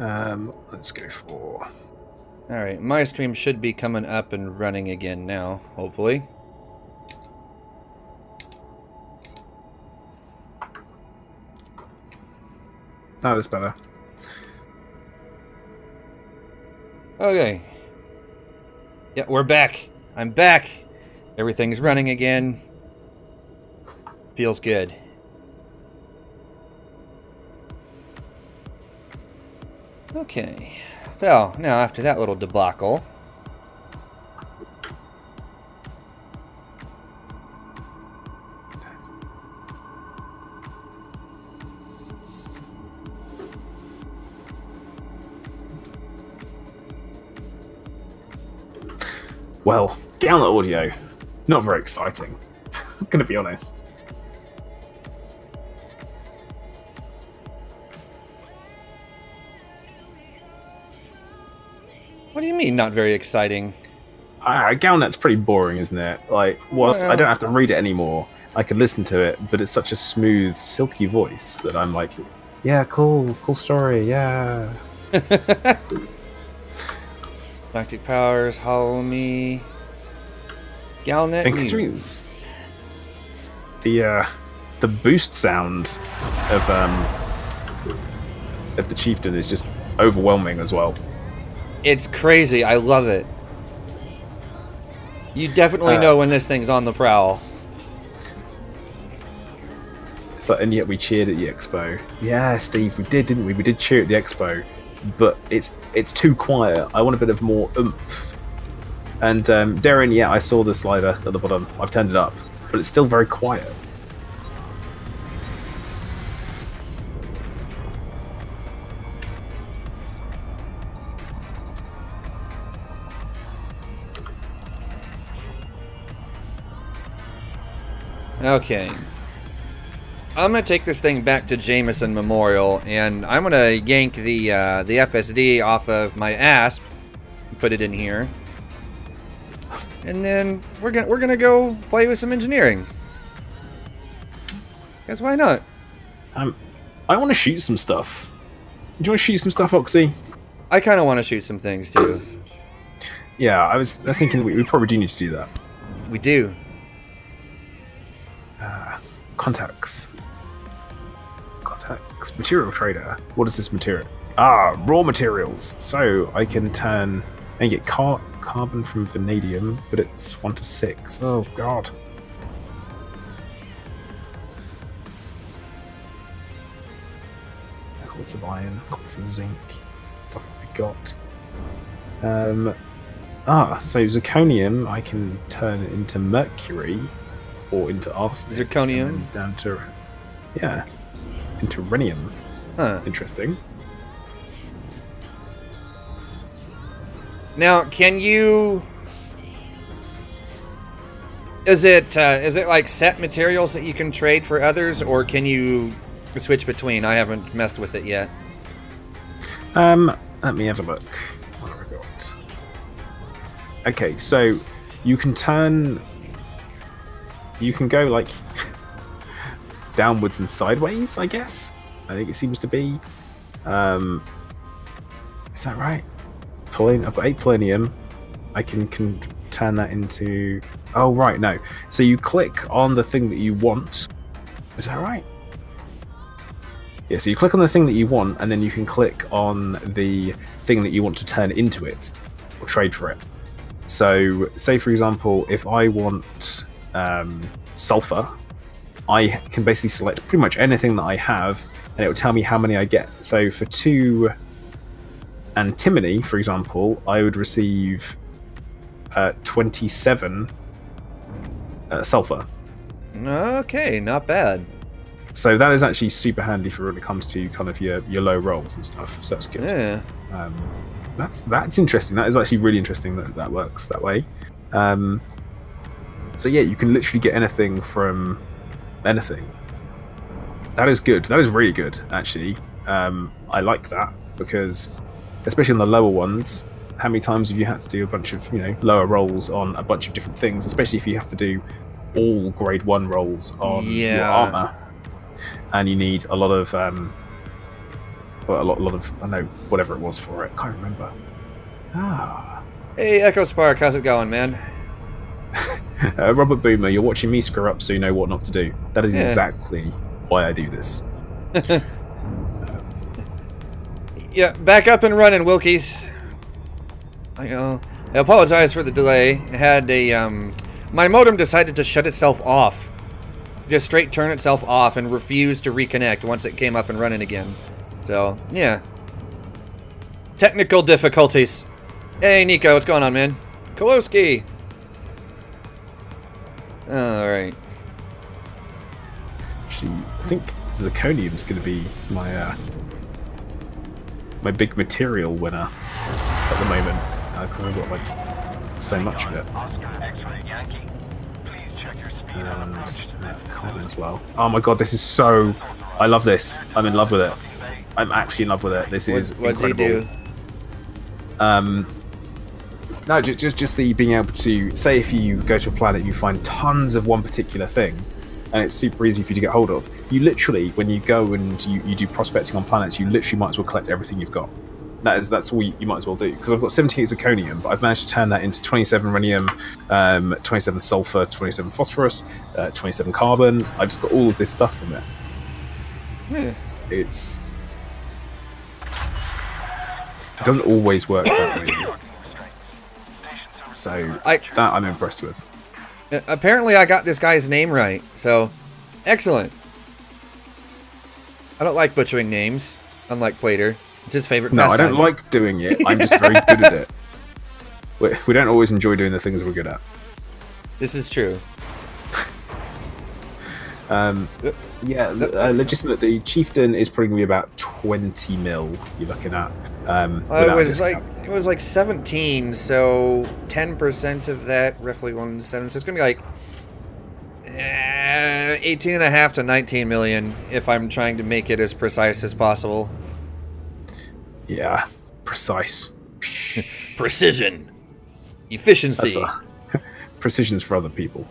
Let's go for... Alright, my stream should be coming up and running again now, hopefully. That is better. Okay. Yeah, we're back. I'm back. Everything's running again. Feels good. Okay. So, now after that little debacle, well, get on the audio. Not very exciting. I'm gonna be honest. what do you mean not very exciting? Galnet's pretty boring, isn't it? Like, whilst Well, I don't have to read it anymore, I can listen to it, but it's such a smooth, silky voice that I'm like, yeah, cool story, yeah. Galactic Powers, Hollow Me, Galnet News. The boost sound of the Chieftain is just overwhelming as well. It's crazy. I love it. You definitely know when this thing's on the prowl. So, and yet we cheered at the expo. Yeah, Steve, we did, didn't we? We did cheer at the expo, but it's too quiet. I want a bit of more oomph. And Darren, yeah, I saw the slider at the bottom. I've turned it up, but it's still very quiet. Okay. I'm gonna take this thing back to Jameson Memorial, and I'm gonna yank the FSD off of my ASP, put it in here, and then we're gonna go play with some engineering. Guess why not? I want to shoot some stuff. Do you want to shoot some stuff, Oxy? I kind of want to shoot some things too. Yeah, I was thinking we probably do need to do that. We do. Contacts. Material trader. What is this material? Ah, raw materials. So I can turn and get carbon from vanadium, but it's 1 to 6. Oh god. Lots of iron, lots of zinc, stuff that we got. So zirconium I can turn into mercury or into arsenic. Zirconium? Down to, yeah, into rhenium. Huh. Interesting. Now, can you... Is it like set materials that you can trade for others, or can you switch between? I haven't messed with it yet. Let me have a look. What have I got? Okay, so you can turn... You can go, like, downwards and sideways, I guess? I think it seems to be. Is that right? I've got 8 polonium. I can turn that into... Oh, right, no. So you click on the thing that you want. Is that right? Yeah, so you click on the thing that you want, and then you can click on the thing that you want to turn into it, or trade for it. So, say for example, if I want sulfur, I can basically select pretty much anything that I have, and it will tell me how many I get. So for 2 antimony, for example, I would receive 27 sulfur. Okay, not bad. So that is actually super handy for when it comes to kind of your low rolls and stuff. So that's good. Yeah. That's interesting. That is actually really interesting that works that way. So yeah, you can literally get anything from anything. That is good. That is really good, actually. I like that because, especially on the lower ones, how many times have you had to do a bunch of lower rolls on a bunch of different things, especially if you have to do all grade 1 rolls on your armor, and you need a lot of Well, a lot of, I know, whatever it was for it. Can't remember. Ah. Hey, Echo Spark, how's it going, man? Robert Boomer, you're watching me screw up so you know what not to do. That is exactly why I do this. Yeah, back up and running, Wilkies. I apologize for the delay. I had a, my modem decided to shut itself off. Just straight turn itself off and refused to reconnect once it came up and running again. So, yeah. Technical difficulties. Hey, Nico, what's going on, man? Koloski. Alright. Actually, I think zirconium's going to be my my big material winner at the moment, because I've got like so much of it. And carbon as well. Oh my god, this is so... I love this. I'm in love with it. I'm actually in love with it. This is what's incredible. He do? No, just the being able to say, if you go to a planet, you find tons of one particular thing, and it's super easy for you to get hold of. You literally, when you go and you do prospecting on planets, you literally might as well collect everything you've got. That's all you might as well do. Because I've got 78 zirconium, but I've managed to turn that into 27 rhenium, 27 sulfur, 27 phosphorus, 27 carbon. I've just got all of this stuff from it. Yeah. It doesn't always work that way. So that I'm impressed with. Apparently I got this guy's name right, so excellent. I don't like butchering names, unlike Plater. It's his favorite pastime. No, I don't like doing it. I'm just very good at it. We don't always enjoy doing the things we're good at. This is true. Yeah, legitimate. The Chieftain is probably going to be about 20 mil. You're looking at. It was like 17, so 10% of that, roughly 1.7. So it's going to be like 18.5 to 19 million if I'm trying to make it as precise as possible. Yeah, precise. Precision, efficiency. Precision's for other people.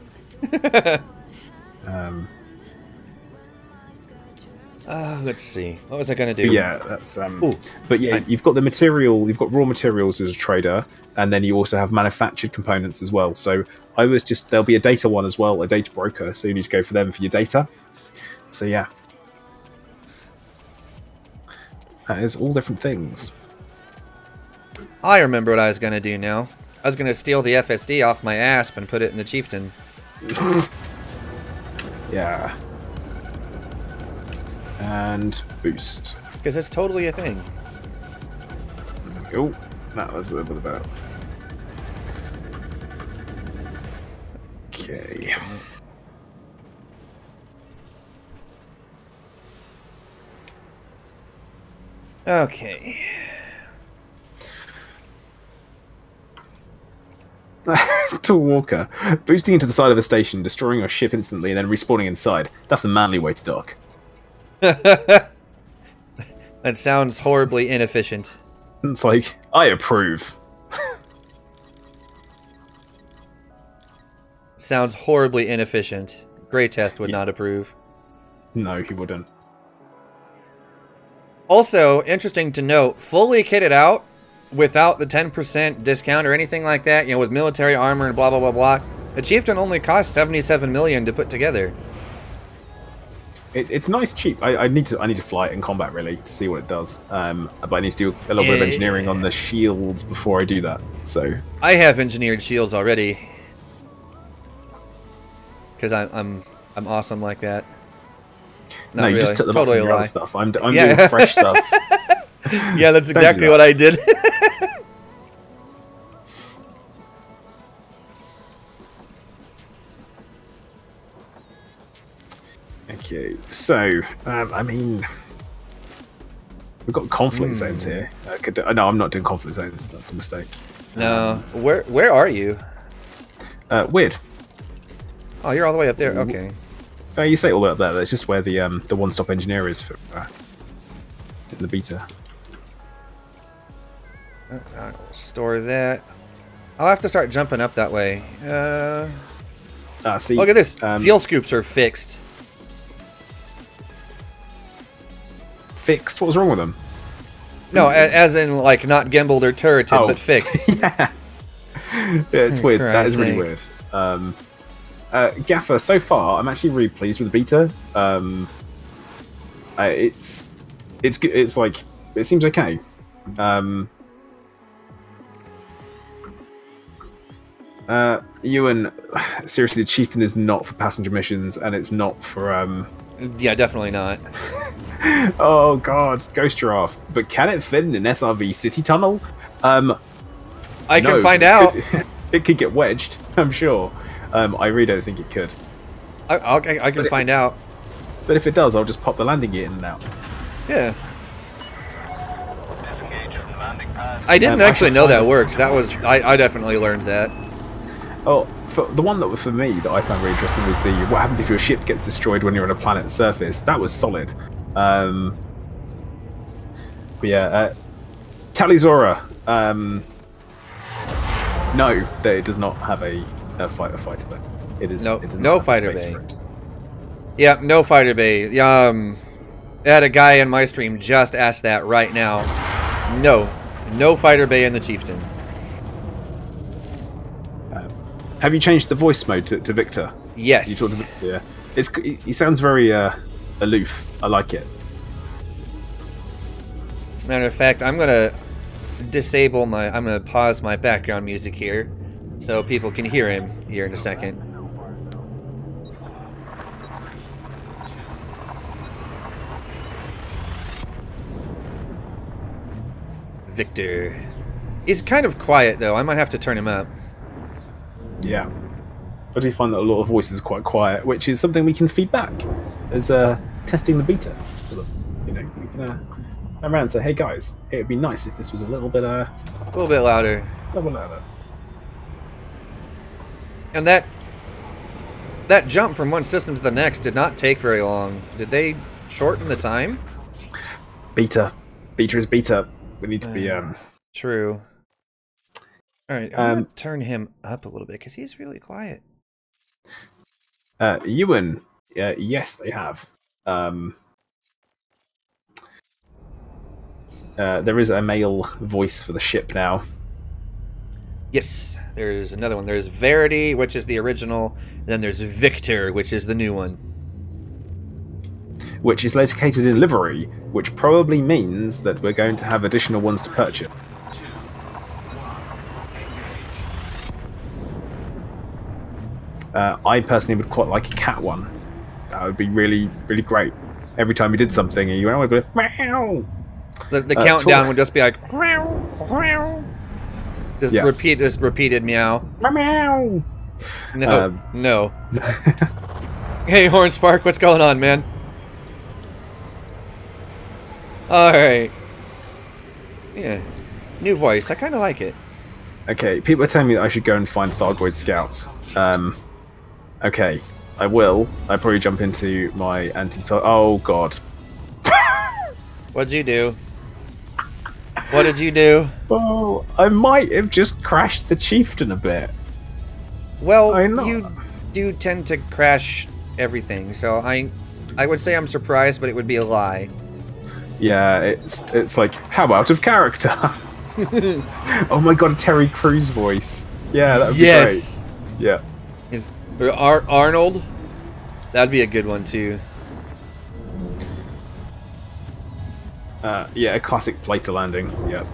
Let's see. What was I going to do? Yeah, that's but yeah, you've got the material, you've got raw materials as a trader, and then you also have manufactured components as well. So I was just, there'll be a data one as well, a data broker, so you need to go for them for your data. So yeah. That is all different things. I remember what I was going to do now. I was going to steal the FSD off my ASP and put it in the Chieftain. Yeah. And boost. Because it's totally a thing. Oh, that was a little bit about. Okay. Okay. Tall Walker. Boosting into the side of a station, destroying your ship instantly, and then respawning inside. That's the manly way to dock. That sounds horribly inefficient. It's like, I approve. Sounds horribly inefficient. Greytest would not approve. No, he wouldn't. Also, interesting to note, fully kitted out, without the 10% discount or anything like that, you know, with military armor and blah, blah, blah, blah, the Chieftain only cost 77 million to put together. It's nice, cheap. I need to fly it in combat, really, to see what it does. But I need to do a little bit of engineering on the shields before I do that. So I have engineered shields already. Because I'm awesome like that. Not no, you really. just took them Totally off from your lie. other stuff. I'm doing fresh stuff. Yeah, that's exactly what I did. Okay, so I mean, we've got conflict zones here. No, I'm not doing conflict zones. That's a mistake. No, where are you? Weird. Oh, you're all the way up there. Okay. You say all the way up there. That's just where the one-stop engineer is for in the beta. Store that. I'll have to start jumping up that way. See, look at this. Fuel scoops are fixed. Fixed? What was wrong with them? No, as in like not gimbaled or turreted, but fixed. Yeah. Yeah, it's weird. That is really weird. Gaffer, so far, I'm actually really pleased with the beta. It's good. It's like it seems okay. Ewan, seriously, the Chieftain is not for passenger missions, and it's not for Yeah, definitely not. Oh god, Ghost Giraffe. But can it fit in an SRV city tunnel? I can find out. It could get wedged, I'm sure. I really don't think it could. I can find out. But if it does, I'll just pop the landing gear in and out. Yeah. I didn't actually know that worked. That was I definitely learned that. Oh, the one that for me that I found really interesting was the what happens if your ship gets destroyed when you're on a planet's surface. That was solid. But yeah, Talizora. No, it does not have a fighter bay. It is no fighter bay. Yeah, no fighter bay. I had a guy in my stream just asked that right now. No fighter bay in the Chieftain. Have you changed the voice mode to Victor? Yes. You talk to Victor, yeah. He sounds very aloof. I like it. As a matter of fact, I'm gonna I'm gonna pause my background music here, so people can hear him here in a second. Victor. He's kind of quiet though. I might have to turn him up. Yeah. But you find that a lot of voices are quite quiet, which is something we can feed back as testing the beta. You know, we can come around and say, hey guys, it would be nice if this was a little bit louder. A little louder. And that jump from one system to the next did not take very long. Did they shorten the time? Beta is beta. We need to be True. Alright, I'm gonna turn him up a little bit because he's really quiet. Ewan, yes they have. There is a male voice for the ship now. Yes, there's another one. There's Verity, which is the original. Then there's Victor, which is the new one. Which is located in livery, which probably means that we're going to have additional ones to purchase. I personally would quite like a cat one. That would be really, really great. Every time you did something, and you went, oh, meow. The countdown would just be like, meow. Just repeated meow. Meow. No. Hey, Hornspark, what's going on, man? Alright. Yeah. New voice. I kind of like it. Okay, people are telling me that I should go and find Thargoid scouts. Okay, I will. I probably jump into my anti-Thar. Oh god. What'd you do? What did you do? Oh, I might have just crashed the Chieftain a bit. Well, you do tend to crash everything, so I would say I'm surprised, but it would be a lie. Yeah, it's like, how out of character? Oh my god, a Terry Crews voice. Yeah, that would be great. Yeah. Is Arnold? That'd be a good one too. Yeah, a classic plater landing. Yep.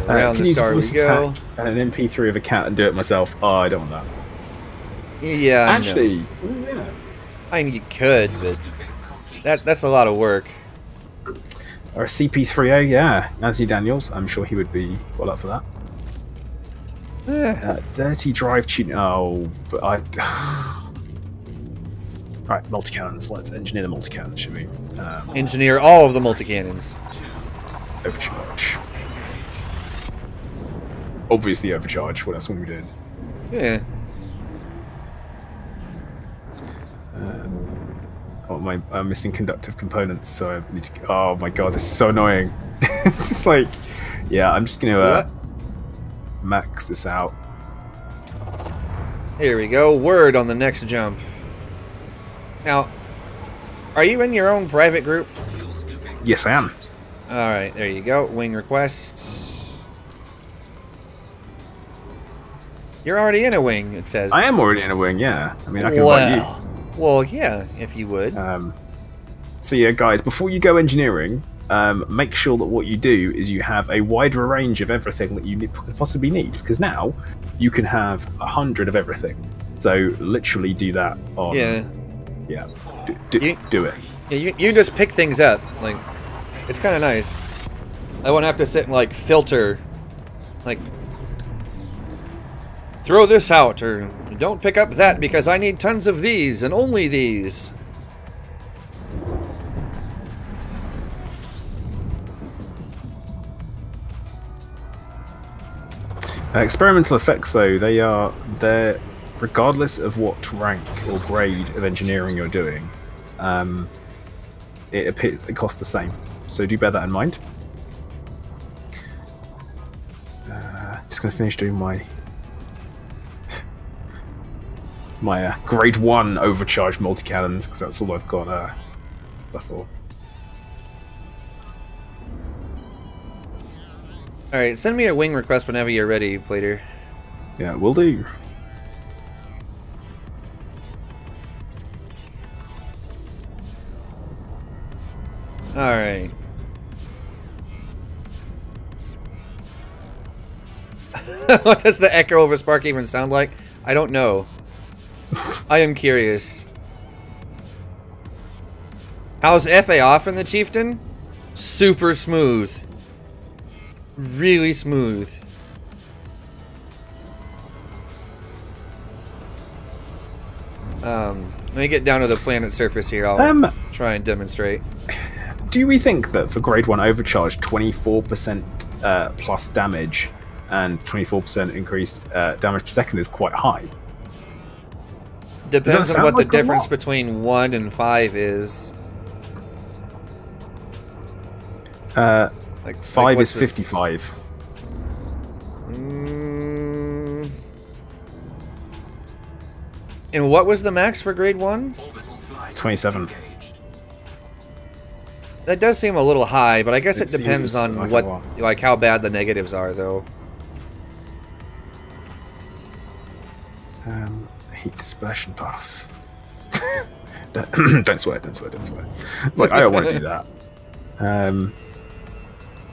Around the star we go. And an MP3 of a cat and do it myself. Oh, I don't want that. Yeah, actually, yeah. I mean, you could, but that's a lot of work. Or a CP3A, yeah. Nancy Daniels, I'm sure he would be well up for that. Dirty drive tuning. Oh, but I. Right, multi-cannons. Let's engineer the multi-cannons, should we? Engineer all of the multi-cannons. Overcharge. Obviously overcharge. What else would we do? Yeah. I'm missing conductive components, so I need to. Oh my god, this is so annoying. It's just like, yeah, I'm just gonna max this out. Here we go. Word on the next jump. Now, are you in your own private group? Yes, I am. Alright, there you go. Wing requests. You're already in a wing, it says. I am already in a wing, yeah. I mean, I can invite you. Well, yeah, if you would. So yeah, guys, before you go engineering, make sure that what you do is you have a wider range of everything that you possibly need, because now you can have 100 of everything. So literally do that on... Yeah. Do it. Yeah, you just pick things up. Like, it's kind of nice. I won't have to sit and, like, filter. Like, throw this out, or don't pick up that because I need tons of these and only these. Experimental effects, though, they're regardless of what rank or grade of engineering you're doing, it appears they cost the same. So do bear that in mind. Just going to finish doing my grade 1 overcharged multi-cannons, because that's all I've got stuff for. Alright, send me a wing request whenever you're ready, Plater. Yeah, will do. Alright. What does the echo over Spark even sound like? I don't know. I am curious. How's FA off in the Chieftain? Super smooth. Really smooth. Let me get down to the planet surface here. I'll try and demonstrate. Do we think that for grade 1 overcharge, 24% plus damage and 24% increased damage per second is quite high? Depends on what the difference between 1 and 5 is. Like 5 is 55. And what was the max for grade 1? 27. That does seem a little high, but I guess it depends on like how bad the negatives are, though. Heat dispersion buff. Don't swear, don't swear, don't swear. It's like, I don't want to do that.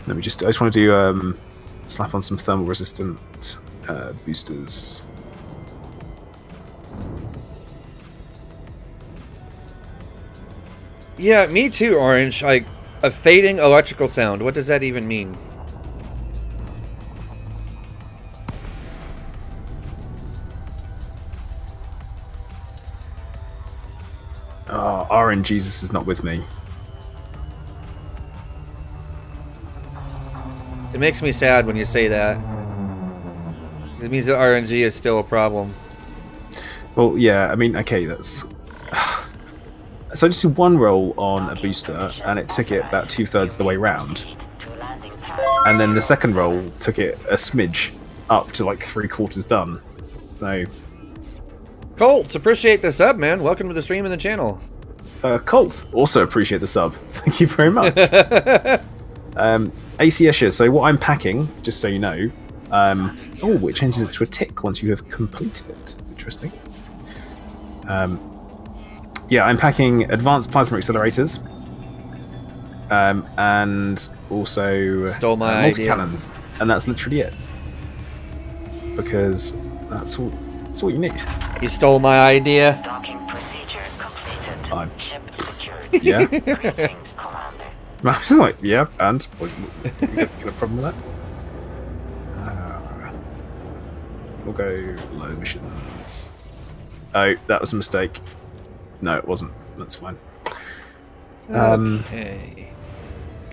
Let me just, I just want to do, slap on some thermal resistant boosters. Yeah, me too, Orange. Like, a fading electrical sound. What does that even mean? Oh, RNGesus is not with me. It makes me sad when you say that. It means that RNG is still a problem. Well, yeah, I mean, okay, that's... So I just did one roll on a booster, and it took it about 2/3 of the way round. And then the second roll took it a smidge up to like 3/4 done. So... Colt, appreciate the sub, man. Welcome to the stream and the channel. Colt, also appreciate the sub. Thank you very much. AC Escher, so what I'm packing, just so you know... oh, it changes it to a tick once you have completed it. Interesting. Yeah, I'm packing advanced plasma accelerators, and also multi-cannons, and that's literally it. Because that's all you need. You stole my idea. Docking procedure completed. Ship secured. Yeah. I was like, yeah, and you got a problem with that? We'll go low missions. Oh, that was a mistake. No, it wasn't. That's fine. Okay.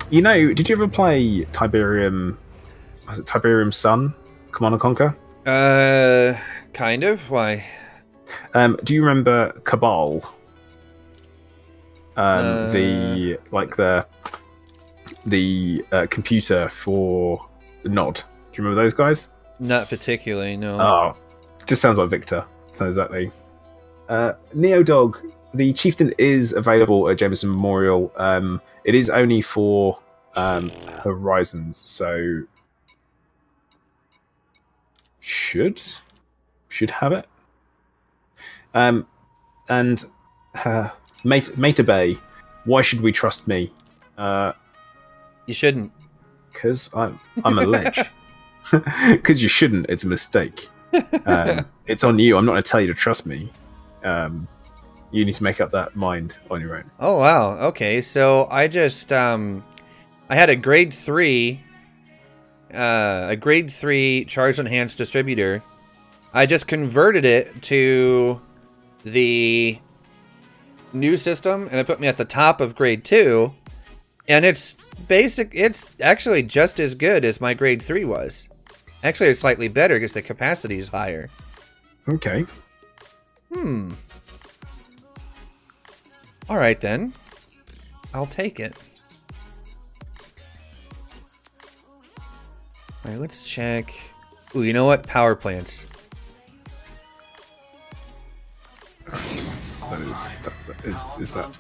You know, did you ever play Tiberium? Was it Tiberium Sun? Command and Conquer? Kind of. Why? Do you remember Cabal? The computer for Nod. Do you remember those guys? Not particularly, no. Oh, just sounds like Victor. So exactly. Neodog the Chieftain is available at Jameson Memorial. It is only for Horizons, so should have it. And Meta Bay, why should we trust me? You shouldn't. Because I'm a ledge. Because you shouldn't. It's a mistake. It's on you. I'm not going to tell you to trust me. You need to make up that mind on your own. Oh wow. Okay, so I just I had a grade 3 charge enhanced distributor. I just converted it to the new system, and it put me at the top of grade 2, and it's actually just as good as my grade 3 was. Actually, it's slightly better because the capacity is higher. Okay. Alright then. I'll take it. Alright, let's check. Ooh, you know what? Power plants. Is that?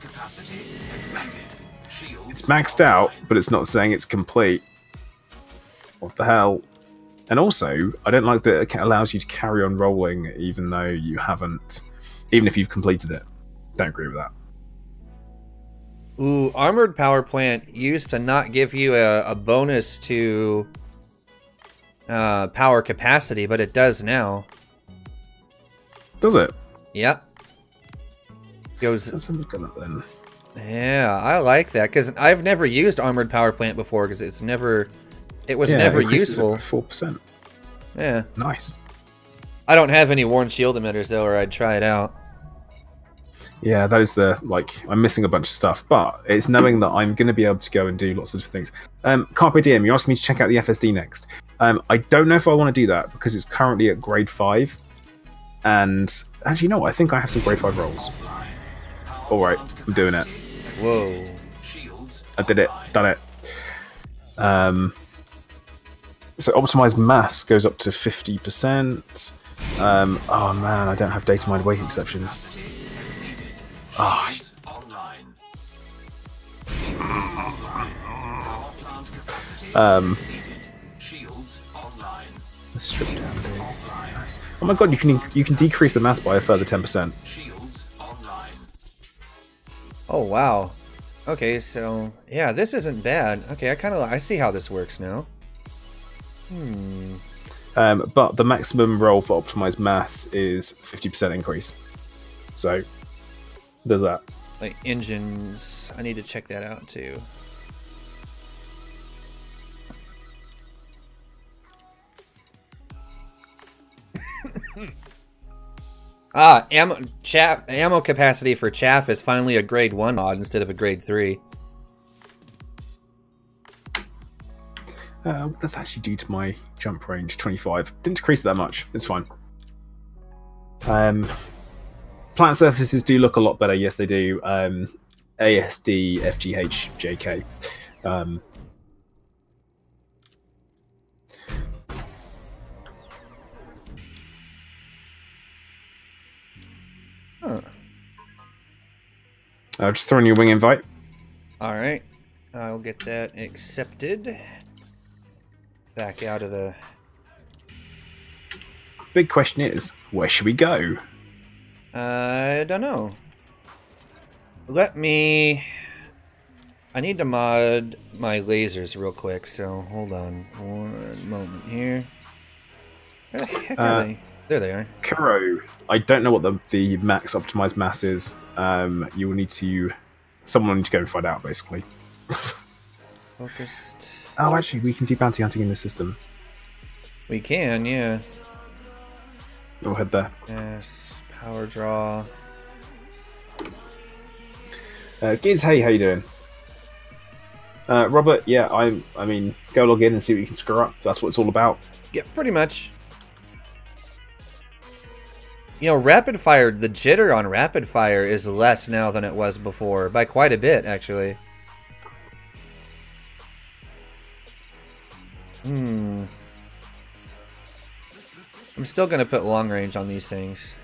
It's maxed out, but it's not saying it's complete. What the hell? And also, I don't like that it allows you to carry on rolling even though you haven't, even if you've completed it. Don't agree with that. Ooh, armored power plant used to not give you a bonus to power capacity, but it does now. Does it? Yep. Goes. Let's look at that then. Yeah, I like that because I've never used armored power plant before because it was never useful. 4%. Yeah. Nice. I don't have any worn shield emitters though, or I'd try it out. Yeah, that is I'm missing a bunch of stuff, but it's knowing that I'm going to be able to go and do lots of things. Carpe Diem, you're asking me to check out the FSD next. I don't know if I want to do that because it's currently at grade 5. And actually, no, I think I have some grade 5 rolls. Alright, I'm doing it. Whoa. I did it. Done it. So optimized mass goes up to 50%. Oh man, I don't have data mined wake exceptions. Oh. Strip down. Nice. Oh my god, you can decrease the mass by a further 10%. Oh wow. Okay, so yeah, this isn't bad. Okay, I see how this works now. But the maximum roll for optimized mass is 50% increase. So there's that. Like engines, I need to check that out too. Ammo capacity for chaff is finally a grade 1 mod instead of a grade 3. What does that actually do to my jump range? 25. Didn't decrease it that much. It's fine. Plant surfaces do look a lot better. Yes, they do. ASD, FGH, JK. Just throwing you a wing invite. Alright. I'll get that accepted. Back out of the... Big question is, where should we go? I don't know. Let me... I need to mod my lasers real quick, so hold on one moment here. Where the heck are they? There they are. Kuro, I don't know what the max optimized mass is. You will need to... Someone will need to go and find out, basically. Focused... Oh, actually, we can do bounty hunting in the system. We can, yeah. Go ahead there. Yes, power draw. Giz, hey, how you doing? Robert, yeah, I mean, go log in and see what you can screw up. That's what it's all about. Yeah, pretty much. You know, rapid fire, the jitter on rapid fire is less now than it was before, by quite a bit, actually. I'm still gonna put long range on these things.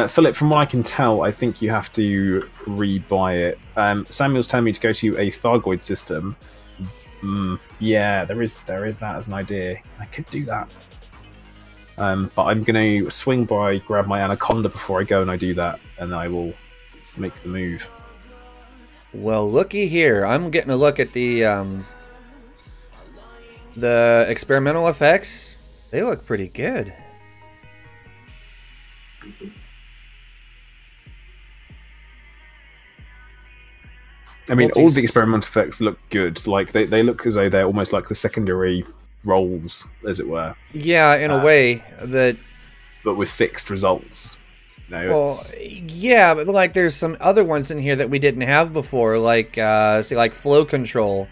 Philip, from what I can tell, I think you have to rebuy it. Samuel's telling me to go to a Thargoid system. Yeah, there is that as an idea. I could do that. But I'm going to swing by, grab my Anaconda before I go, and I do that, and I will make the move. Well, looky here. I'm getting a look at the experimental effects. They look pretty good. I mean, all the experimental effects look good. Like they look as though they're almost like the secondary roles, as it were. Yeah, in a way, but with fixed results. No, well, yeah, but like there's some other ones in here that we didn't have before, like say like flow control,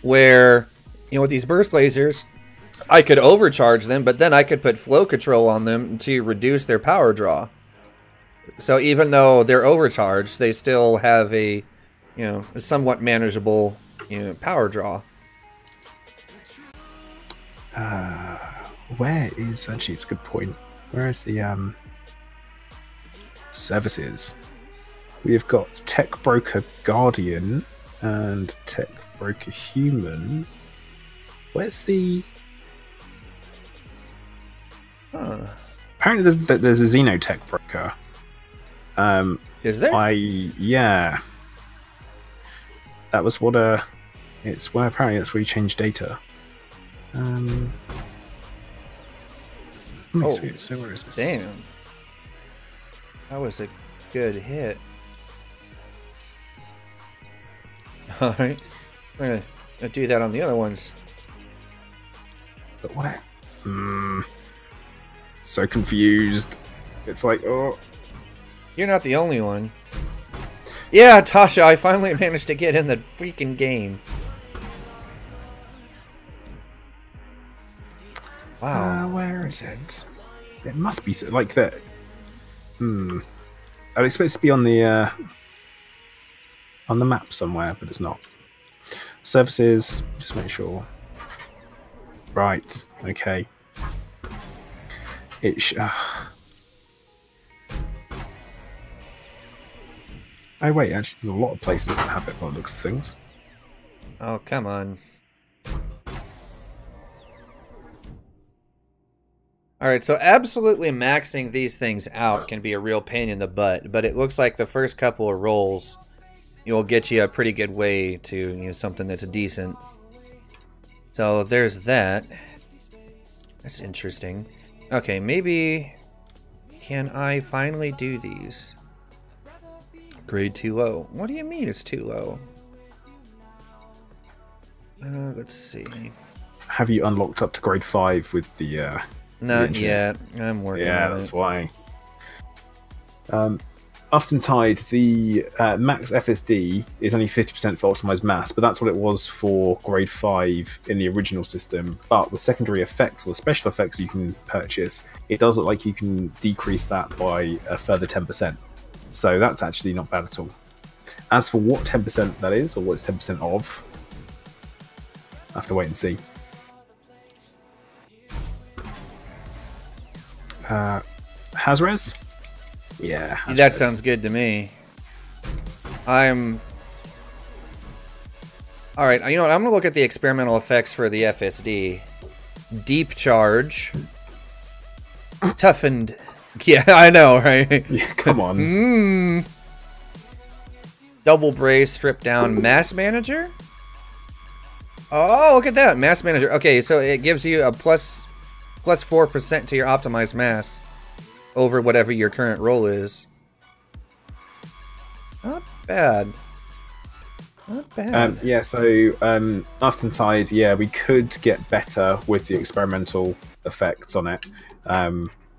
where with these burst lasers, I could overcharge them, but then I could put flow control on them to reduce their power draw. So even though they're overcharged, they still have a a somewhat manageable power draw. Where is actually? It's a good point. Where is the services? We have got Tech Broker Guardian and Tech Broker Human. Where's the? Apparently, there's a Xenotech Broker. Is there? Yeah. That was what it's where apparently that's where you change data. Let me see. So where is this? Damn. That was a good hit. Alright. We're gonna do that on the other ones. But what? So confused. It's like, oh. You're not the only one. Yeah, Tasha, I finally managed to get in the freaking game. Wow. Where is it? It must be like that. I'd expect it to be on the map somewhere, but it's not. Services, just make sure. Right. Okay. Oh wait, actually there's a lot of places that have it by the looks of things. Oh, come on. Alright, so absolutely maxing these things out can be a real pain in the butt, but it looks like the first couple of rolls will get you a pretty good way to something that's decent. So there's that. That's interesting. Okay, maybe can I finally do these? Grade too low. What do you mean it's too low? Let's see. Have you unlocked up to grade 5 with the not yet. I'm working on it. Yeah, that's why. Oftentimes, the max FSD is only 50% for optimized mass, but that's what it was for grade 5 in the original system. But with secondary effects or special effects you can purchase, it does look like you can decrease that by a further 10%. So that's actually not bad at all. As for what 10% that is, or what it's 10% of, I have to wait and see. Hazres? Yeah. Hazres. That sounds good to me. Alright, you know what? I'm going to look at the experimental effects for the FSD. Deep charge. Toughened. Yeah, I know, right? Yeah, come on. Double brace, strip down, mass manager? Oh, look at that. Mass manager. Okay, so it gives you a plus 4% to your optimized mass over whatever your current roll is. Not bad. Not bad. Yeah, so oftentimes, yeah, we could get better with the experimental effects on it.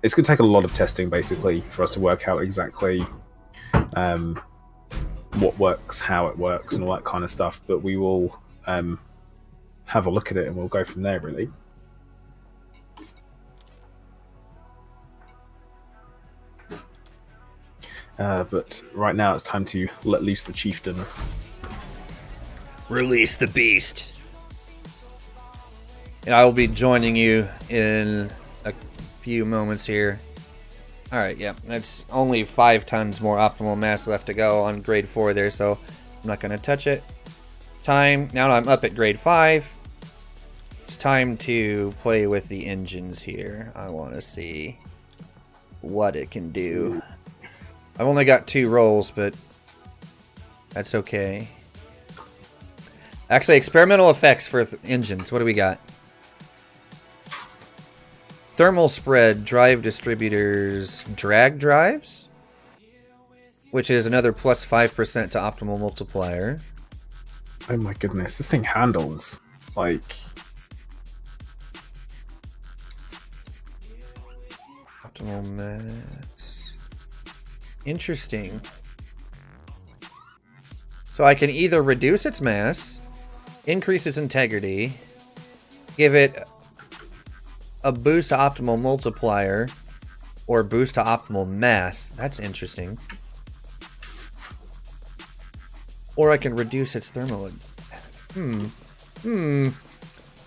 It's going to take a lot of testing, basically, for us to work out exactly what works, how it works, and all that kind of stuff. But we will have a look at it, and we'll go from there, really. But right now, it's time to let loose the Chieftain. Release the beast. And I will be joining you in a few moments here. Alright, yeah. That's only 5 tons more optimal mass left to go on grade 4 there, so I'm not going to touch it. Time. Now I'm up at grade 5. It's time to play with the engines here. I want to see what it can do. I've only got 2 rolls, but that's okay. Actually, experimental effects for engines. What do we got? Thermal spread, drive distributors, drag drives, which is another plus 5% to optimal multiplier. Oh my goodness, this thing handles like... Optimal mass. Interesting. So I can either reduce its mass, increase its integrity, give it a boost to optimal multiplier, or boost to optimal mass. That's interesting. Or I can reduce its thermal.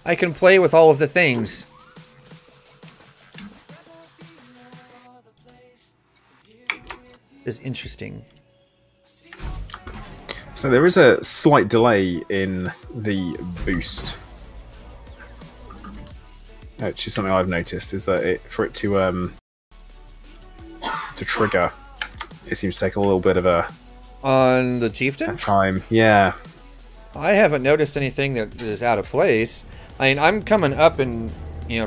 I can play with all of the things. Is interesting. So there is a slight delay in the boost. Which is something I've noticed, is that for it to trigger, it seems to take a little bit of a on the Chieftain time. Yeah, I haven't noticed anything that is out of place. I mean, I'm coming up and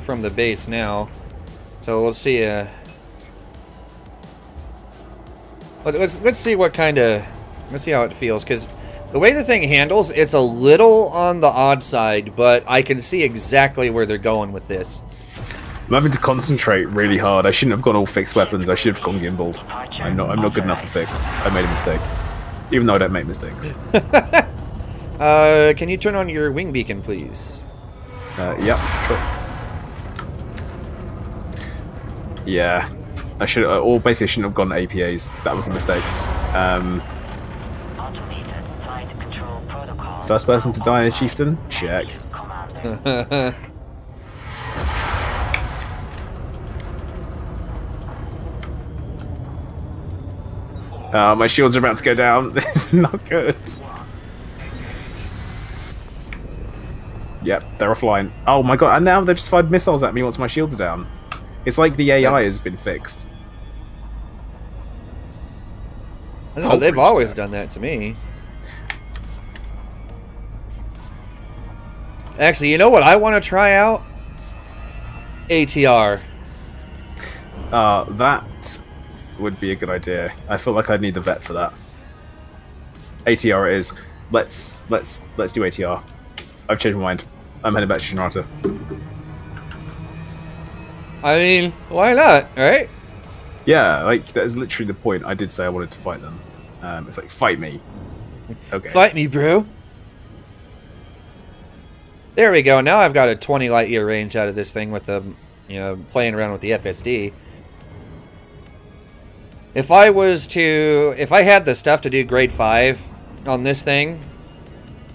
from the base now, so let's see. Let's see what kind of let's see how it feels, because the way the thing handles, it's a little on the odd side, but I can see exactly where they're going with this. I'm having to concentrate really hard. I shouldn't have gone all fixed weapons. I should have gone gimbaled. I'm not good enough for fixed. I made a mistake, even though I don't make mistakes. Can you turn on your wing beacon, please? Yeah, sure. Yeah, I should, or basically I shouldn't have gone APAs. That was the mistake. First person to die in a Chieftain? Check. My shields are about to go down. This is not good. Yep, they're offline. Oh my god, and now they've just fired missiles at me once my shields are down. It's like the AI has been fixed. I don't know, they've always done that to me. Actually, you know what I want to try out? ATR. That would be a good idea. I feel like I'd need the vet for that. ATR it is. Let's do ATR. I've changed my mind. I'm heading back to Shinrata. I mean, why not, right? Yeah, like, that is literally the point. I did say I wanted to fight them. It's like, fight me. Okay. Fight me, bro. There we go. Now I've got a 20 light year range out of this thing with the, playing around with the FSD. If I had the stuff to do grade 5 on this thing,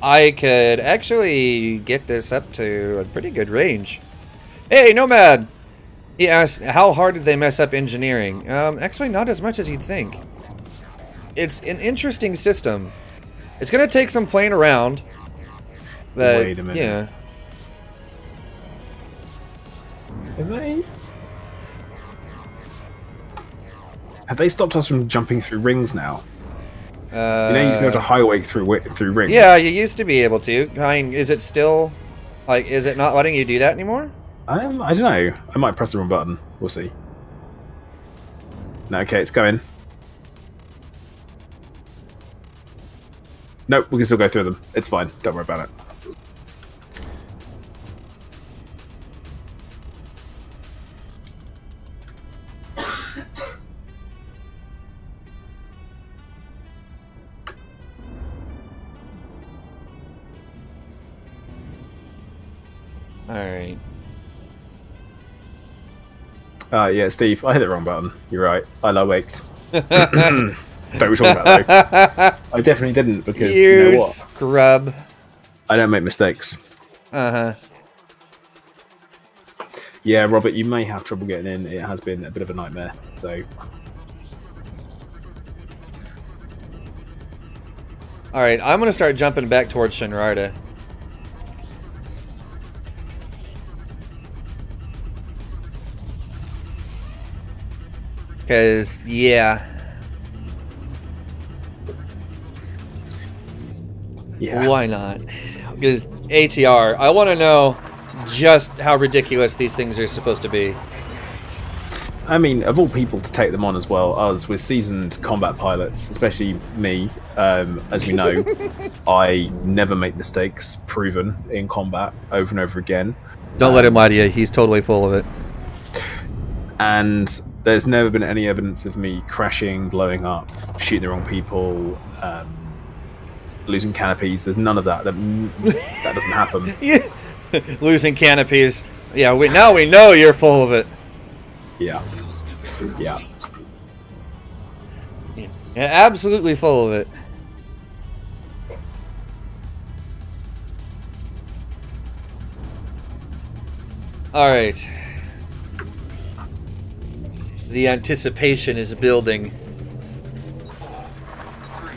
I could actually get this up to a pretty good range. Hey, Nomad! He asked, how hard did they mess up engineering? Actually, not as much as you'd think. It's an interesting system. It's going to take some playing around. But, wait a minute. yeah. Have they stopped us from jumping through rings now? You know, you can go to highway through rings. Yeah, you used to be able to. I mean, is it still, like, is it not letting you do that anymore? I don't know. I might press the wrong button. We'll see. No, okay, it's going. Nope, we can still go through them. It's fine. Don't worry about it. Alright. Yeah, Steve, I hit the wrong button. You're right. I low-waked. Don't we talk about that, though? I definitely didn't, because you know what? Scrub. I don't make mistakes. Uh-huh. Yeah, Robert, you may have trouble getting in. It has been a bit of a nightmare. So. All right, I'm gonna start jumping back towards Shinrarta. Because, yeah. Yeah. Why not? Because ATR, I want to know just how ridiculous these things are supposed to be. I mean, of all people to take them on as well, us, we're seasoned combat pilots, especially me. As we know, I never make mistakes, proven in combat over and over again. Don't let him lie to you, he's totally full of it. And there's never been any evidence of me crashing, blowing up, shooting the wrong people, losing canopies. There's none of that. That doesn't happen. Yeah. Losing canopies. Yeah, now we know you're full of it. Yeah. Yeah. Yeah, absolutely full of it. Alright. The anticipation is building. 4, 3,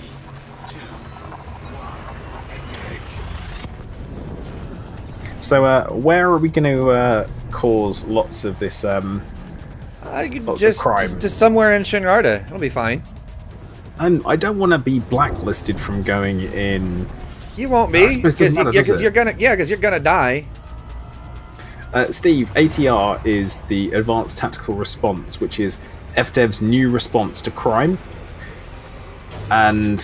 2, 1. So, where are we going to cause lots of this? I could Lots of just crime. just somewhere in Shinrarta. It'll be fine. And I don't want to be blacklisted from going in. You won't I be, suppose it doesn't matter, does because it? you're gonna die. Steve, ATR is the Advanced Tactical Response, which is FDev's new response to crime. And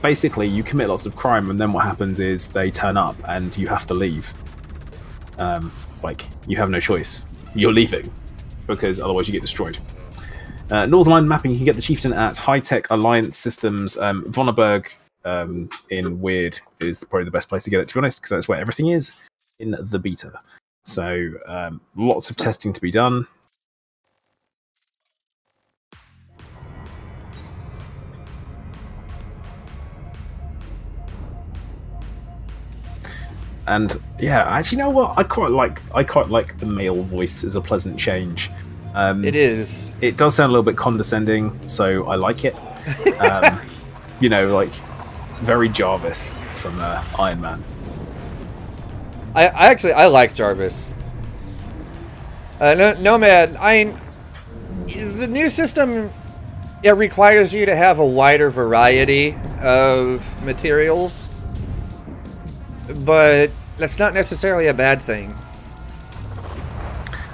basically, you commit lots of crime, and then what happens is they turn up, and you have to leave. Like, you have no choice. You're leaving, because otherwise you get destroyed. Northern Line mapping, you can get the Chieftain at High Tech Alliance Systems. Vonneberg in Weird is probably the best place to get it, to be honest, because that's where everything is in the beta. So, lots of testing to be done. And yeah, actually, you know what? I quite like the male voice as a pleasant change. It is. It does sound a little bit condescending, so I like it. You know, like very Jarvis from Iron Man. I like Jarvis. Nomad. The new system, it requires you to have a wider variety of materials, but that's not necessarily a bad thing.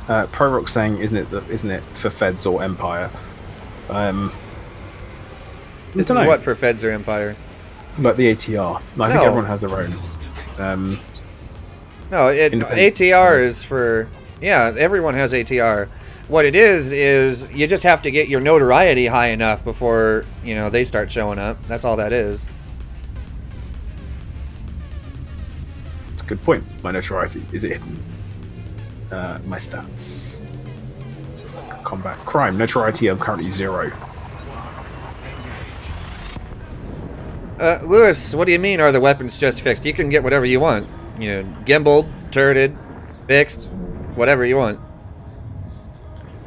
Prorock saying, isn't it for Feds or Empire? Isn't what for Feds or Empire? Like the ATR. I think everyone has their own. No, ATR is for... Yeah, everyone has ATR. What it is you just have to get your notoriety high enough before, you know, they start showing up. That's all that is. That's a good point. My notoriety. Is it hidden? My stats. Combat. Crime. Notoriety, I'm currently 0. Lewis, what do you mean are the weapons just fixed? You can get whatever you want. You know, gimbaled, turreted, fixed, whatever you want.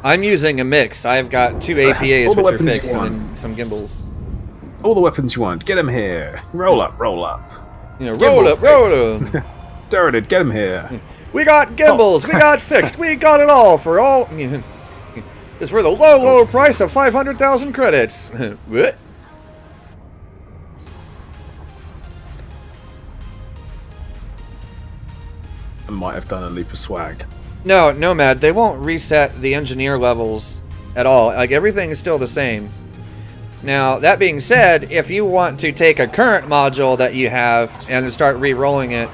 I'm using a mix. I've got 2 APAs which are fixed and then some gimbals. All the weapons you want. Get them here. Roll up, roll up. You know, roll up, roll up. Turreted, get them here. We got gimbals, we got fixed, we got it all for all... It's for the low price of 500,000 credits. What? I might have done a leap of swag. No, Nomad, they won't reset the engineer levels at all. Like, everything is still the same. Now, that being said, if you want to take a current module that you have and start re-rolling it,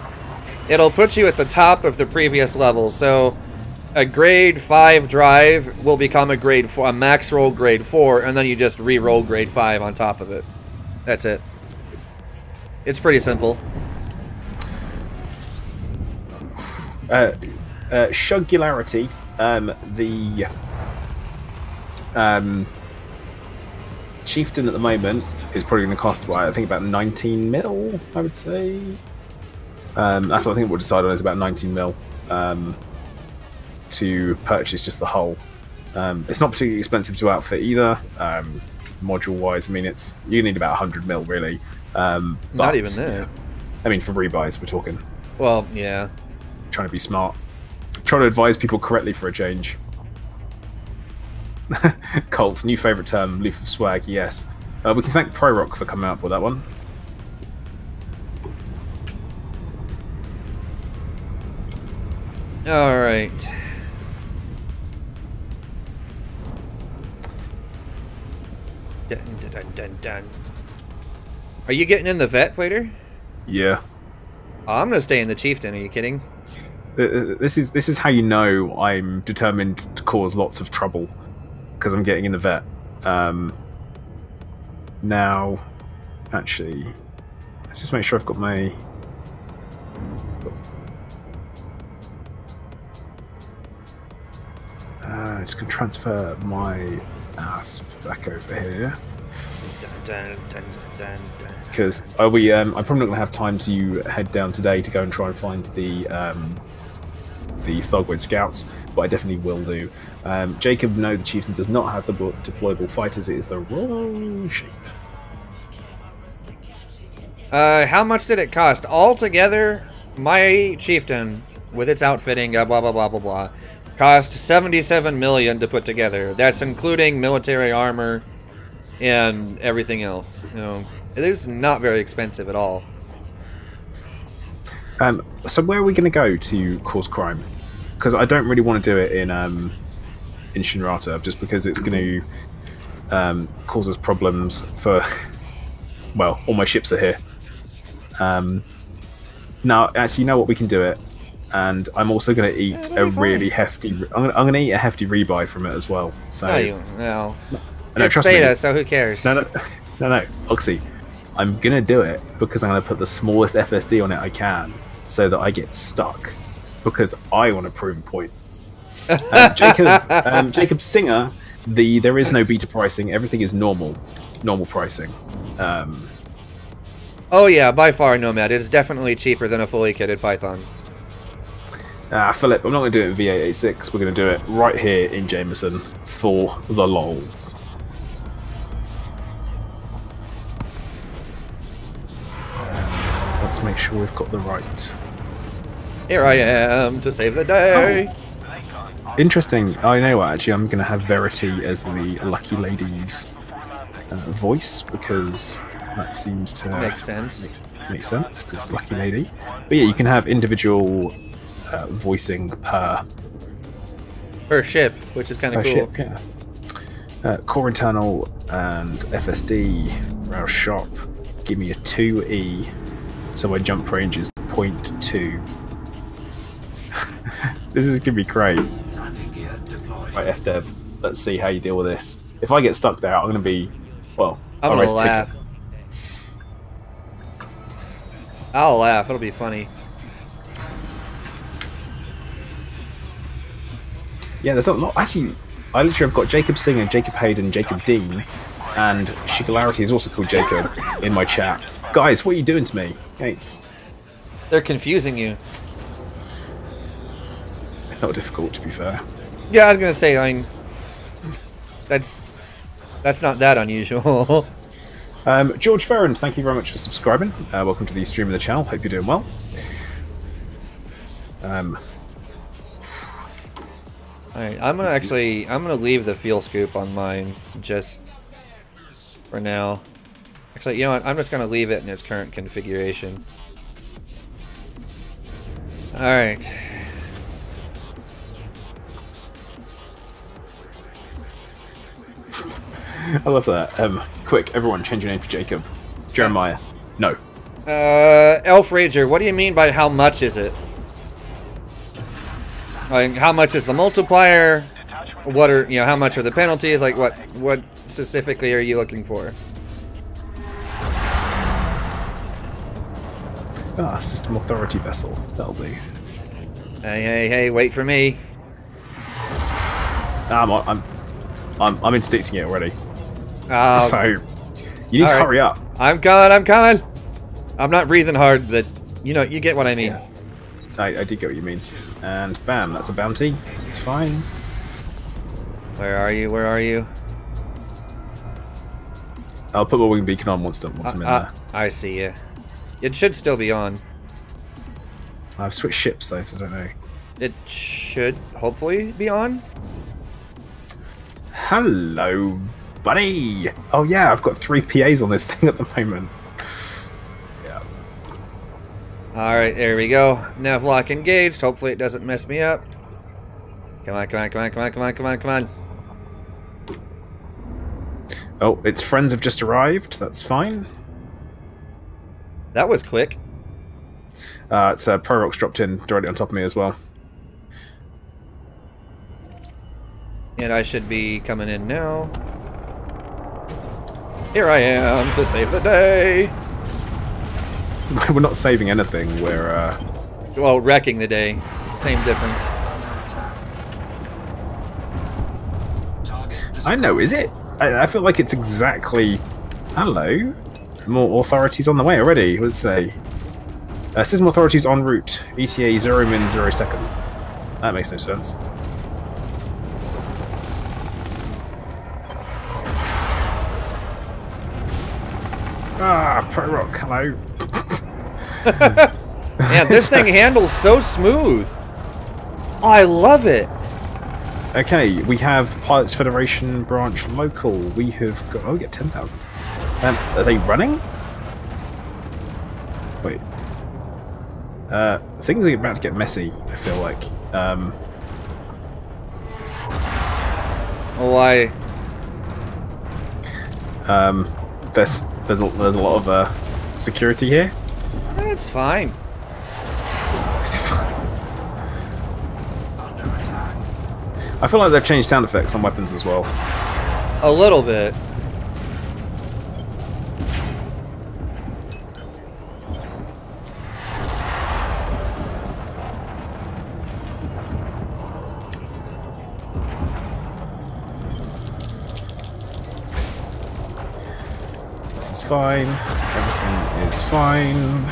it'll put you at the top of the previous level. So, a grade 5 drive will become a grade 4, a max roll grade 4, and then you just re-roll grade 5 on top of it. That's it. It's pretty simple. Shugularity, the Chieftain at the moment is probably going to cost, I think, about 19 mil, I would say. That's what I think we'll decide on, is about 19 mil. to purchase just the hull. It's not particularly expensive to outfit either. Module wise, I mean, you need about 100 mil really. Not even that. I mean, for rebuys, we're talking. Well, yeah. Trying to be smart. Trying to advise people correctly for a change. Cult, new favourite term, leaf of swag, yes. We can thank ProRock for coming up with that one. Alright. Dun, dun, dun, dun, dun. Are you getting in the vet, Waiter? Yeah. Oh, I'm gonna stay in the Chieftain, are you kidding? This is how you know I'm determined to cause lots of trouble. Because I'm getting in the vet. Now, actually, let's just make sure I've got my... just going to transfer my ASP back over here. Because I'm probably not going to have time to head down today to go and try and find the Thugwood Scouts, but I definitely will do. Jacob, no, the Chieftain does not have the deployable fighters. It is the wrong shape. How much did it cost? Altogether, my Chieftain, with its outfitting, blah, blah, blah, blah, blah, cost $77 million to put together. That's including military armor and everything else. You know, it is not very expensive at all. So where are we going to go to cause crime? Because I don't really want to do it in Shinrata, just because it's going to cause us problems for... Well, all my ships are here. Now, actually, you know what? We can do it. And I'm also going to eat a really hefty... I'm going to eat a hefty rebuy from it as well. So, No. No, It's trust beta, me. so who cares? No, Oxy, I'm going to do it because I'm going to put the smallest FSD on it I can so that I get stuck. Because I want to prove a point. Jacob Singer, there is no beta pricing. Everything is normal pricing. Oh yeah, by far, Nomad. It is definitely cheaper than a fully kitted Python. Philip, I'm not going to do it in V886. We're going to do it right here in Jameson for the lols. Let's make sure we've got the right... Here I am to save the day. Oh. Interesting. I know what, actually, I'm going to have Verity as the Lucky Lady's voice, because that seems to makes sense. Make sense, because Lucky Lady. But yeah, you can have individual voicing per ship, which is kind of cool. Ship, yeah. Core internal and FSD, Rouse Shop. Give me a 2E, so my jump range is 0.2. This is gonna be great. Right, FDev, let's see how you deal with this. If I get stuck there, I'm gonna be, well, I'm gonna laugh. I'll laugh. It'll be funny. Yeah, there's not actually. I literally have got Jacob Singer, Jacob Hayden, Jacob Dean, and Shigalarity is also called Jacob in my chat. Guys, what are you doing to me? Hey. They're confusing you. Not difficult, to be fair. Yeah, I was gonna say, I mean, that's not that unusual. George Ferrand, thank you very much for subscribing. Welcome to the stream of the channel. Hope you're doing well. Alright, I'm gonna leave the fuel scoop on mine just for now. Actually, you know what? I'm just gonna leave it in its current configuration. Alright. I love that. Quick, everyone, change your name to Jacob. Jeremiah. No. Elf Rager, what do you mean by how much is it? Like, how much is the multiplier? What are, you know, how much are the penalties? Like, what specifically are you looking for? System authority vessel. That'll do. Hey, wait for me. I'm interdicting it already. So you need to hurry up. I'm coming. I'm not breathing hard, but you know, you get what I mean. Yeah. I do get what you mean. And bam, that's a bounty. It's fine. Where are you? Where are you? I'll put my wing beacon on once I'm in there. I see you. It should still be on. I've switched ships though, so I don't know. It should hopefully be on. Hello, buddy! Oh yeah, I've got 3 PAs on this thing at the moment. Yeah. Alright, there we go. Nav lock engaged. Hopefully it doesn't mess me up. Come on, come on, come on, come on, come on, come on, come on. Oh, its friends have just arrived. That's fine. That was quick. It's Prorox dropped in directly on top of me as well. And I should be coming in now. Here I am to save the day. We're not saving anything. We're well, wrecking the day. Same difference. I know. Is it? I feel like it's exactly. Hello. More authorities on the way already. Let's say. System authorities en route. ETA 0 min 0 second. That makes no sense. Ah, Prorock, hello. Man, this thing handles so smooth. Oh, I love it. Okay, we have Pilots Federation branch local. We have got. Oh, we get 10,000. Are they running? Wait. Things are about to get messy. I feel like. Why? There's a lot of security here. It's fine. I feel like they've changed sound effects on weapons as well. A little bit. This is fine. Everything is fine.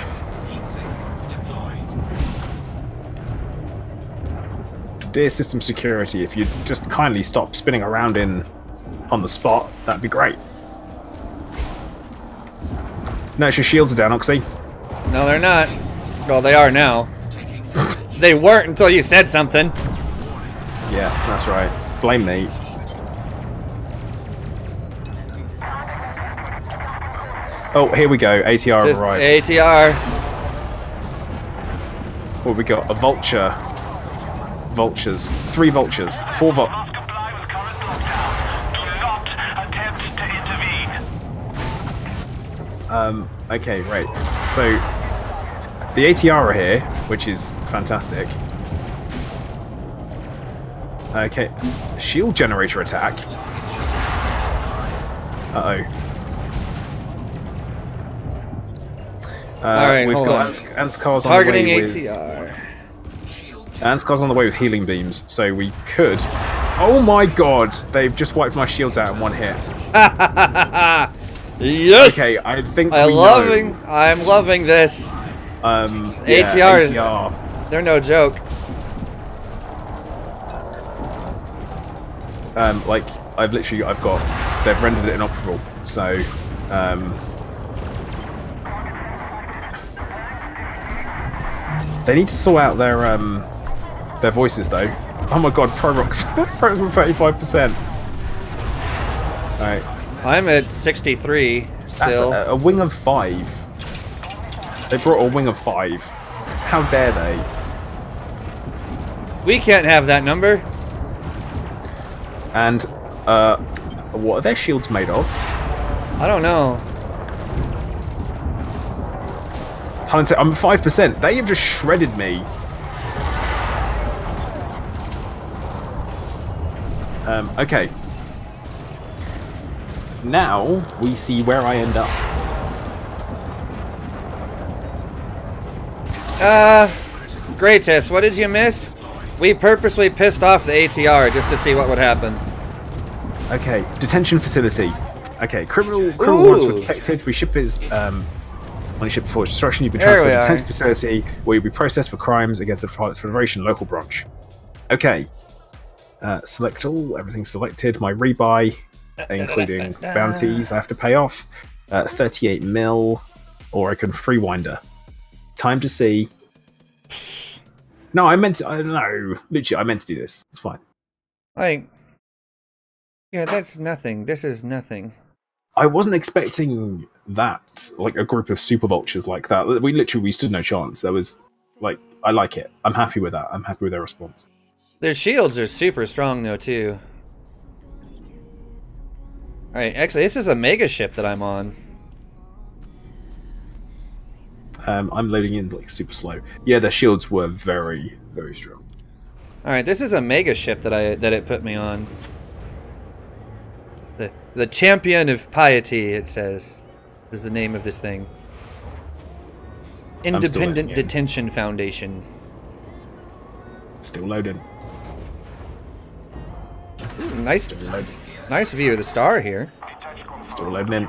Dear system security, if you'd just kindly stop spinning around on the spot, that'd be great. No, it's your shields are down, Oxy. No, they're not. Well, they are now. They weren't until you said something. Yeah, that's right. Blame me. Oh, here we go. ATR arrived. ATR. What we got? A vulture. Vultures. 3 vultures. 4 vultures. Must comply with current lockdown. Do not attempt to intervene. Okay, right. So, the ATR are here, which is fantastic. Okay. Shield generator attack. Uh-oh. Alright, we've hold got on. Anscar's Targeting on the way ATR. Anscar's on the way with healing beams, so we could... Oh my god! They've just wiped my shields out in one hit. Yes! Okay, I think I'm loving this. Yeah, ATRs, they're no joke. Like, they've rendered it inoperable, so, they need to sort out their voices, though. Oh my god, Prorox. Prorox on 35%. Alright. I'm at 63 still. That's a wing of 5. They brought a wing of 5. How dare they? We can't have that number. And, what are their shields made of? I don't know. I'm 5%. They have just shredded me. Okay. Now we see where I end up. Greatest, what did you miss? We purposely pissed off the ATR just to see what would happen. Okay, detention facility. Okay, criminal warrants were detected. We ship his On your ship before destruction, you've been There transferred we to a are. detention facility where you'll be processed for crimes against the Pilots Federation local branch. Okay. Select all. Everything's selected. My rebuy, including bounties I have to pay off. 38 mil, or I can freewinder. Time to see. No, I meant to. I don't know. Literally, I meant to do this. It's fine. Like, yeah, that's nothing. This is nothing. I wasn't expecting that, like a group of super vultures like that. We stood no chance. There was, like, I like it. I'm happy with that. I'm happy with their response. Their shields are super strong though too. Alright, actually this is a mega ship that I'm on. I'm loading in like super slow. Yeah, their shields were very, very strong. Alright, this is a mega ship that it put me on. The Champion of Piety, it says, is the name of this thing. Independent Detention Foundation. Still loading. Ooh, nice view of the star here. Still loading in.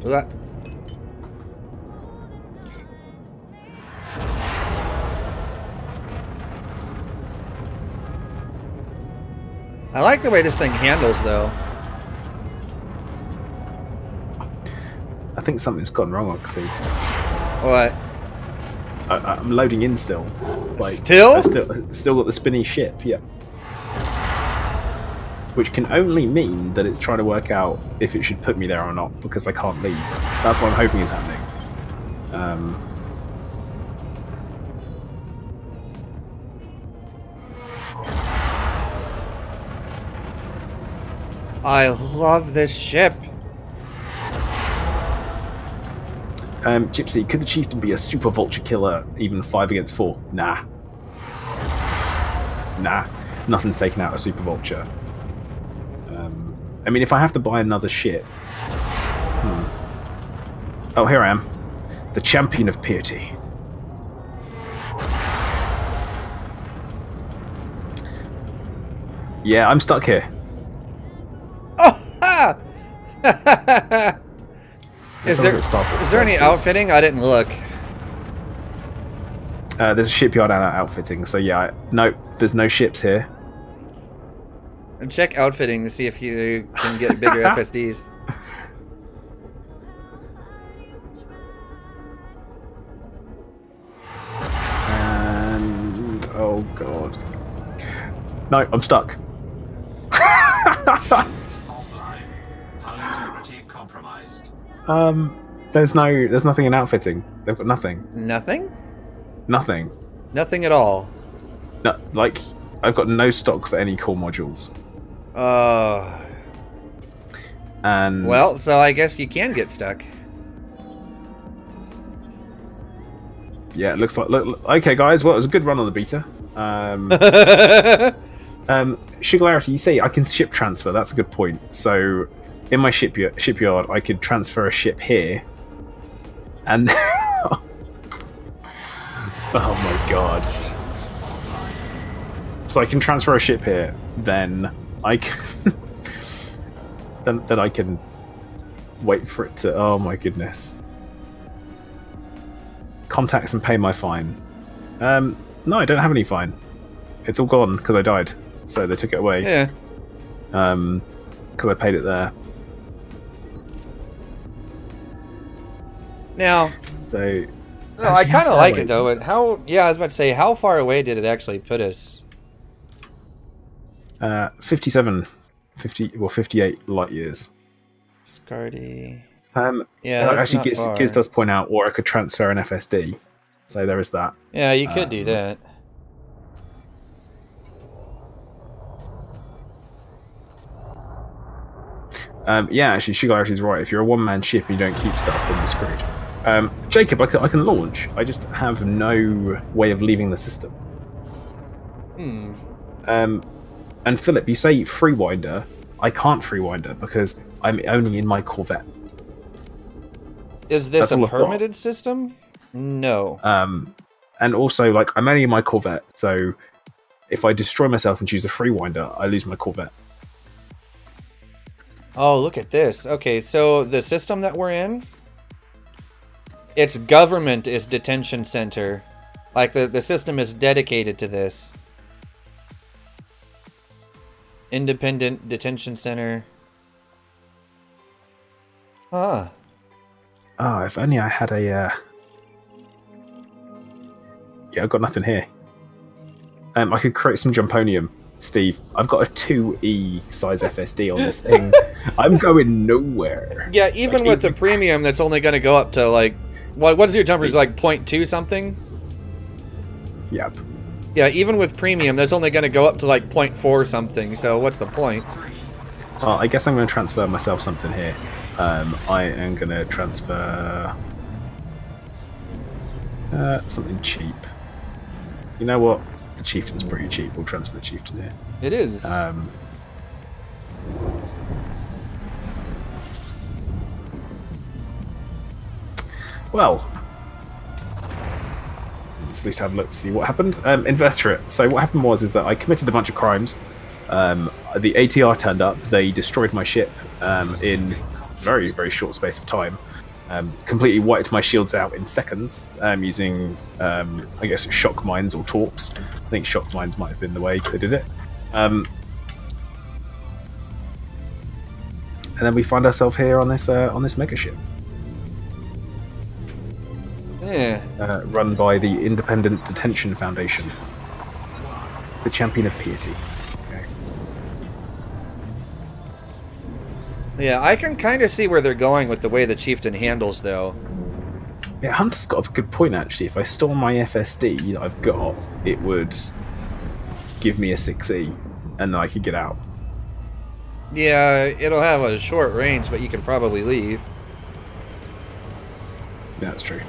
What? I like the way this thing handles though. I think something's gone wrong, Oxy. What? I'm loading in still. Like, Still? I've still got the spinny ship, yeah. Which can only mean that it's trying to work out if it should put me there or not, because I can't leave. That's what I'm hoping is happening. I love this ship. Gypsy, could the Chieftain be a super vulture killer, even 5 against 4? Nah. Nah. Nothing's taken out a super vulture. I mean, if I have to buy another ship... Oh, here I am. The Champion of Piety. Yeah, I'm stuck here. Oh, ha! Is there any outfitting? I didn't look. There's a shipyard and outfitting, so yeah. Nope, there's no ships here. And check outfitting to see if you can get bigger FSDs. And oh god, no, I'm stuck. Offline. Hull integrity compromised. There's nothing in outfitting. They've got nothing. Nothing? Nothing. Nothing at all. No, like I've got no stock for any core modules. And well, so I guess you can get stuck. Yeah, it looks like. Look, okay, guys. Well, it was a good run on the beta. Sugarlarity, you say I can ship transfer. That's a good point. So, in my shipyard, I could transfer a ship here, and oh my god! So I can transfer a ship here, then I can then I can wait for it to. Oh my goodness! Contacts and pay my fine. No, I don't have any fine. It's all gone because I died, so they took it away. Yeah. Because I paid it there. Now. So. No, I kind of like it though. But how? Yeah, I was about to say, how far away did it actually put us? 57, 58 light years. Scardy. Yeah, actually, Giz does point out, or I could transfer an FSD. So there is that. Yeah, you could do that. Yeah, actually, Sugarlarity is right. If you're a one-man ship and you don't keep stuff, then you're screwed. Jacob, I can launch. I just have no way of leaving the system. And Philip, you say freewinder. I can't freewinder because I'm only in my Corvette. Is this a permitted system? No. And also, like, I'm only in my Corvette, so if I destroy myself and choose a free winder, I lose my Corvette. Oh, look at this. Okay, so the system that we're in, its government is detention center. Like, the system is dedicated to this. Independent detention center. Huh. Oh, if only I had a... Yeah, I've got nothing here. I could create some Jumponium. Steve, I've got a 2E size FSD on this thing. I'm going nowhere. Yeah, even like, with the premium, that's only going to go up to, like... What is your jumper? Is like 0.2 something? Yep. Yeah, even with premium, that's only going to go up to, like, 0.4 something, so what's the point? Well, I guess I'm going to transfer myself something here. I am going to transfer... something cheap. You know what? The Chieftain's pretty cheap. We'll transfer the Chieftain here. It is. Well, let's at least have a look to see what happened. Invertebrate. So what happened is that I committed a bunch of crimes. The ATR turned up. They destroyed my ship in very, very short space of time. Completely wiped my shields out in seconds using, I guess, shock mines or torps. I think shock mines might have been the way they did it. And then we find ourselves here on this mega ship. Yeah. Run by the Independent Detention Foundation. The champion of piety. Okay. Yeah, I can kind of see where they're going with the way the Chieftain handles, though. Yeah, Hunter's got a good point, actually. If I store my FSD that I've got, it would give me a 6E, and then I could get out. Yeah, it'll have a short range, but you can probably leave. Yeah, that's true.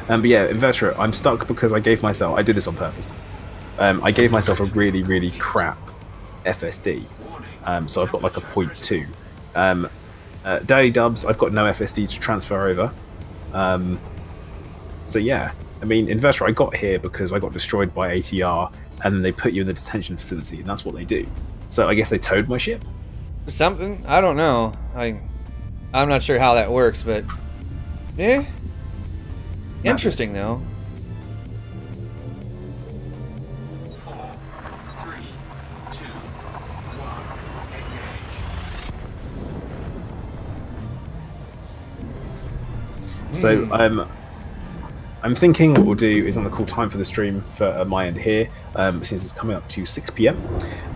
But yeah, Invertebrate, I'm stuck because I gave myself... I did this on purpose. I gave myself a really, really crap FSD. So I've got like a 0.2. Daddy Dubs, I've got no FSD to transfer over. So yeah, I mean, Invertebrate, I got here because I got destroyed by ATR, and then they put you in the detention facility, and that's what they do. So I guess they towed my ship? Something? I don't know. I'm not sure how that works, but... Yeah. Interesting, though. 4, 3, 2, 1, engage. So I'm thinking what we'll do is I'm going to call time for the stream for my end here, since it's coming up to 6 PM,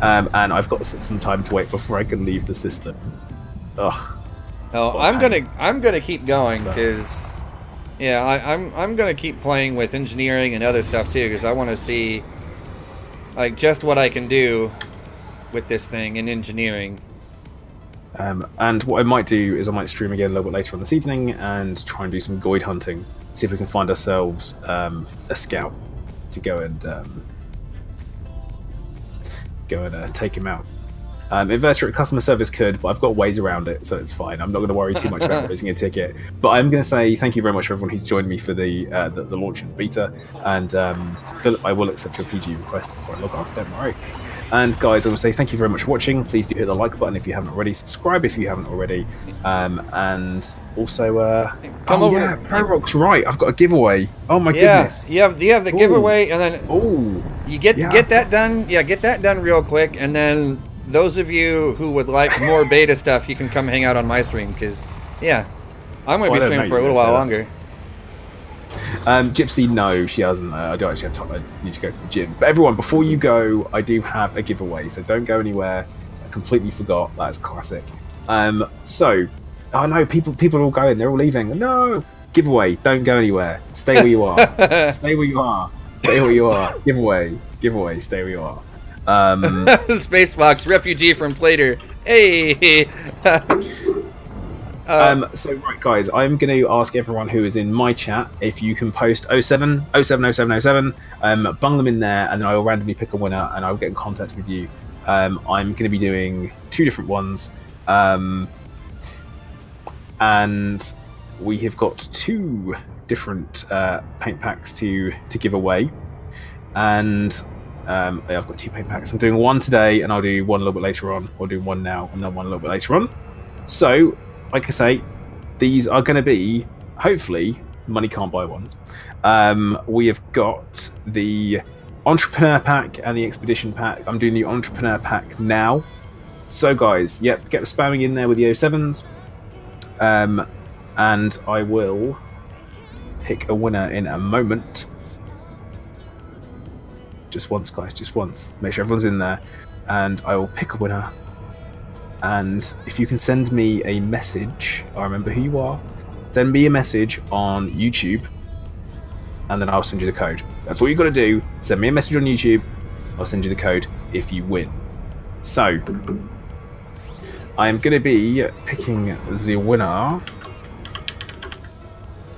and I've got some time to wait before I can leave the system. Ugh. Oh, I'm gonna keep going because, yeah, I'm gonna keep playing with engineering and other stuff too because I want to see, like, just what I can do with this thing in engineering. And what I might do is I might stream again a little bit later on this evening and try and do some Goid hunting. See if we can find ourselves a scout to go and take him out. Invertebrate customer service could, but I've got ways around it, so it's fine. I'm not going to worry too much about raising a ticket. But I'm going to say thank you very much for everyone who's joined me for the launch of the beta. And Philip, I will accept your PG request before I log off, don't worry. And guys, I want to say thank you very much for watching. Please do hit the like button if you haven't already. Subscribe if you haven't already. And also, Come over. Yeah, Prorock's right. I've got a giveaway. Oh my goodness. You have the giveaway, and then you get that done. Yeah, get that done real quick, and then those of you who would like more beta stuff, you can come hang out on my stream because, yeah, I'm going to be streaming for a little while longer. Gypsy, no, she hasn't. I don't actually have time. I need to go to the gym. But everyone, before you go, I do have a giveaway, so don't go anywhere. I completely forgot. That's classic. So, oh no, people are all going. They're all leaving. No, giveaway. Don't go anywhere. Stay where you are. Stay where you are. Stay where you are. Giveaway. Stay where you are. Spacebox refugee from Plater. Hey. So right guys, I'm going to ask everyone who is in my chat if you can post 07, bung them in there, and then I will randomly pick a winner and I will get in contact with you. I'm going to be doing 2 different ones, and we have got 2 different paint packs to give away, and yeah, I've got 2 paint packs. I'm doing one today, and I'll do one a little bit later on. I'll do one now, and then one a little bit later on. So, like I say, these are going to be, hopefully, money can't buy ones. We have got the Entrepreneur Pack and the Expedition Pack. I'm doing the Entrepreneur Pack now. So, guys, yep, get the spamming in there with the 07s. And I will pick a winner in a moment. Just once, guys, just once. Make sure everyone's in there. And I will pick a winner. And if you can send me a message, I remember who you are, send me a message on YouTube, and then I'll send you the code. That's all you've got to do. Send me a message on YouTube, I'll send you the code if you win. So, I am going to be picking the winner.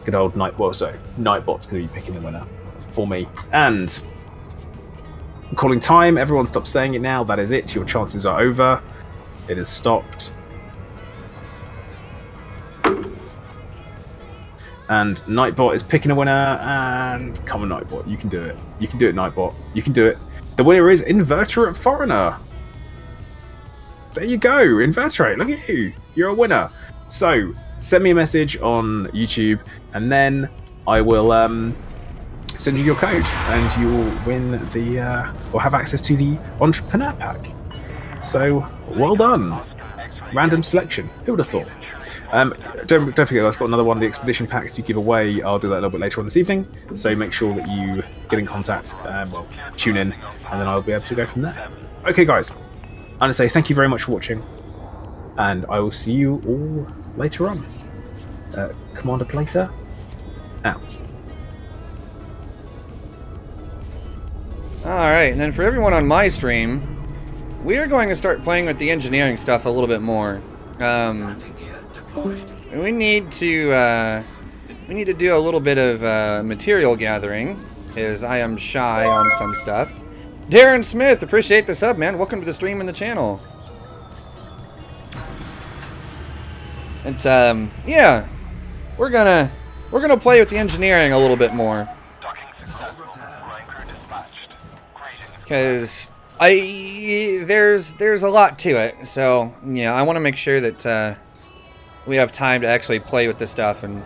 Good old Nightbot. So, Nightbot's going to be picking the winner for me. And I'm calling time. Everyone stop saying it now. That is it. Your chances are over. It has stopped. And Nightbot is picking a winner. And come on, Nightbot. You can do it. You can do it, Nightbot. You can do it. The winner is Invertebrate Foreigner. There you go. Invertebrate. Look at you. You're a winner. So, send me a message on YouTube. And then I will send you your code. And you will win the... or have access to the Entrepreneur Pack. So, well done. Random selection. Who would have thought? Don't forget, I've got another one of the Expedition Packs to give away. I'll do that a little bit later on this evening. So make sure that you get in contact, well, tune in, and then I'll be able to go from there. Okay, guys. I'm going to say thank you very much for watching, and I will see you all later on. Commander Plater, out. Alright, and then for everyone on my stream, we are going to start playing with the engineering stuff a little bit more. We need to do a little bit of material gathering, as I am shy on some stuff. Darren Smith, appreciate the sub, man. Welcome to the stream and the channel. And yeah, we're gonna play with the engineering a little bit more, because there's a lot to it. So yeah, I want to make sure that we have time to actually play with this stuff. And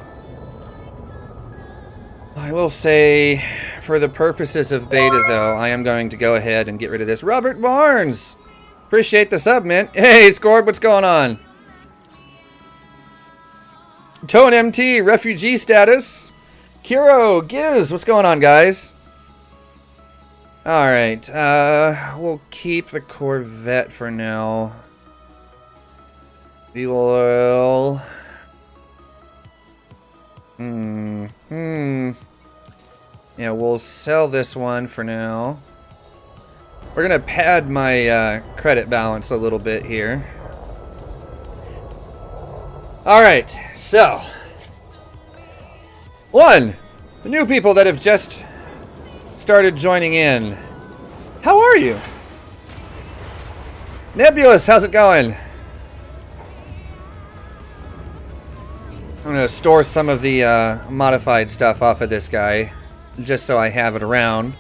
I will say, for the purposes of beta, though, I am going to go ahead and get rid of this. Robert Barnes, appreciate the sub, man. Hey, Scorb, what's going on? Tone MT, refugee status. Kiro, Giz, what's going on, guys? Alright, we'll keep the Corvette for now. We will... Yeah, we'll sell this one for now. We're gonna pad my credit balance a little bit here. Alright, so... the new people that have just started joining in. How are you? Nebulous, how's it going? I'm gonna store some of the modified stuff off of this guy, just so I have it around.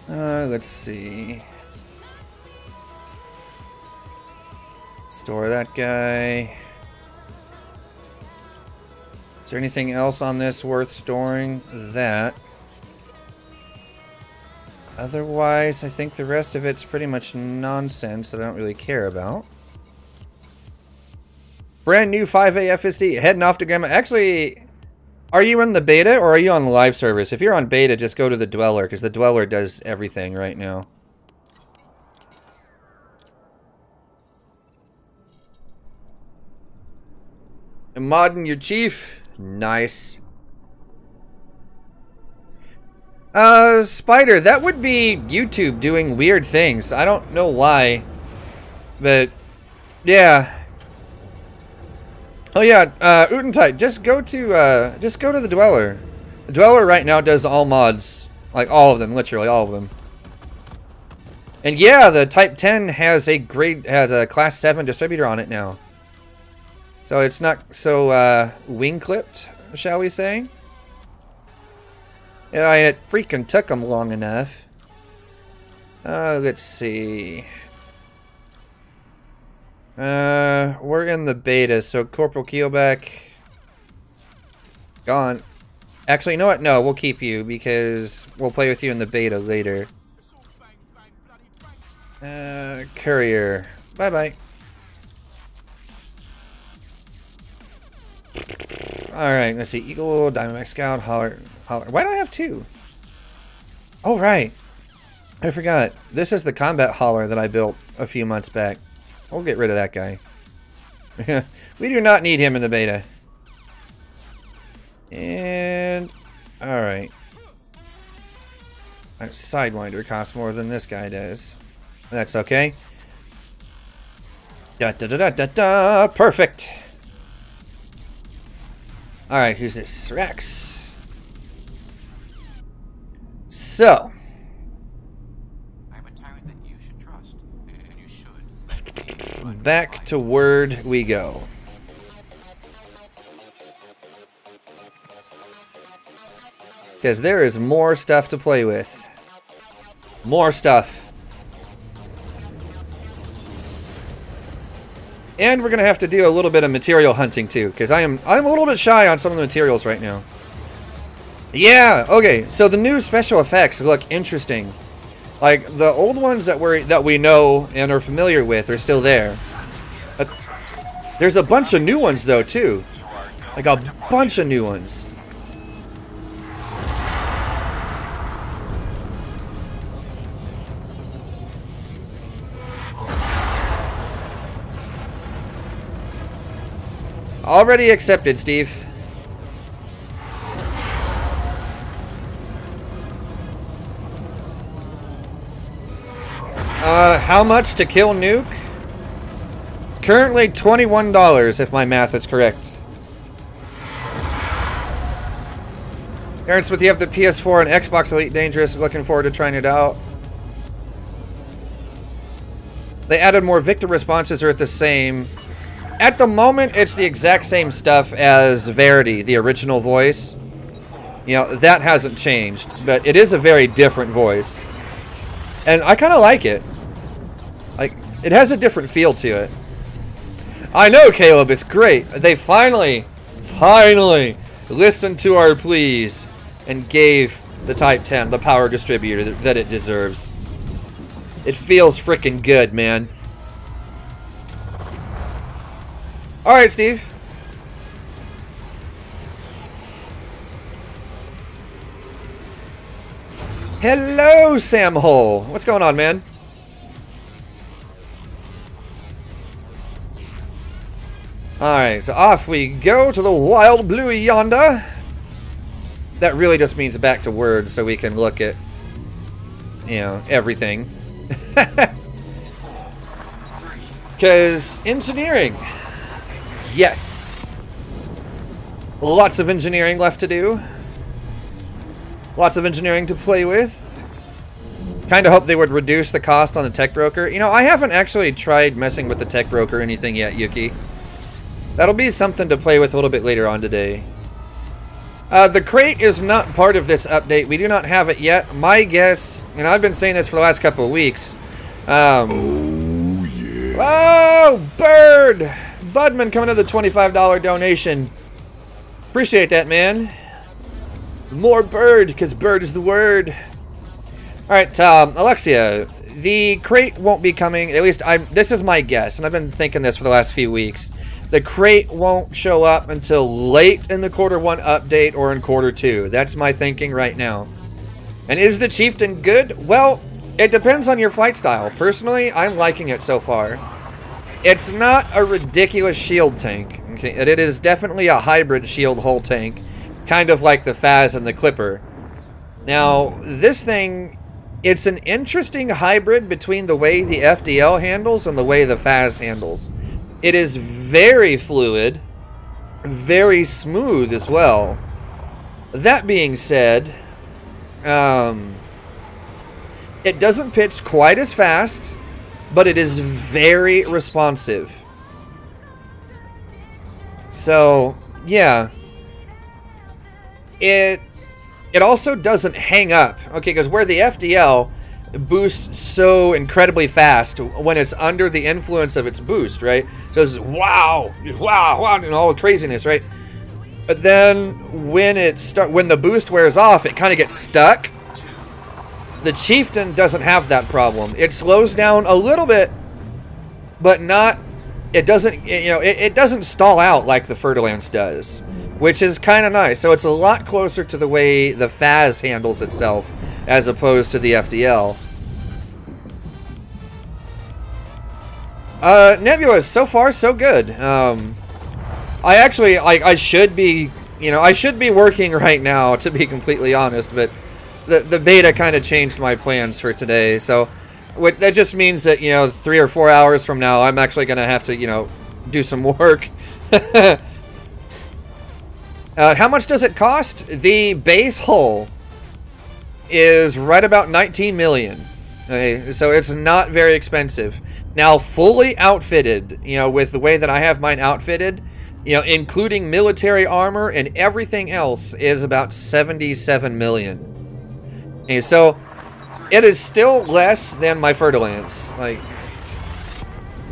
Let's see. Store that guy. Is there anything else on this worth storing? That. Otherwise, I think the rest of it's pretty much nonsense that I don't really care about. Brand new 5A FSD, heading off to Grandma. Actually, are you in the beta or are you on the live service? If you're on beta, just go to the Dweller, because the Dweller does everything right now. And modding your chief? Nice. Spider, that would be YouTube doing weird things. I don't know why, but yeah. Oh yeah, Utentide, just go to the Dweller. The Dweller right now does all mods, like all of them, literally all of them. And yeah, the Type 10 has a Class 7 distributor on it now. So it's not so wing-clipped, shall we say? Yeah, it freaking took them long enough. Let's see. We're in the beta, so Corporal Keelback gone. Actually, you know what? No, we'll keep you because we'll play with you in the beta later. Courier. Bye-bye. Alright, let's see. Eagle, Diamondback Scout, Holler. Why do I have two? Oh, right. I forgot. This is the combat hauler that I built a few months back. We'll get rid of that guy. We do not need him in the beta. And... Alright. That Sidewinder costs more than this guy does. That's okay. Da da da da da da! Perfect! Alright, who's this? Rex. So. I'm a tyrant that you should trust, and you should. Back to Word we go. Because there is more stuff to play with. More stuff. And we're going to have to do a little bit of material hunting too, because I'm a little bit shy on some of the materials right now. Yeah, okay, so the new special effects look interesting. Like, the old ones that we know and are familiar with are still there. There's a bunch of new ones though too. Like a bunch of new ones. Already accepted, Steve. How much to kill Nuke? Currently $21, if my math is correct. Aaron Smith, you have the PS4 and Xbox Elite Dangerous. Looking forward to trying it out. They added more victim responses or at the same. At the moment, it's the exact same stuff as Verity, the original voice. You know, that hasn't changed, but it is a very different voice. And I kind of like it. Like, it has a different feel to it. I know, Caleb, it's great. They finally listened to our pleas and gave the Type 10 the power distributor that it deserves. It feels freaking good, man. Alright, Steve. Hello, Sam Hole. What's going on, man? Alright, so off we go to the wild blue yonder. That really just means back to Word so we can look at, you know, everything. Because engineering. Yes. Lots of engineering left to do. Lots of engineering to play with. Kind of hope they would reduce the cost on the tech broker. You know, I haven't actually tried messing with the tech broker or anything yet, Yuki. That'll be something to play with a little bit later on today. The crate is not part of this update. We do not have it yet. My guess, and I've been saying this for the last couple of weeks. Oh, Bird! Budman coming to the $25 donation. Appreciate that, man. More Bird, because Bird is the word. Alright, Alexia, the crate won't be coming, at least this is my guess, and I've been thinking this for the last few weeks. The crate won't show up until late in the Q1 update or in Q2. That's my thinking right now. And is the Chieftain good? Well, it depends on your fight style. Personally, I'm liking it so far. It's not a ridiculous shield tank. Okay? It is definitely a hybrid shield hull tank. Kind of like the Faz and the Clipper. Now, this thing, it's an interesting hybrid between the way the FDL handles and the way the Faz handles. It is very fluid, very smooth as well. That being said, it doesn't pitch quite as fast, but it is very responsive. So, yeah. It also doesn't hang up. Okay, because where the FDL boosts so incredibly fast when it's under the influence of its boost, right? So it's wow, wow, wow, and all the craziness, right? But then when the boost wears off, it kind of gets stuck. The Chieftain doesn't have that problem. It slows down a little bit, but not. It doesn't, you know, it doesn't stall out like the Fer-de-Lance does, which is kind of nice. So it's a lot closer to the way the FAS handles itself as opposed to the FDL. Nebula, so far so good. I should be, you know, I should be working right now, to be completely honest, but the beta kind of changed my plans for today. So that just means that, you know, 3 or 4 hours from now, I'm actually going to have to, you know, do some work. How much does it cost? The base hull is right about 19 million. Okay, so it's not very expensive. Now, fully outfitted, you know, with the way that I have mine outfitted, you know, including military armor and everything else, is about 77 million. Okay, so it is still less than my Fer-de-Lance, like,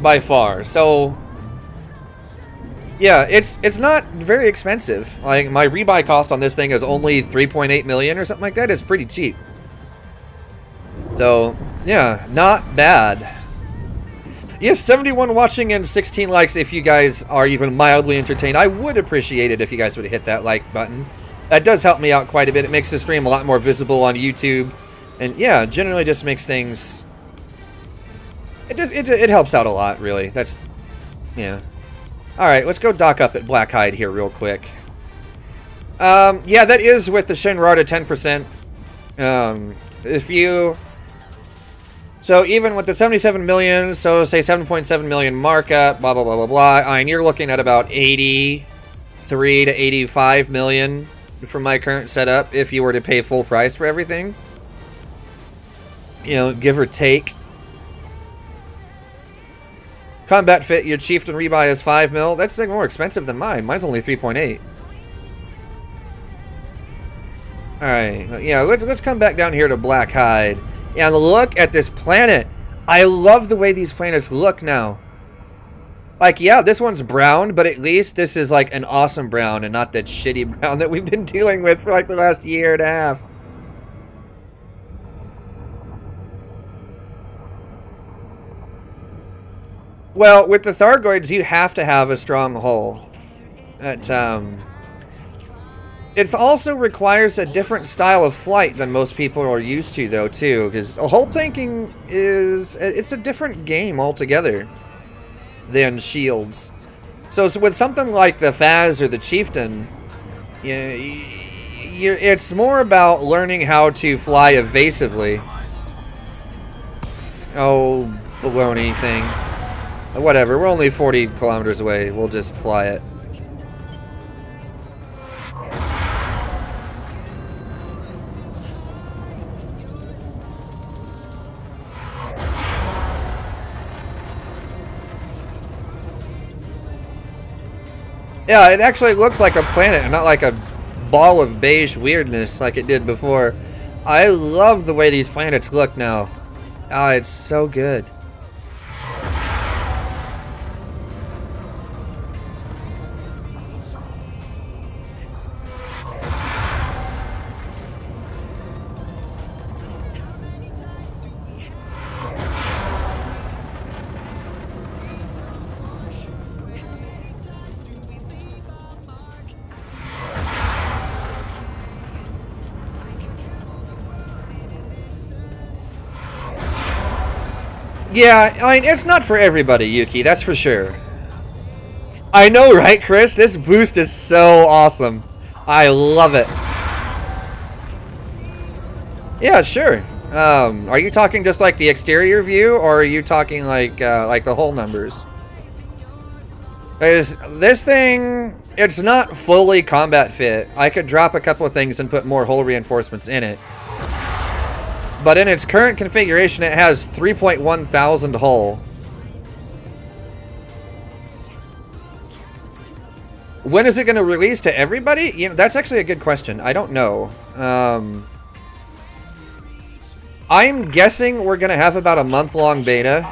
by far. So yeah, it's not very expensive. Like, my rebuy cost on this thing is only 3.8 million or something like that. It's pretty cheap. So yeah, not bad. Yes, 71 watching and 16 likes if you guys are even mildly entertained. I would appreciate it if you guys would hit that like button. That does help me out quite a bit. It makes the stream a lot more visible on YouTube. And yeah, generally just makes things... It helps out a lot, really. That's... yeah. Alright, let's go dock up at Blackhide here real quick. Yeah, that is with the Shinrarta 10%. If you... So even with the 77 million, so say 7.7 million markup, blah, blah, blah, blah, blah, I mean, you're looking at about 83 to 85 million from my current setup if you were to pay full price for everything. You know, give or take. Combat fit, your Chieftain rebuy is 5 mil. That's like more expensive than mine. Mine's only 3.8. Alright, yeah, let's come back down here to Blackhide. And look at this planet. I love the way these planets look now. Like, yeah, this one's brown, but at least this is like an awesome brown and not that shitty brown that we've been dealing with for like the last year and a half. Well, with the Thargoids, you have to have a strong hull. It also requires a different style of flight than most people are used to, though, too. Because hull tanking it's a different game altogether than shields. So with something like the FAS or the Chieftain, it's more about learning how to fly evasively. Oh, baloney thing. Whatever, we're only 40 kilometers away. We'll just fly it. Yeah, it actually looks like a planet and not like a ball of beige weirdness like it did before. I love the way these planets look now. Ah, it's so good. Yeah, I mean, it's not for everybody, Yuki, that's for sure. I know, right, Chris? This boost is so awesome. I love it. Yeah, sure. Are you talking just like the exterior view, or are you talking like the hull numbers? Because this thing, it's not fully combat fit. I could drop a couple of things and put more hull reinforcements in it. But in its current configuration, it has 3.1 thousand hull. When is it going to release to everybody? You know, that's actually a good question. I don't know. I'm guessing we're going to have about a month-long beta,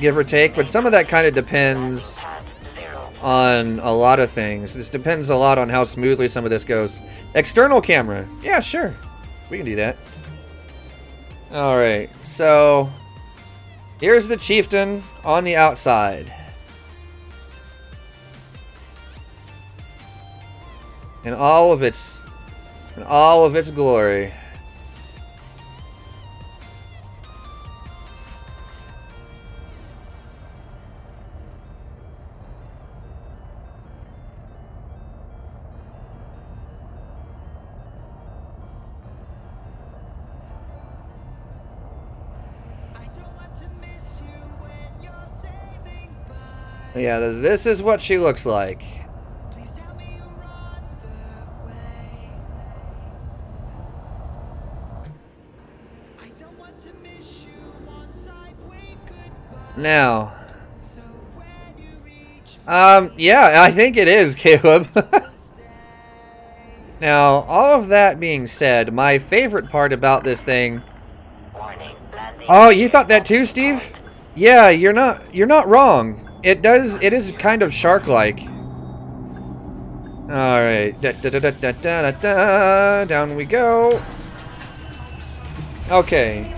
give or take, but some of that kind of depends on a lot of things. This depends a lot on how smoothly some of this goes. External camera. Yeah, sure. We can do that. Alright, so here's the Chieftain on the outside. In all of its glory. Yeah, this is what she looks like. Now, yeah, I think it is, Caleb. Now, all of that being said, my favorite part about this thing... Oh, you thought that too, Steve? Yeah, you're not wrong. It is kind of shark-like. Alright. Down we go. Okay.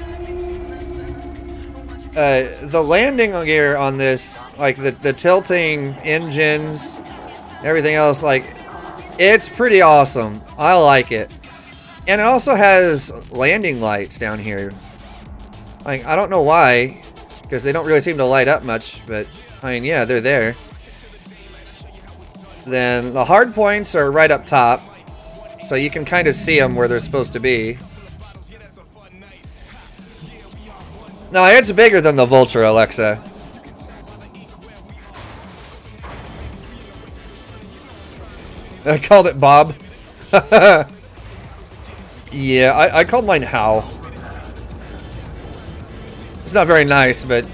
The landing gear on this, like the tilting engines, everything else, like, it's pretty awesome. I like it. And it also has landing lights down here. Like, I don't know why, because they don't really seem to light up much, but, I mean, yeah, they're there. Then the hard points are right up top, so you can kind of see them where they're supposed to be. No, it's bigger than the Vulture, Alexa. I called it Bob. Yeah, I called mine Hal. It's not very nice, but,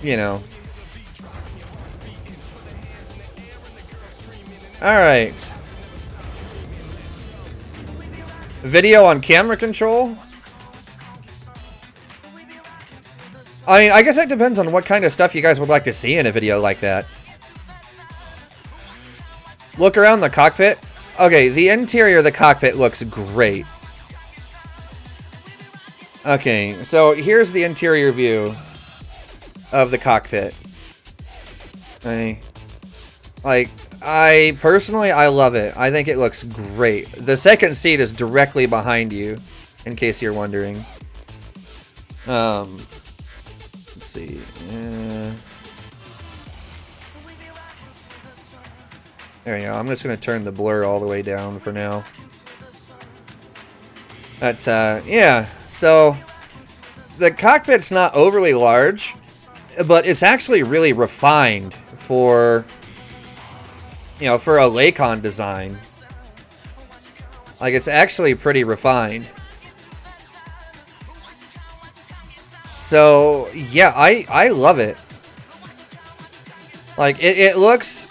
you know. Alright. Video on camera control? I mean, I guess it depends on what kind of stuff you guys would like to see in a video like that. Look around the cockpit. Okay, the interior of the cockpit looks great. Okay, so here's the interior view of the cockpit. I personally, I love it. I think it looks great. The second seat is directly behind you, in case you're wondering. Let's see. There we go. I'm just going to turn the blur all the way down for now. But, yeah. So, the cockpit's not overly large, but it's actually really refined for, you know, for a Lakon design. Like, it's actually pretty refined. So, yeah, I love it. Like, it looks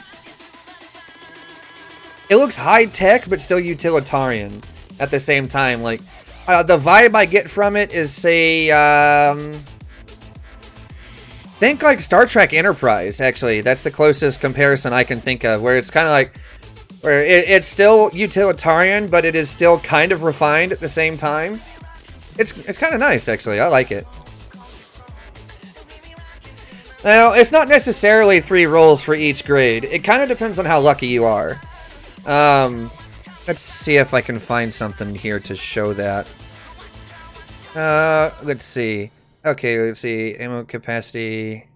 high-tech, but still utilitarian at the same time. Like, the vibe I get from it is, say, think like Star Trek Enterprise, actually. That's the closest comparison I can think of, where it's kind of like, where it's still utilitarian, but it is still kind of refined at the same time. It's kind of nice, actually. I like it. Now, it's not necessarily 3 rolls for each grade. It kind of depends on how lucky you are. Let's see if I can find something here to show that. Let's see. Okay, let's see. Ammo capacity.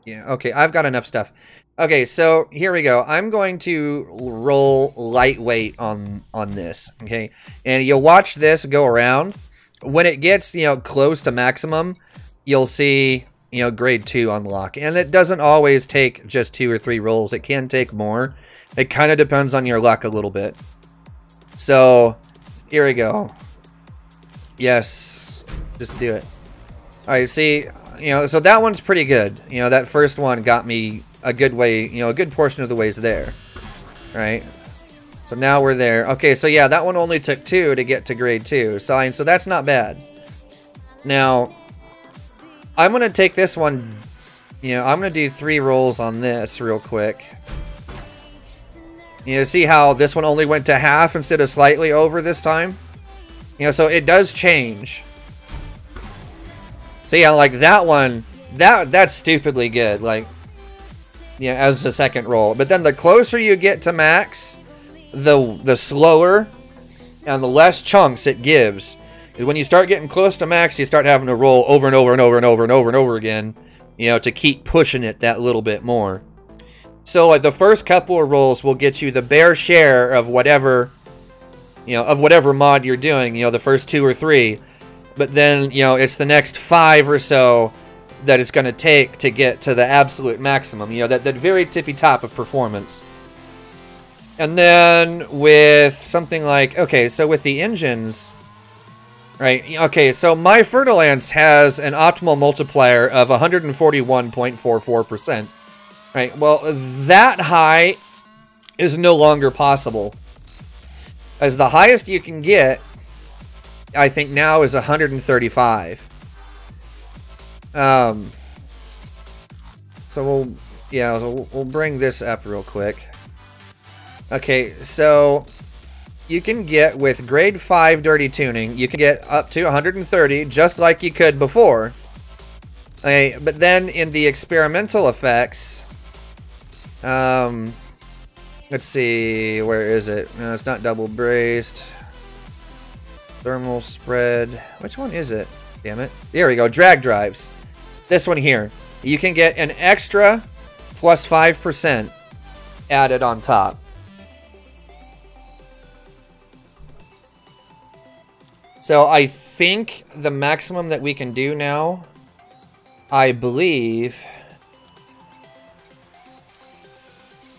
Yeah, okay, I've got enough stuff. Okay, so here we go. I'm going to roll lightweight on this, okay? And you'll watch this go around. When it gets, you know, close to maximum, you'll see, you know, grade 2 unlock. And it doesn't always take just 2 or 3 rolls. It can take more. It kind of depends on your luck a little bit. So, here we go. Yes, just do it. Alright, see, you know, so that one's pretty good. You know, that first one got me a good way, you know, a good portion of the ways there, right? So now we're there. Okay, so yeah, that one only took 2 to get to grade 2. So that's not bad. Now, I'm going to take this one, you know, I'm going to do 3 rolls on this real quick. You know, see how this one only went to half instead of slightly over this time? You know, so it does change. So yeah, like that one, that's stupidly good, like, yeah, as the second roll. But then the closer you get to max, the slower and the less chunks it gives. When you start getting close to max, you start having to roll over and over and over and over and over and over again, you know, to keep pushing it that little bit more. So like the first couple of rolls will get you the bare share of whatever, you know, of whatever mod you're doing, you know, the first 2 or 3. But then, you know, it's the next 5 or so that it's going to take to get to the absolute maximum, you know, that very tippy top of performance. And then with something like, okay, so with the engines, right, okay, so my Fer-de-Lance has an optimal multiplier of 141.44%, right? Well, that high is no longer possible. As the highest you can get, I think now is 135. So we'll bring this up real quick. Okay, so you can get with grade 5 dirty tuning, you can get up to 130 just like you could before. Okay, but then in the experimental effects, let's see, where is it? No, it's not double braced. Thermal spread. Which one is it? Damn it. There we go. Drag drives. This one here. You can get an extra plus 5% added on top. So I think the maximum that we can do now, I believe,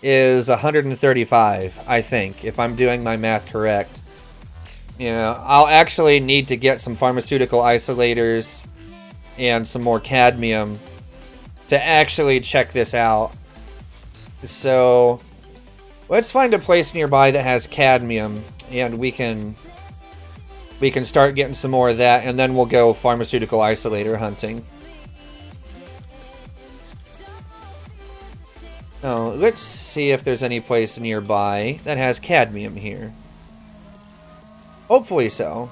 is 135, I think, if I'm doing my math correct. Yeah, I'll actually need to get some pharmaceutical isolators and some more cadmium to actually check this out. So let's find a place nearby that has cadmium, and we can start getting some more of that, and then we'll go pharmaceutical isolator hunting. Oh, let's see if there's any place nearby that has cadmium here. Hopefully so.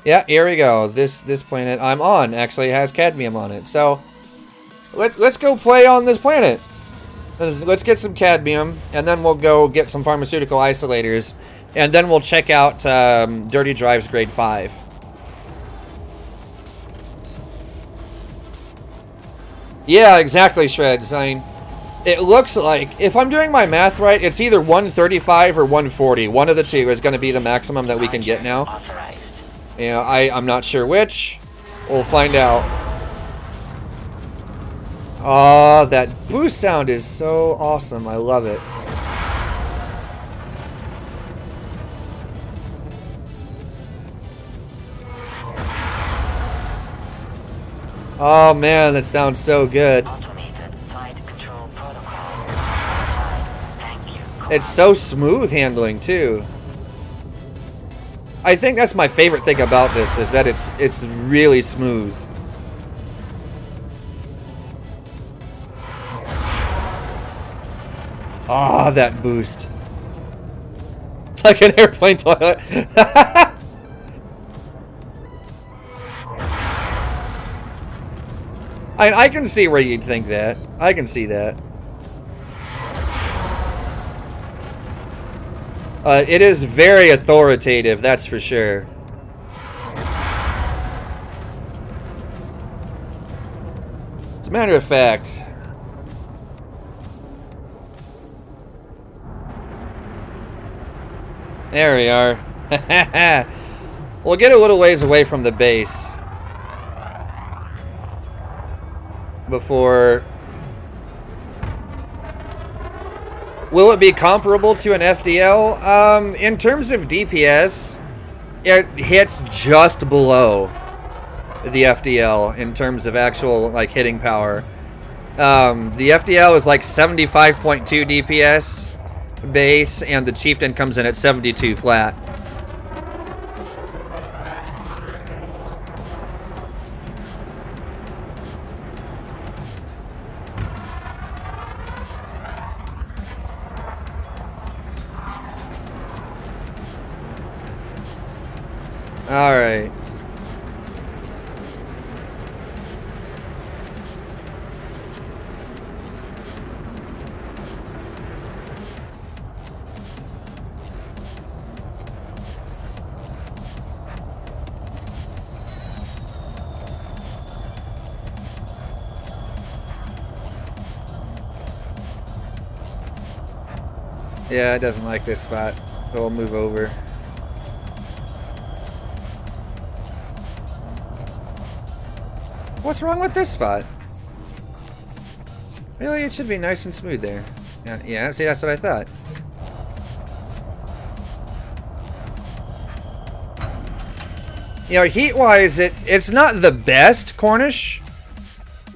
Yeah, here we go. This planet I'm on actually has cadmium on it. So let's go play on this planet. Let's get some cadmium, and then we'll go get some pharmaceutical isolators, and then we'll check out Dirty Drives grade 5. Yeah, exactly, Shreds. I mean, it looks like, if I'm doing my math right, it's either 135 or 140. One of the two is going to be the maximum that we can get now. You know, I'm not sure which. We'll find out. Oh, that boost sound is so awesome. I love it. Oh man, that sounds so good. It's so smooth handling too. I think that's my favorite thing about this, is that it's really smooth. Ah, oh, that boost. It's like an airplane toilet. I can see where you'd think that. I can see that. It is very authoritative, that's for sure. As a matter of fact, there we are. We'll get a little ways away from the base before. Will it be comparable to an FDL? In terms of DPS, it hits just below the FDL in terms of actual, like, hitting power. The FDL is like 75.2 DPS base, and the Chieftain comes in at 72 flat. All right. Yeah, it doesn't like this spot, so we'll move over. What's wrong with this spot? Really, it should be nice and smooth there. Yeah, see, that's what I thought. You know, heat-wise, it's not the best Cornish,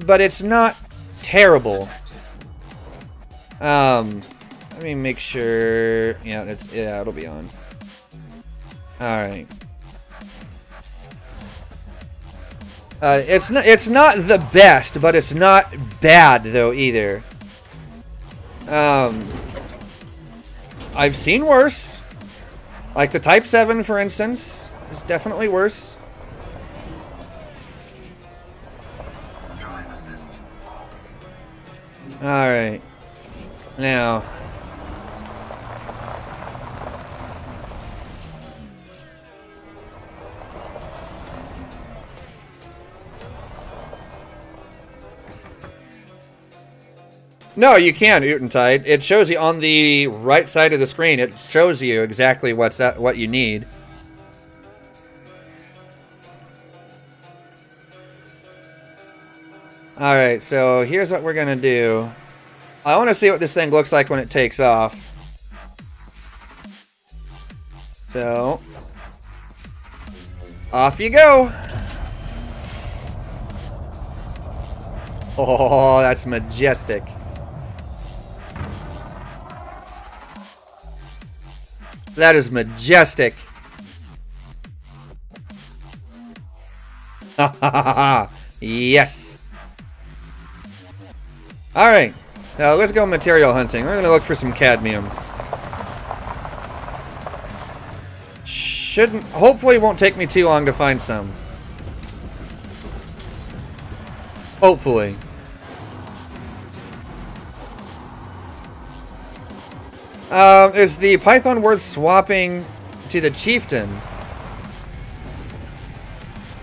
but it's not terrible. Let me make sure. Yeah, it'll be on. All right. It's not the best, but it's not bad though either. I've seen worse. Like the Type 7, for instance, is definitely worse. All right. Now. No, you can, Utentide. It shows you on the right side of the screen. It shows you exactly what you need. Alright, so here's what we're gonna do. I want to see what this thing looks like when it takes off. So, off you go. Oh, that's majestic. That is majestic. Yes. All right. Now let's go material hunting. We're gonna look for some cadmium. Hopefully, won't take me too long to find some. Hopefully. Is the Python worth swapping to the Chieftain?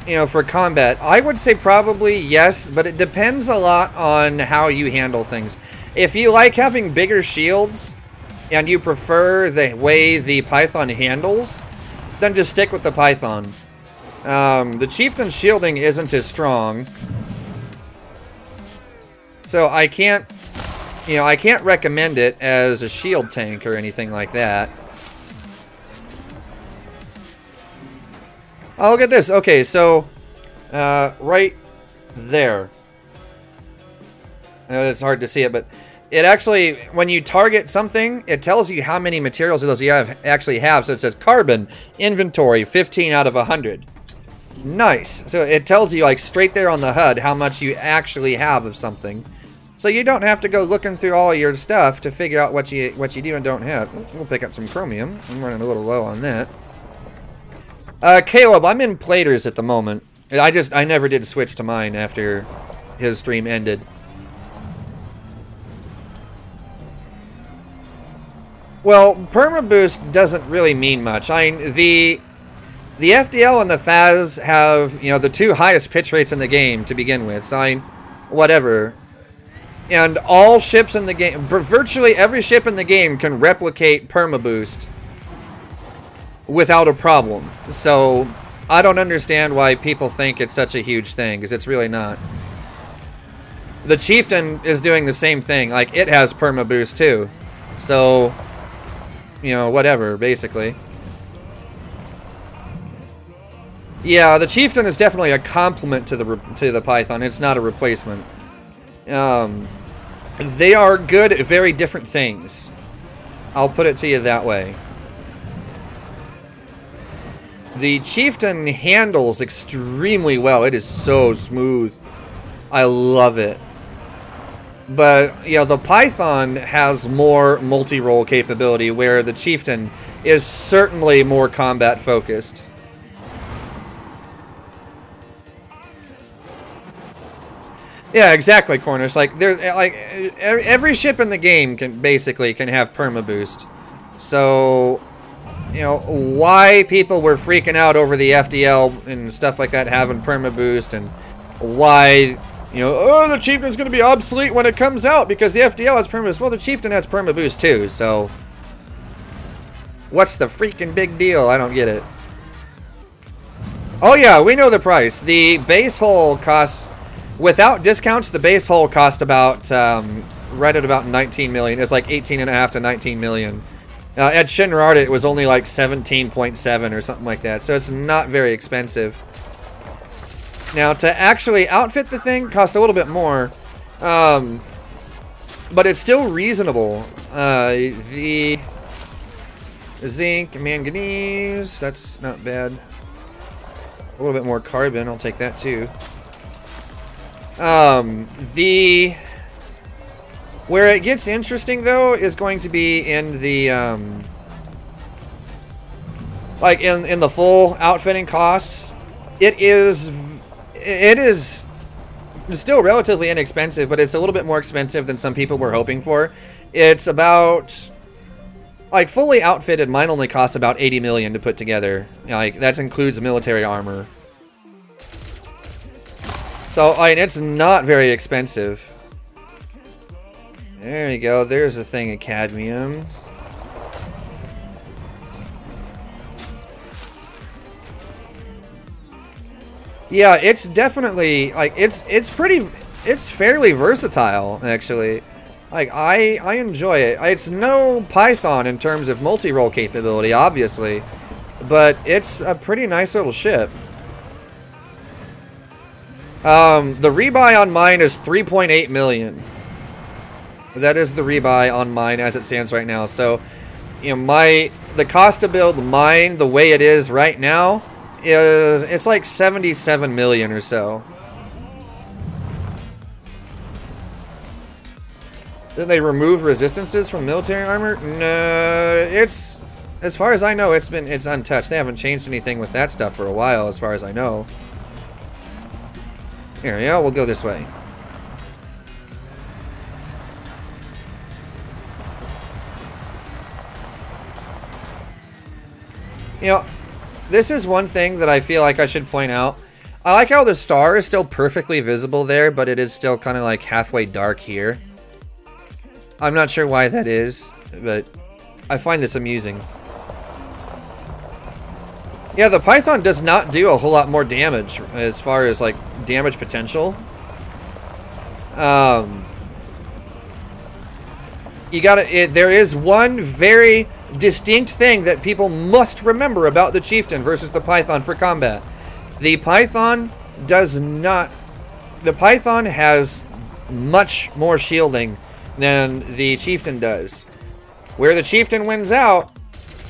You know, for combat? I would say probably yes, but it depends a lot on how you handle things. If you like having bigger shields, and you prefer the way the Python handles, then just stick with the Python. The Chieftain's shielding isn't as strong. So I can't... You know, I can't recommend it as a shield tank or anything like that. Oh, look at this. Okay, so right there. I know it's hard to see it, but it actually, when you target something, it tells you how many materials those you actually have. So it says carbon, inventory, 15 out of 100. Nice. So it tells you, like, straight there on the HUD how much you actually have of something. So you don't have to go looking through all your stuff to figure out what you do and don't have. We'll pick up some chromium. I'm running a little low on that. Caleb, I'm in platers at the moment. I never did switch to mine after his stream ended. Well, permaboost doesn't really mean much. The FDL and the FAS have, you know, the two highest pitch rates in the game to begin with. So whatever. And all ships in the game, virtually every ship in the game can replicate permaboost without a problem. So I don't understand why people think it's such a huge thing, because it's really not. The Chieftain is doing the same thing. Like, it has permaboost too. So, you know, whatever, basically. Yeah, the Chieftain is definitely a complement to the Python. It's not a replacement. They are good at very different things. I'll put it to you that way. The Chieftain handles extremely well. It is so smooth. I love it. But, you know, the Python has more multi-role capability, where the Chieftain is certainly more combat focused. Yeah, exactly, Cornish. Like, every ship in the game can have perma boost. So, you know, why people were freaking out over the FDL and stuff like that having perma boost, and why, you know, oh, the Chieftain's going to be obsolete when it comes out because the FDL has perma boost. Well, the Chieftain has perma boost too, so what's the freaking big deal? I don't get it. Oh yeah, we know the price. The base hull costs, without discounts, the base hull cost about, right at about 19 million. It's like 18.5 to 19 million. At Shinrarta, it was only like 17.7 or something like that, so it's not very expensive. Now, to actually outfit the thing costs a little bit more, but it's still reasonable. The zinc, manganese, that's not bad. A little bit more carbon, I'll take that too. Where it gets interesting, though, is going to be in the, like, in the full outfitting costs. It is still relatively inexpensive, but it's a little bit more expensive than some people were hoping for. It's about, like, fully outfitted, mine only costs about 80 million to put together. Like, that includes military armor. So, I mean, it's not very expensive. There you go. There's a thing of cadmium. Yeah, it's definitely, like, it's fairly versatile, actually. Like, I enjoy it. It's no Python in terms of multi-role capability, obviously, but it's a pretty nice little ship. The rebuy on mine is 3.8 million. That is the rebuy on mine as it stands right now. So, you know, the cost to build mine the way it is right now is, it's like 77 million or so. Did they remove resistances from military armor? No, it's, as far as I know, it's untouched. They haven't changed anything with that stuff for a while, as far as I know. Here, yeah, we'll go this way. You know, this is one thing that I feel like I should point out. I like how the star is still perfectly visible there, but it is still kind of like halfway dark here. I'm not sure why that is, but I find this amusing. Yeah, the Python does not do a whole lot more damage as far as, like, damage potential. There is one very distinct thing that people must remember about the Chieftain versus the Python for combat. The Python has much more shielding than the Chieftain does. Where the Chieftain wins out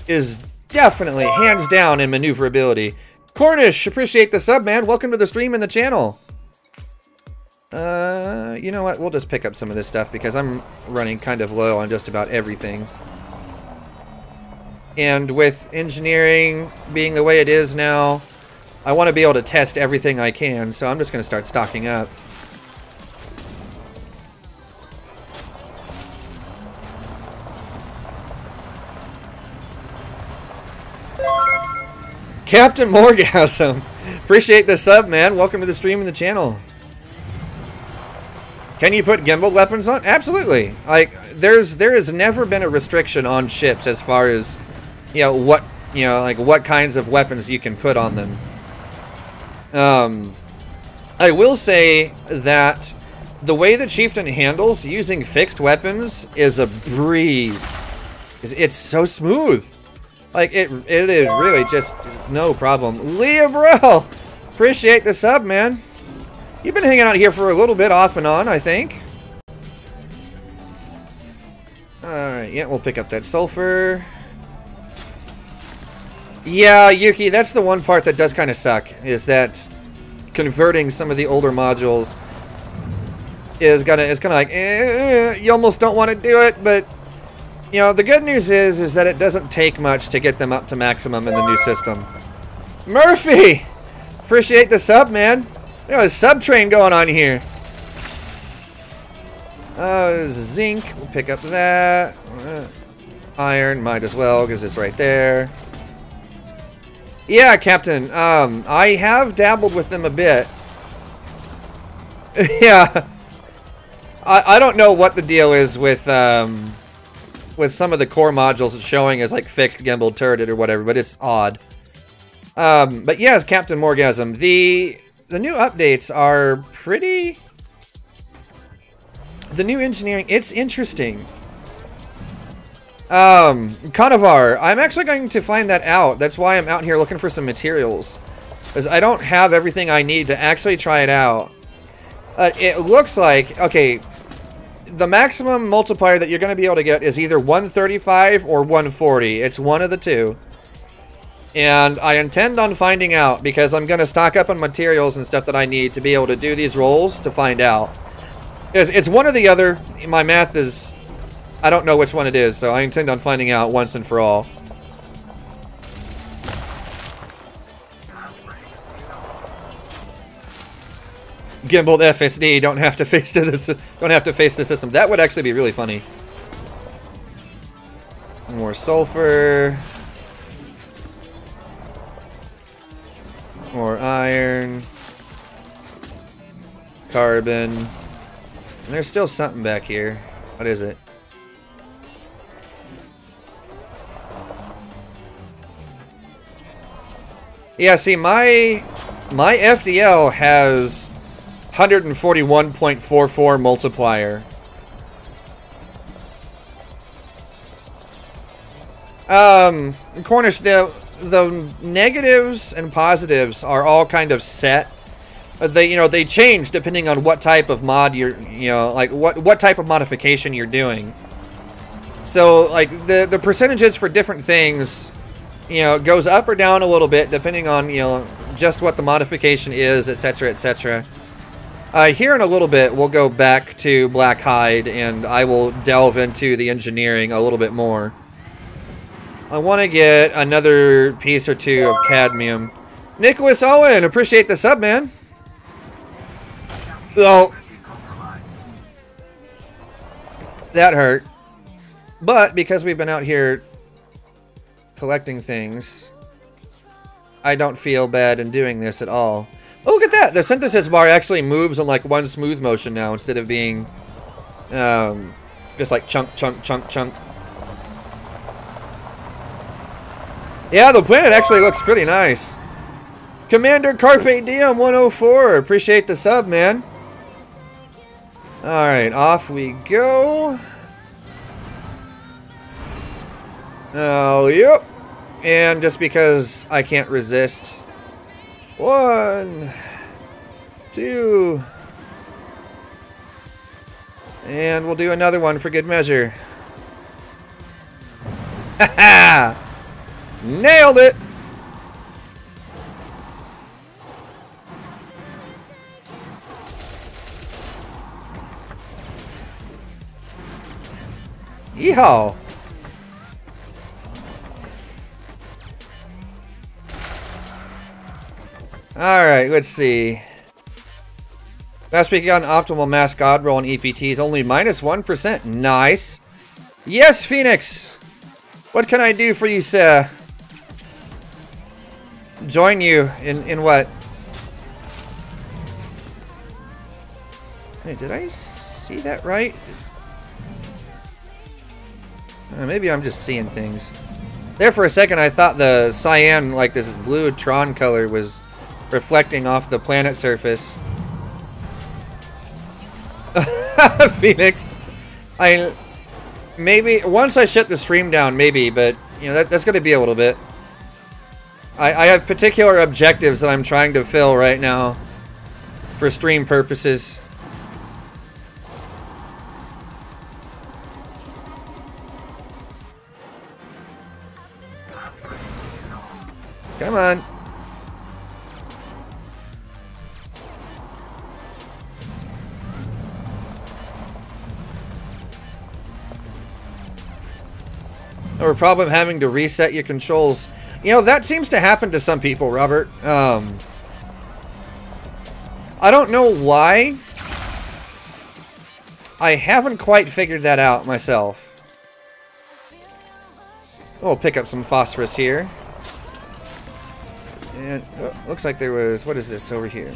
is definitely hands down in maneuverability. Cornish, appreciate the sub, man. Welcome to the stream and the channel. You know what? We'll just pick up some of this stuff because I'm running kind of low on just about everything. And with engineering being the way it is now, I want to be able to test everything I can, so I'm just going to start stocking up. Captain Morgasm, appreciate the sub, man. Welcome to the stream and the channel. Can you put gimbal weapons on? Absolutely. Like, there has never been a restriction on ships as far as, you know, what kinds of weapons you can put on them. I will say that the way the Chieftain handles using fixed weapons is a breeze. It's so smooth. Like, it is really just no problem. Leah, bro! Appreciate the sub, man. You've been hanging out here for a little bit off and on, I think. Alright, yeah, we'll pick up that sulfur. Yeah, Yuki, that's the one part that does kind of suck, is that converting some of the older modules is kind of like, you almost don't want to do it, but you know, the good news is that it doesn't take much to get them up to maximum in the new system. Murphy! Appreciate the sub, man. We got a sub train going on here. Zinc, we'll pick up that. Iron, might as well, because it's right there. Yeah, Captain, I have dabbled with them a bit. Yeah. I don't know what the deal is with some of the core modules showing as like fixed gimbal turret or whatever, but it's odd. But yes, Captain Morgasm, the new updates are pretty... The new engineering, it's interesting. Conovar, I'm actually going to find that out. That's why I'm out here looking for some materials. Because I don't have everything I need to actually try it out. It looks like, okay, the maximum multiplier that you're going to be able to get is either 135 or 140. It's one of the two. And I intend on finding out because I'm going to stock up on materials and stuff that I need to be able to do these rolls to find out. It's one or the other. My math is... I don't know which one it is, so I intend on finding out once and for all. Gimbaled FSD don't have to face the system. That would actually be really funny. More sulfur. More iron. Carbon. And there's still something back here. What is it? Yeah, see, my FDL has 141.44 multiplier. Cornish, the negatives and positives are all kind of set. They change depending on what type of mod you're, like what type of modification you're doing. So, like, the percentages for different things, goes up or down a little bit depending on, just what the modification is, etc., etc. Here in a little bit, we'll go back to Black Hide, and I will delve into the engineering a little bit more. I want to get another piece or two of cadmium. Nicholas Owen, appreciate the sub, man. Oh, that hurt. But because we've been out here collecting things, I don't feel bad in doing this at all. Oh, look at that! The synthesis bar actually moves in like one smooth motion now instead of being just like chunk, chunk, chunk, chunk. Yeah, the planet actually looks pretty nice. Commander Carpe Diem 104, appreciate the sub, man. Alright, off we go. Oh, yep. And just because I can't resist. 1, 2. And we'll do another one for good measure. Haha! Nailed it! Yeehaw! Alright, let's see. Last week on optimal mass god roll and EPTs, only -1%. Nice. Yes, Phoenix! What can I do for you, sir? Join you in what? Hey, did I see that right? Maybe I'm just seeing things. There for a second I thought the cyan, like this blue Tron color, was reflecting off the planet surface. Phoenix. Maybe once I shut the stream down, maybe, but that's gonna be a little bit. I have particular objectives that I'm trying to fill right now for stream purposes. Come on. Or a problem having to reset your controls. You know, that seems to happen to some people, Robert. I don't know why. I haven't quite figured that out myself. We'll pick up some phosphorus here. And looks like there was, what is this over here?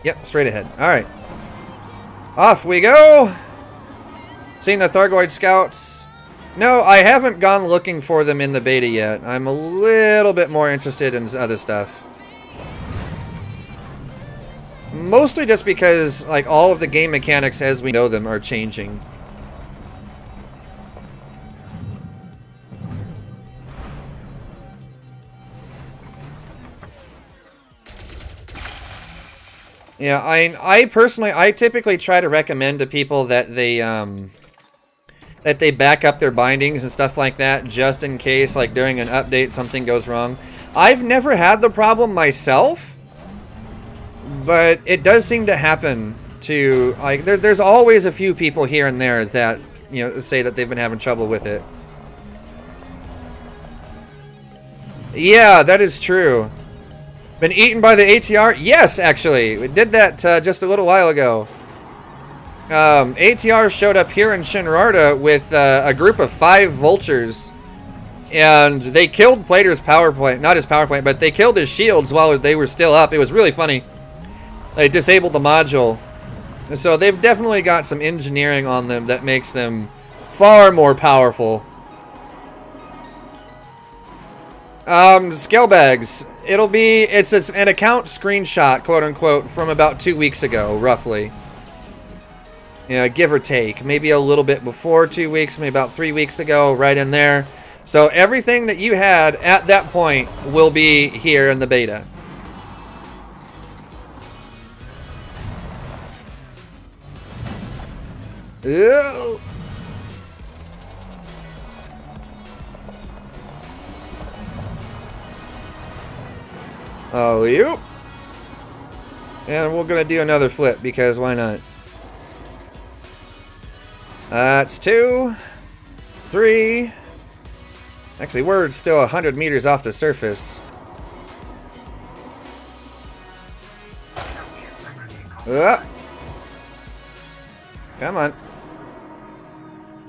Yep, straight ahead. Alright. Off we go! Seen the Thargoid scouts? No, I haven't gone looking for them in the beta yet. I'm a little bit more interested in other stuff. Mostly just because, like, all of the game mechanics as we know them are changing. Yeah, I personally, I typically try to recommend to people that they back up their bindings and stuff like that, just in case, like, during an update something goes wrong. I've never had the problem myself, but it does seem to happen to, like, there's always a few people here and there that, you know, say that they've been having trouble with it. Yeah, that is true. Been eaten by the ATR? Yes, actually. We did that just a little while ago. ATR showed up here in Shinrarta with a group of 5 vultures. And they killed Plater's power plant. Not his power plant, but they killed his shields while they were still up. It was really funny. They disabled the module. So they've definitely got some engineering on them that makes them far more powerful. Scalebags. It's an account screenshot, quote unquote, from about 2 weeks ago, roughly. Yeah, give or take. Maybe a little bit before 2 weeks, maybe about 3 weeks ago, right in there. So everything that you had at that point will be here in the beta. Ew. Oh, you. And we're gonna do another flip because why not? That's 2, 3. Actually, we're still 100 meters off the surface. Come on.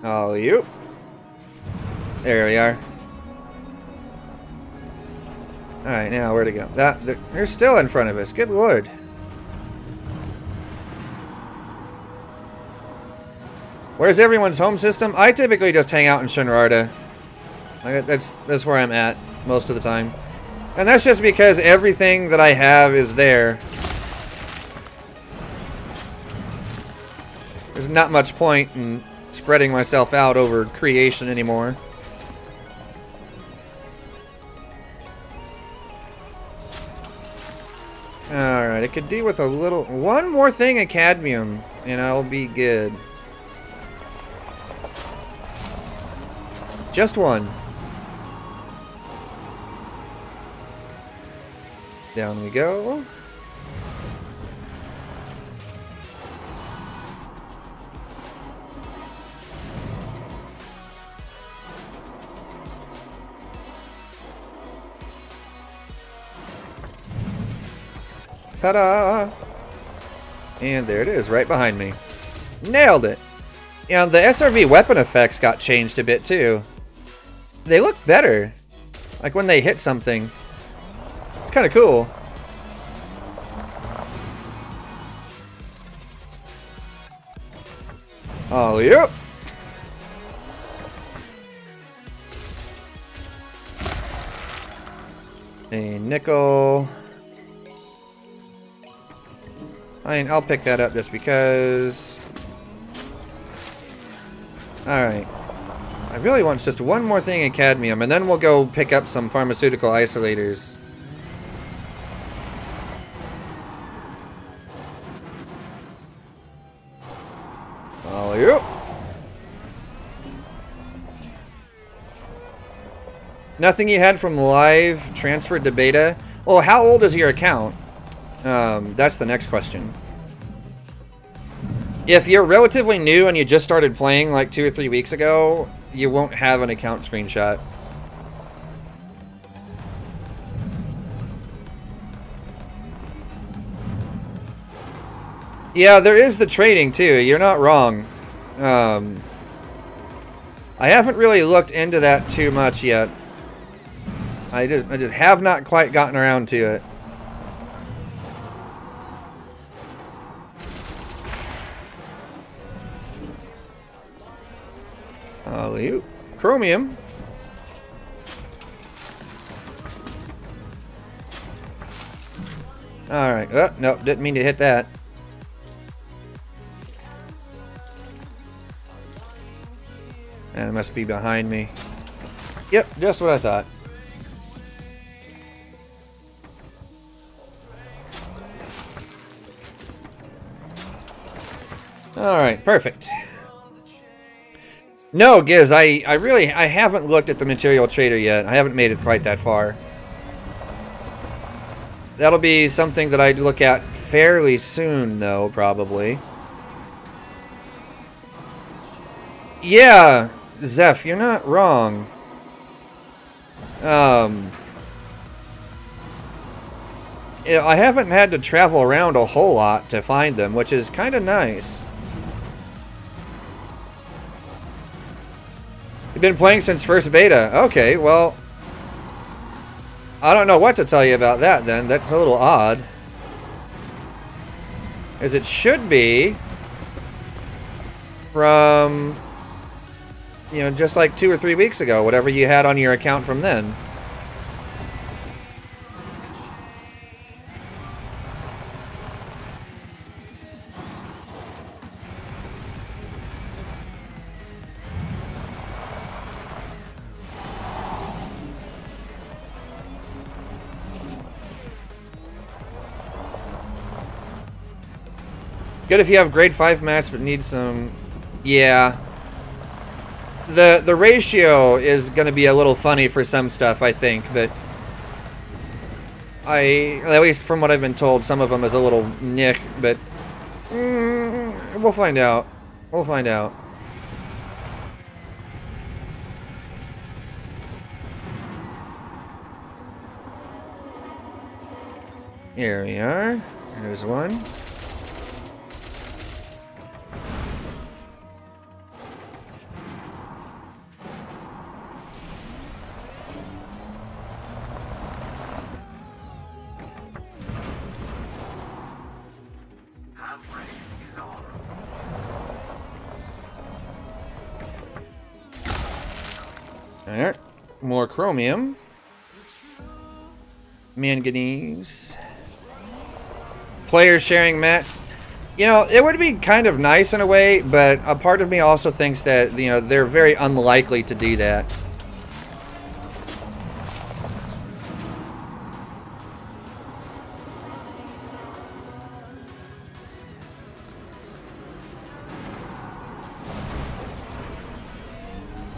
Oh, you. There we are. Alright, now where to go? They're still in front of us. Good lord. Where's everyone's home system? I typically just hang out in Shinrarta. That's where I'm at most of the time. And that's just because everything that I have is there. There's not much point in spreading myself out over creation anymore. Alright, I could do with one more thing of cadmium, and I'll be good. Just one. Down we go. Ta-da! And there it is, right behind me. Nailed it! And the SRV weapon effects got changed a bit too. They look better. Like when they hit something. It's kind of cool. Oh, yep! A nickel. I'll pick that up just because. Alright. I really want just one more thing in cadmium, and then we'll go pick up some pharmaceutical isolators. Oh, you. Nothing you had from live transferred to beta? Well, how old is your account? That's the next question. If you're relatively new and you just started playing like 2 or 3 weeks ago, you won't have an account screenshot. Yeah, there is the trading too. You're not wrong. I haven't really looked into that too much yet. I just have not quite gotten around to it. Alley-oop. Chromium. Alright. Oh, nope, didn't mean to hit that. And it must be behind me. Yep, just what I thought. Alright, perfect. No, Giz, I haven't looked at the material trader yet. I haven't made it quite that far. That'll be something that I'd look at fairly soon, though, probably. Yeah, Zeph, you're not wrong. Yeah, I haven't had to travel around a whole lot to find them, which is kind of nice. You've been playing since first beta. Okay, well, I don't know what to tell you about that then. That's a little odd. As it should be from, you know, just like 2 or 3 weeks ago, whatever you had on your account from then. Good if you have grade 5 mats but need some... Yeah. The ratio is going to be a little funny for some stuff, I think, but... At least from what I've been told, some of them is a little nick, but... we'll find out. We'll find out. Here we are. There's one. Alright, more chromium. Manganese. Players sharing mats. You know, it would be kind of nice in a way, but a part of me also thinks that, you know, they're very unlikely to do that.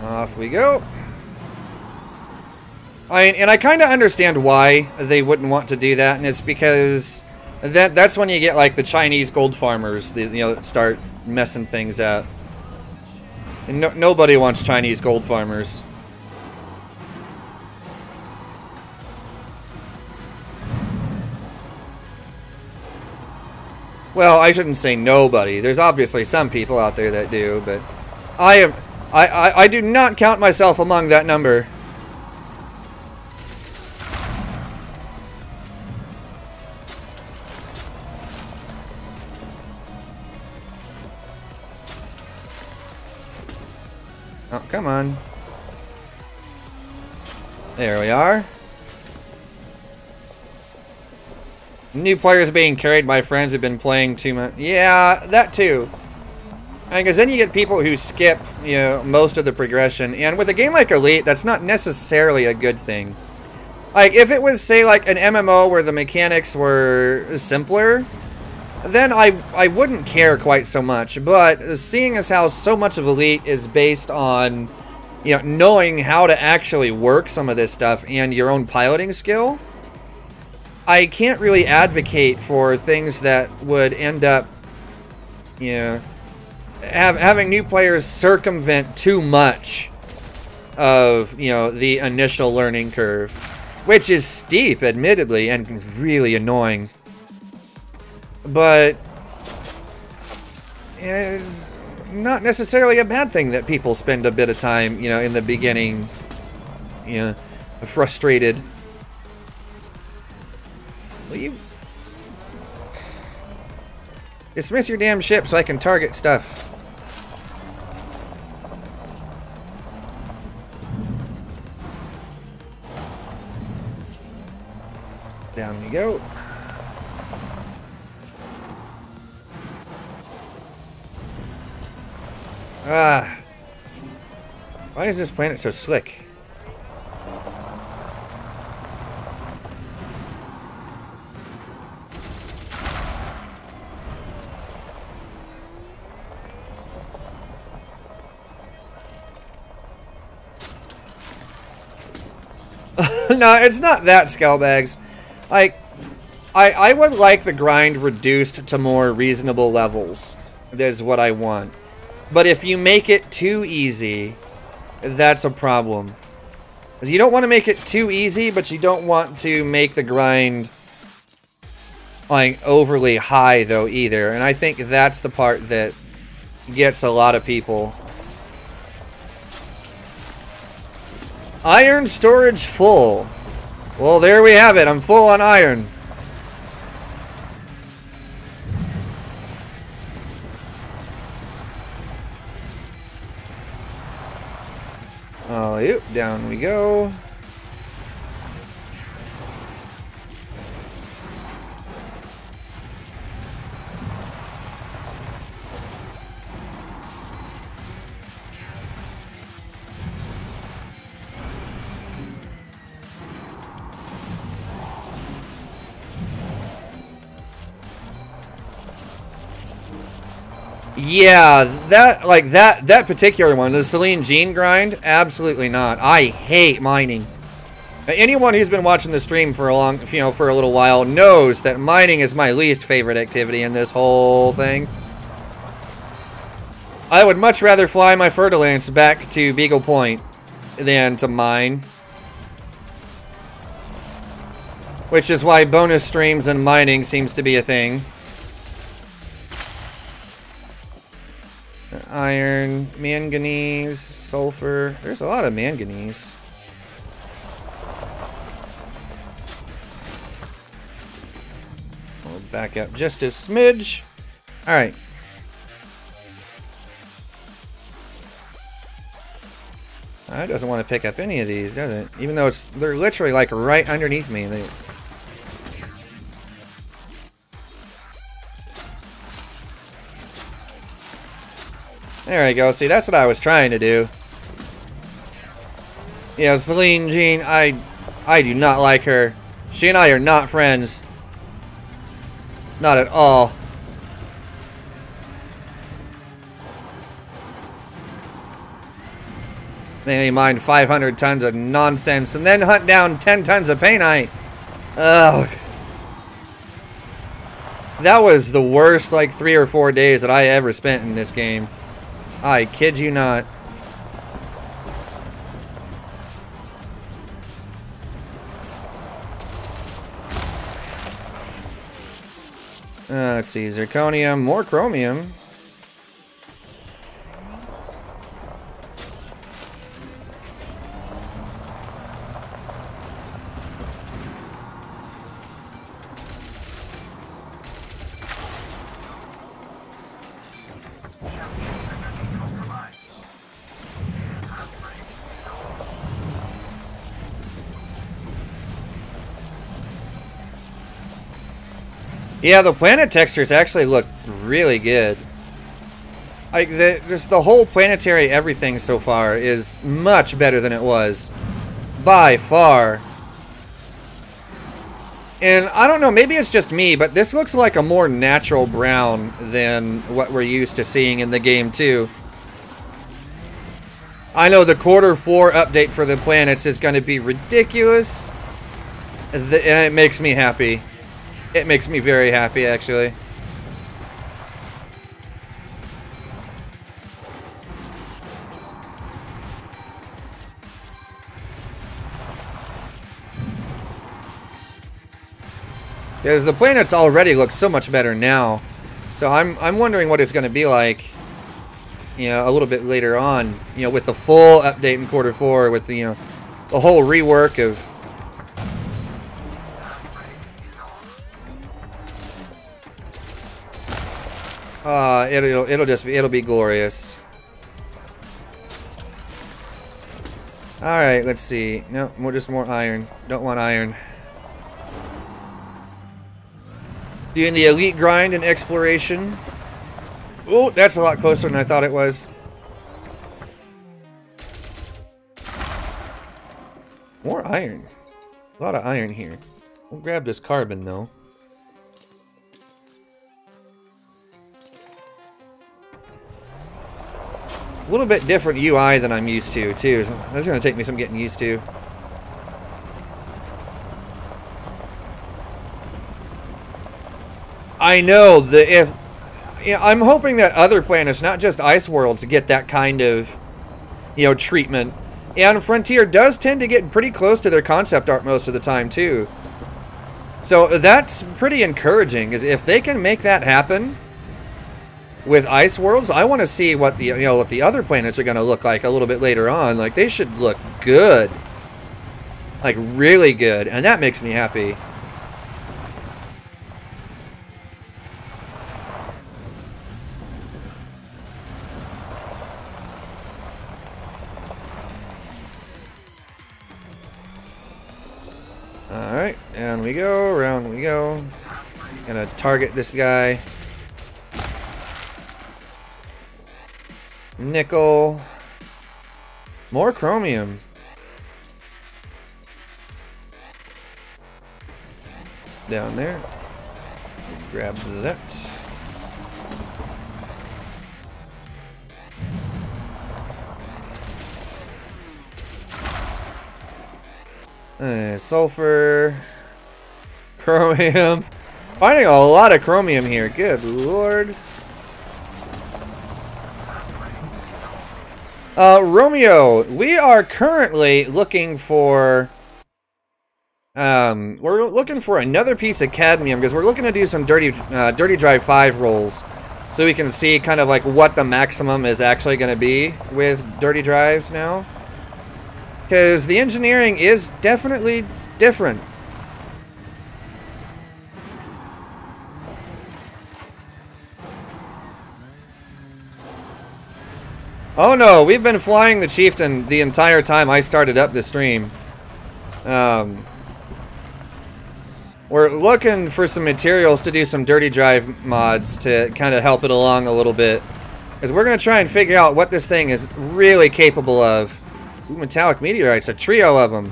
Off we go. And I kind of understand why they wouldn't want to do that, and it's because that's when you get like the Chinese gold farmers, you know, that start messing things up. And nobody wants Chinese gold farmers. Well, I shouldn't say nobody. There's obviously some people out there that do, but I do not count myself among that number. Oh, come on. There we are. New players being carried by friends who've been playing too much. Yeah, that too. Because then you get people who skip, you know, most of the progression. And with a game like Elite, that's not necessarily a good thing. Like, if it was, say, like an MMO where the mechanics were simpler, then I wouldn't care quite so much. But seeing as how so much of Elite is based on, you know, knowing how to actually work some of this stuff and your own piloting skill, I can't really advocate for things that would end up, you know, having new players circumvent too much of, you know, the initial learning curve, which is steep, admittedly, and really annoying. But it's not necessarily a bad thing that people spend a bit of time, you know, in the beginning, you know, frustrated. Will you dismiss your damn ship so I can target stuff? Down we go. Ah. Why is this planet so slick? No, it's not that, Scalbags. Like, I would like the grind reduced to more reasonable levels. That's what I want. But if you make it too easy, that's a problem. Because you don't want to make it too easy, but you don't want to make the grind, like, overly high, though, either. And I think that's the part that gets a lot of people. Iron storage full. Well, there we have it. I'm full on iron. Oh, yep. Down we go. Yeah, that particular one, the Celine Jean grind, absolutely not. I hate mining. Anyone who's been watching the stream for for a little while knows that mining is my least favorite activity in this whole thing. I would much rather fly my Fer-de-Lance back to Beagle Point than to mine. Which is why bonus streams and mining seems to be a thing. Iron, manganese, sulfur. There's a lot of manganese. We'll back up just a smidge. Alright. It doesn't want to pick up any of these, does it? Even though they're literally like right underneath me. There we go. See, that's what I was trying to do. Yeah, Celine Jean, I do not like her. She and I are not friends. Not at all. They mine 500 tons of nonsense and then hunt down 10 tons of painite. Ugh. That was the worst, like, 3 or 4 days that I ever spent in this game. I kid you not. Let's see, zirconium, more chromium. Yeah, the planet textures actually look really good. Like, just the whole planetary everything so far is much better than it was. By far. And I don't know, maybe it's just me, but this looks like a more natural brown than what we're used to seeing in the game too. I know the Q4 update for the planets is going to be ridiculous, and it makes me happy. It makes me very happy, actually. Because the planets already look so much better now. So I'm wondering what it's going to be like, you know, a little bit later on, you know, with the full update in Q4, with the, you know, the whole rework of... it'll be glorious. Alright, let's see. No, just more iron. Don't want iron. Doing the elite grind and exploration. Oh, that's a lot closer than I thought it was. More iron. A lot of iron here. We'll grab this carbon though. A little bit different UI than I'm used to too. So that's gonna take me some getting used to. I know I'm hoping that other planets, not just ice worlds, get that kind of, you know, treatment. And Frontier does tend to get pretty close to their concept art most of the time too. So that's pretty encouraging. Is if they can make that happen with ice worlds, I want to see what the, you know, what the other planets are going to look like a little bit later on. Like, they should look good, like really good, and that makes me happy. Alright, down we go, around we go. Gonna target this guy. Nickel. More chromium. Down there. Grab that. Sulfur, chromium. Finding a lot of chromium here. Good lord. Romeo, we are currently looking for. We're looking for another piece of cadmium because we're looking to do some dirty drive 5 rolls, so we can see kind of like what the maximum is actually going to be with dirty drives now. Because the engineering is definitely different. Oh no, we've been flying the Chieftain the entire time I started up the stream. We're looking for some materials to do some dirty drive mods to kind of help it along a little bit. Because we're going to try and figure out what this thing is really capable of. Ooh, metallic meteorites, a trio of them.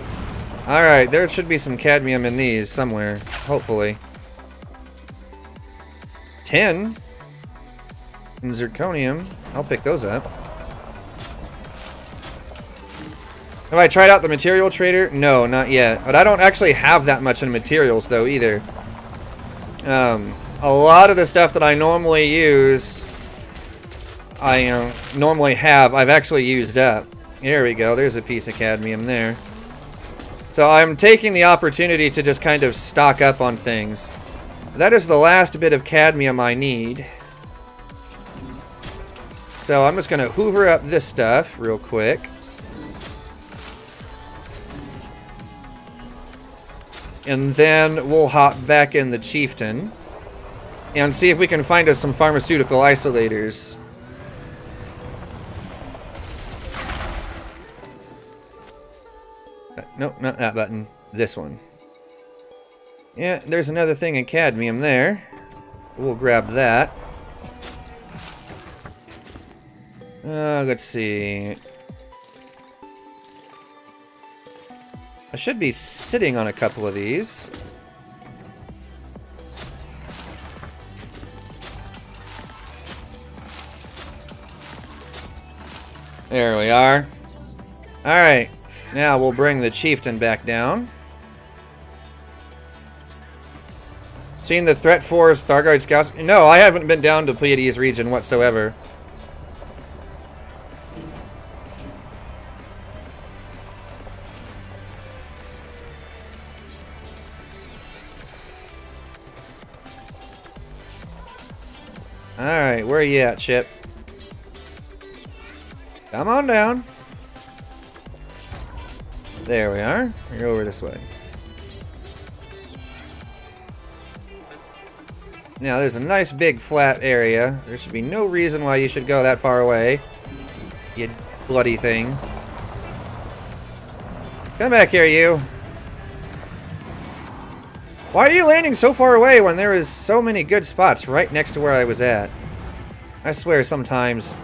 Alright, there should be some cadmium in these somewhere, hopefully. Tin. And zirconium. I'll pick those up. Have I tried out the material trader? No, not yet. But I don't actually have that much in materials, though, either. A lot of the stuff that I normally use, I normally have, I've actually used up. Here we go, there's a piece of cadmium there. So I'm taking the opportunity to just kind of stock up on things. That is the last bit of cadmium I need. So I'm just going to hoover up this stuff real quick. And then we'll hop back in the Chieftain and see if we can find us some pharmaceutical isolators. Nope, not that button. This one. Yeah, there's another thing of cadmium there. We'll grab that. Let's see. I should be sitting on a couple of these. There we are. Alright. Now we'll bring the Chieftain back down. Seen the threat force, Thargoid scouts? No, I haven't been down to Pleiades region whatsoever. Alright, where are you at, Chip? Come on down. There we are. You're over this way. Now, there's a nice big flat area. There should be no reason why you should go that far away. You bloody thing. Come back here, you. Why are you landing so far away when there is so many good spots right next to where I was at? I swear sometimes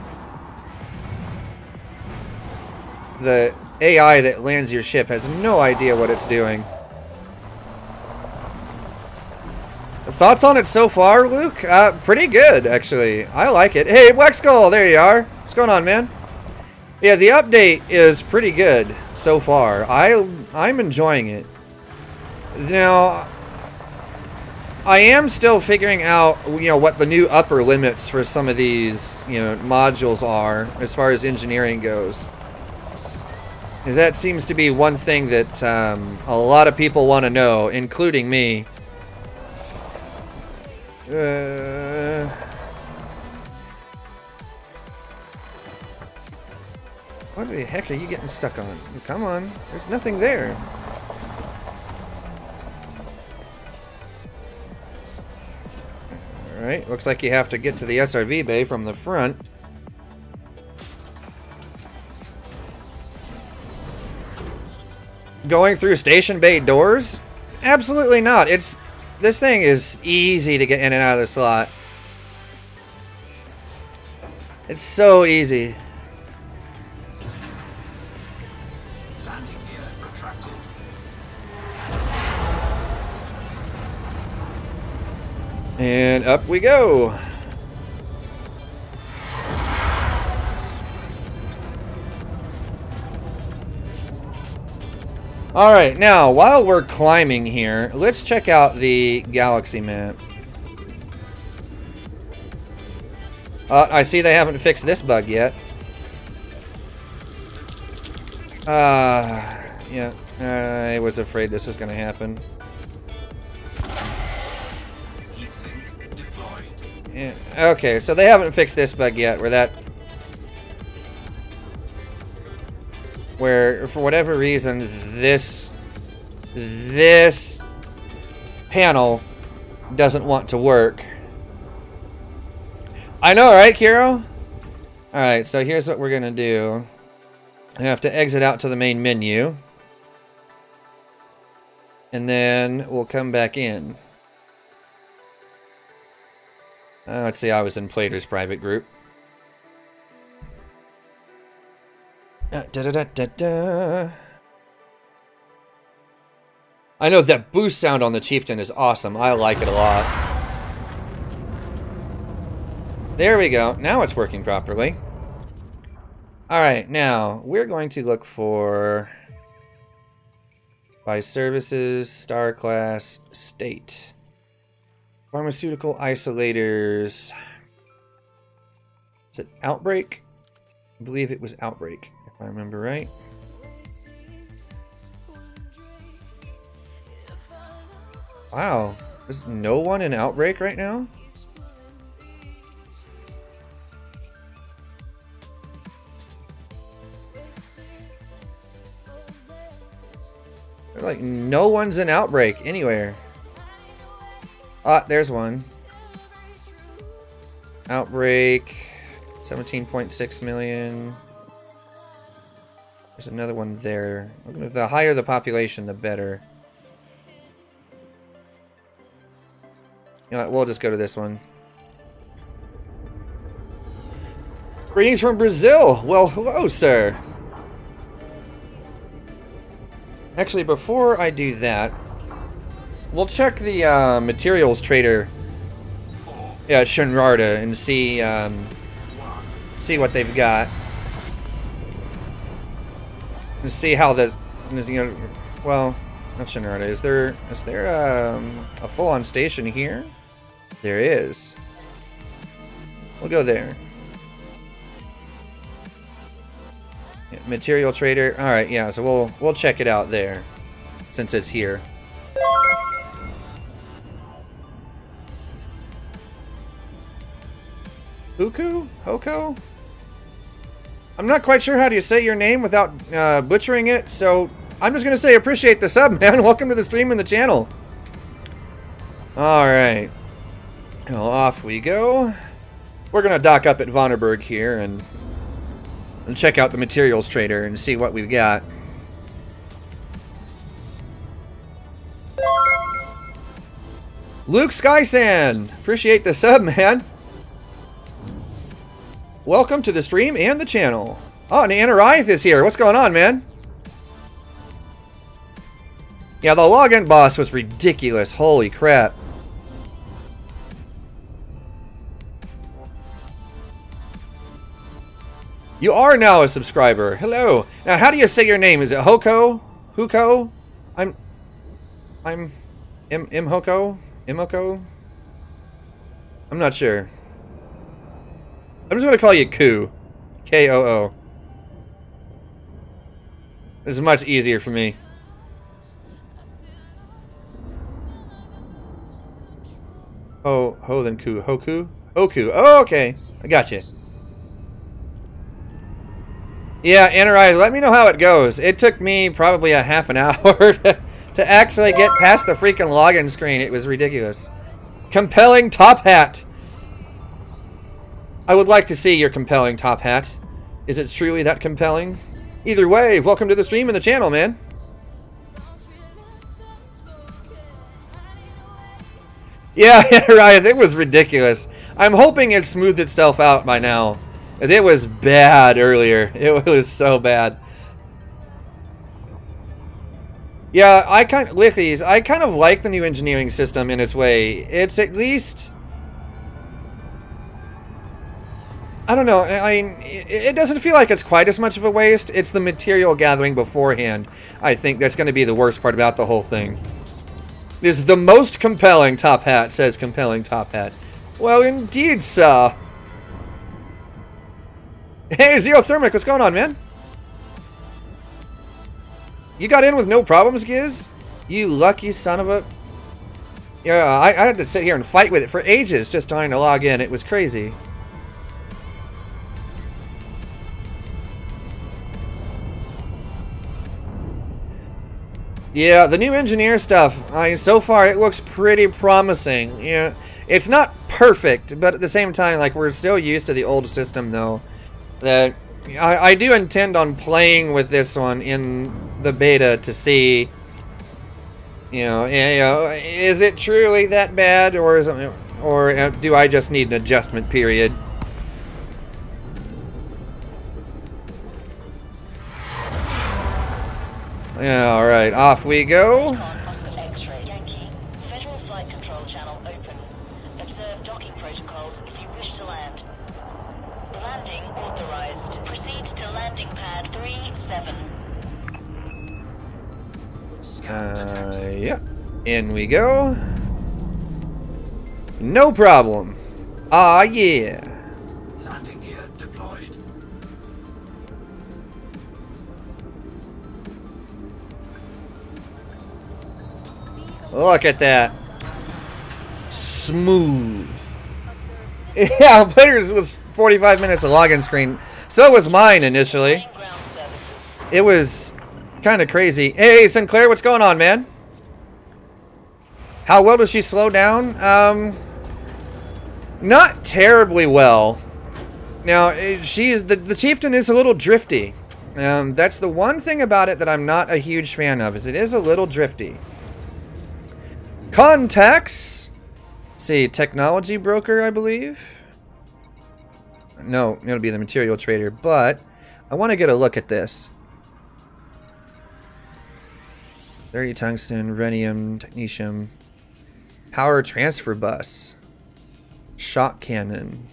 the AI that lands your ship has no idea what it's doing. Thoughts on it so far, Luke? Pretty good, actually. I like it. Hey, Black Skull, there you are. What's going on, man? Yeah, the update is pretty good so far. I'm enjoying it. Now, I am still figuring out, you know, what the new upper limits for some of these, you know, modules are as far as engineering goes. Because that seems to be one thing that a lot of people want to know, including me. What the heck are you getting stuck on? Come on, there's nothing there. Alright, looks like you have to get to the SRV bay from the front. Going through station bay doors? Absolutely not. This thing is easy to get in and out of the slot. It's so easy. Landing gear retracted. And up we go. Alright, now, while we're climbing here, let's check out the galaxy map. I see they haven't fixed this bug yet. Yeah, I was afraid this was going to happen. Heatsink deployed. Yeah, okay, so they haven't fixed this bug yet, where for whatever reason this panel doesn't want to work. I know, right, Kiro? Alright, so here's what we're gonna do. I have to exit out to the main menu. And then we'll come back in. Let's see, I was in Plater's private group. I know that boost sound on the Chieftain is awesome. I like it a lot. There we go. Now it's working properly. Alright, now we're going to look for by services, star class, state. Pharmaceutical isolators. Is it Outbreak? I believe it was Outbreak, if I remember right. Wow, there's no one in Outbreak right now? They're like, no one's in Outbreak anywhere. Ah, there's one. Outbreak, 17.6 million. There's another one there. The higher the population, the better. You know what, we'll just go to this one. Greetings from Brazil! Well, hello, sir! Actually, before I do that, we'll check the materials trader at Shinrarta and see what they've got. and see how this, you know, well, not Shinrada. Is there a full-on station here? There is. We'll go there. Yeah, material trader. All right, yeah. So we'll check it out there, since it's here. Huku? Hoko? I'm not quite sure how to say your name without butchering it, so I'm just gonna say appreciate the sub, man. Welcome to the stream and the channel. Alright. Well, off we go. We're gonna dock up at Vonnerberg here and check out the materials trader and see what we've got. Luke Skysand! Appreciate the sub, man. Welcome to the stream and the channel. Oh, and Anariath is here. What's going on, man? Yeah, the login boss was ridiculous. Holy crap. You are now a subscriber. Hello. Now, how do you say your name? Is it Hoko? Huko? I'm Imhoko? Imhoko? I'm not sure. I'm just gonna call you Koo. K-O-O. This is much easier for me. Ho then Koo. Hoku? Hoku. Oh, okay. I got you. Yeah, Anarai, let me know how it goes. It took me probably a half an hour to actually get past the freaking login screen. It was ridiculous. Compelling top hat. I would like to see your compelling top hat. Is it truly that compelling? Either way, welcome to the stream and the channel, man. Yeah, right, it was ridiculous. I'm hoping it smoothed itself out by now. It was bad earlier. It was so bad. Yeah, I kind of like the new engineering system in its way. It's at least, I don't know, it doesn't feel like it's quite as much of a waste. It's the material gathering beforehand, I think, that's going to be the worst part about the whole thing. It is the most compelling top hat, says compelling top hat. Well, indeed, sir. Hey, Zero Thermic, what's going on, man? You got in with no problems, Giz? You lucky son of a... Yeah, I had to sit here and fight with it for ages just trying to log in. It was crazy. Yeah, the new engineer stuff, so far it looks pretty promising. Yeah, it's not perfect, but at the same time, like, we're still used to the old system, though. That I do intend on playing with this one in the beta to see, is it truly that bad, or is it, or do I just need an adjustment period? Yeah, all right, off we go. Yeah. In we go. No problem. Ah, yeah. Landing gear deployed. Look at that. Smooth. Yeah, players was 45 minutes of login screen. So was mine initially. It was kind of crazy. Hey, Sinclair, what's going on, man? How well does she slow down? Not terribly well. Now, the Chieftain is a little drifty. That's the one thing about it that I'm not a huge fan of, is it is a little drifty. Contacts. See, technology broker, I believe. No, it'll be the material trader, but I want to get a look at this. 30 tungsten, rhenium, technetium, power transfer bus, shock cannon.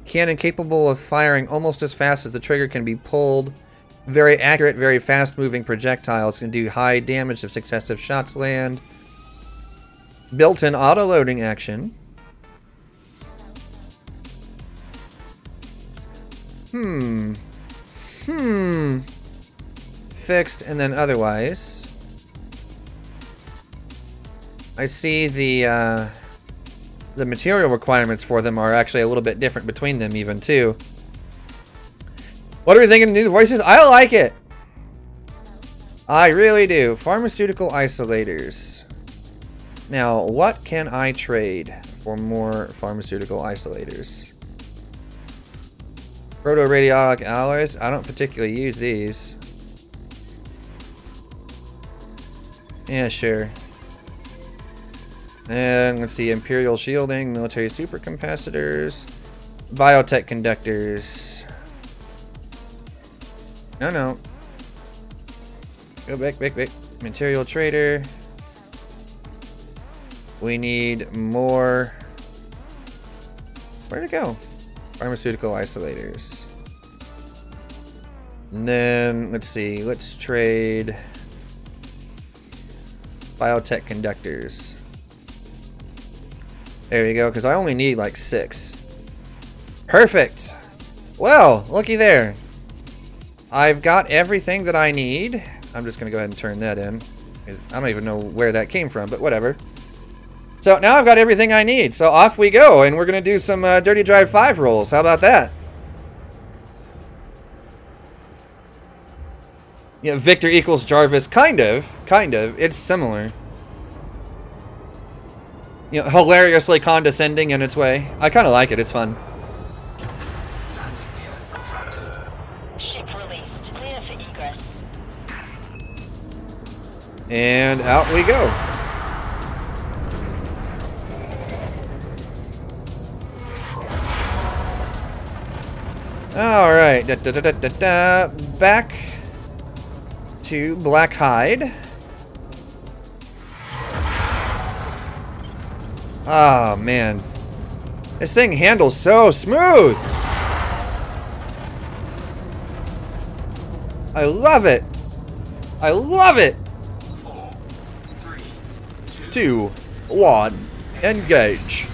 Cannon capable of firing almost as fast as the trigger can be pulled. Very accurate, very fast-moving projectiles. Can do high damage if successive shots land. Built-in auto-loading action. Fixed and then otherwise. I see the material requirements for them are actually a little bit different between them even too. What are we thinking of new voices? I like it. I really do. Pharmaceutical isolators. Now, what can I trade for more pharmaceutical isolators? Proto-radiologic alloys. I don't particularly use these. Yeah, sure. And let's see, Imperial shielding, military supercapacitors, biotech conductors. No. Go back. Material trader. We need more. Where'd it go? Pharmaceutical isolators. And then, let's see, let's trade biotech conductors. There you go, because I only need like 6. Perfect! Well, looky there. I've got everything that I need. I'm just going to go ahead and turn that in. I don't even know where that came from, but whatever. So now I've got everything I need. So off we go, and we're going to do some Dirty Drive 5 rolls. How about that? Yeah, Victor equals Jarvis. Kind of. It's similar. You know, hilariously condescending in its way. I kind of like it. It's fun. Ship released. Clear for egress. And out we go. All right. Back to Black Hide. Oh, man. This thing handles so smooth. I love it. I love it. 4, 3, 2, 1, engage.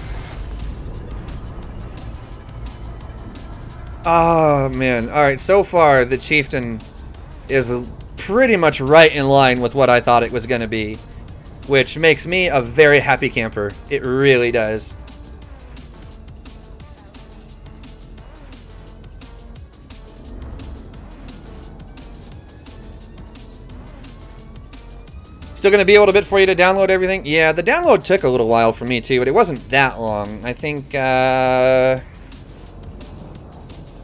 Oh, man. All right, so far, the Chieftain is pretty much right in line with what I thought it was going to be, which makes me a very happy camper. It really does. Still going to be a little bit for you to download everything? Yeah, the download took a little while for me too, but it wasn't that long. I think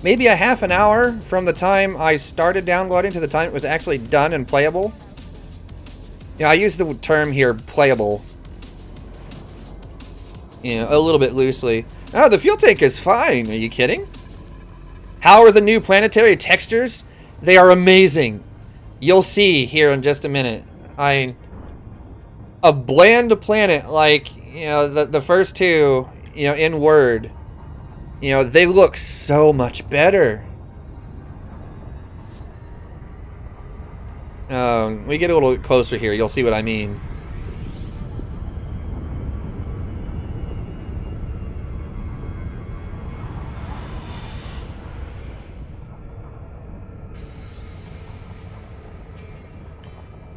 maybe a half an hour from the time I started downloading to the time it was actually done and playable. Yeah, I use the term here, playable. You know, a little bit loosely. Oh, the fuel tank is fine. Are you kidding? How are the new planetary textures? They are amazing. You'll see here in just a minute. A bland planet like, you know, the first two, you know, in Word. You know, they look so much better. We get a little closer here, you'll see what I mean.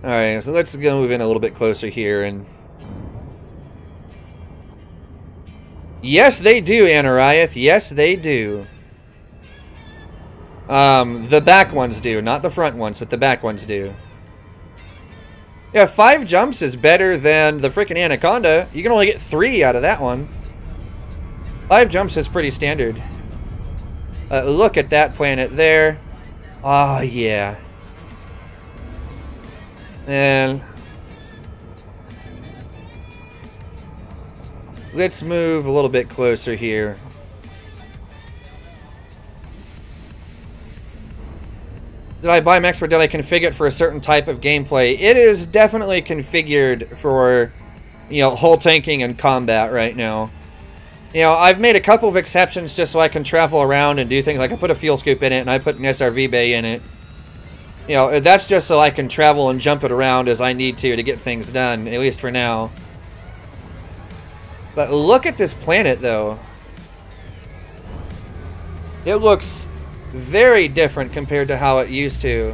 Alright, so let's go move in a little bit closer here and... Yes, they do, Anariath. Yes, they do. The back ones do, not the front ones, but the back ones do. Yeah, 5 jumps is better than the freaking Anaconda. You can only get 3 out of that one. 5 jumps is pretty standard. Look at that planet there. Ah, yeah. And let's move a little bit closer here. Did I buy Max or did I configure it for a certain type of gameplay? It is definitely configured for, you know, hull tanking and combat right now. You know, I've made a couple of exceptions just so I can travel around and do things like I put a fuel scoop in it and I put an SRV bay in it. You know, that's just so I can travel and jump it around as I need to get things done, at least for now. But look at this planet, though. It looks very different compared to how it used to.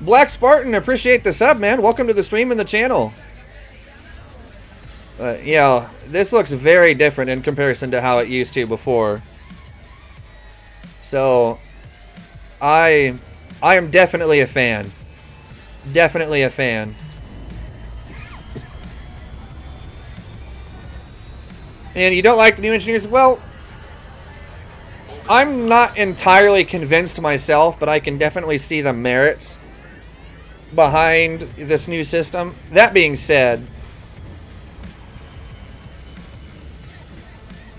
Black Spartan, appreciate the sub, man. Welcome to the stream and the channel. Yeah, this looks very different in comparison to how it used to before. So, I am definitely a fan. Definitely a fan. And you don't like the new engineers? Well, I'm not entirely convinced myself, but I can definitely see the merits behind this new system. That being said,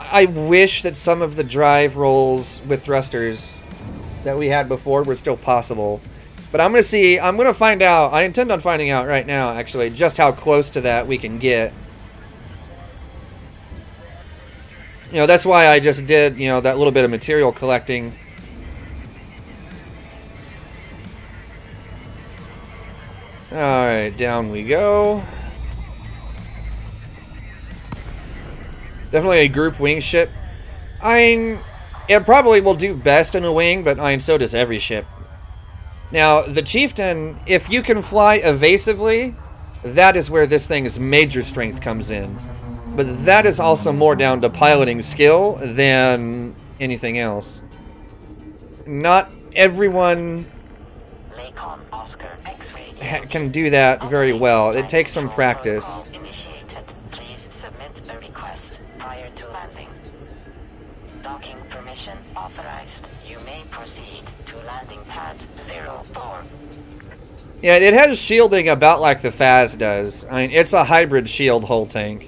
I wish that some of the drive rolls with thrusters that we had before were still possible. But I'm going to see, I'm going to find out, I intend on finding out right now, actually, just how close to that we can get. You know, that's why I just did, you know, that little bit of material collecting. Alright, down we go. Definitely a group wing ship. It probably will do best in a wing, but so does every ship. Now, the Chieftain, if you can fly evasively, that is where this thing's major strength comes in. But that is also more down to piloting skill than anything else. Not everyone can do that very well. It takes some practice. Yeah, it has shielding about like the Faz does. I mean, it's a hybrid shield hull tank.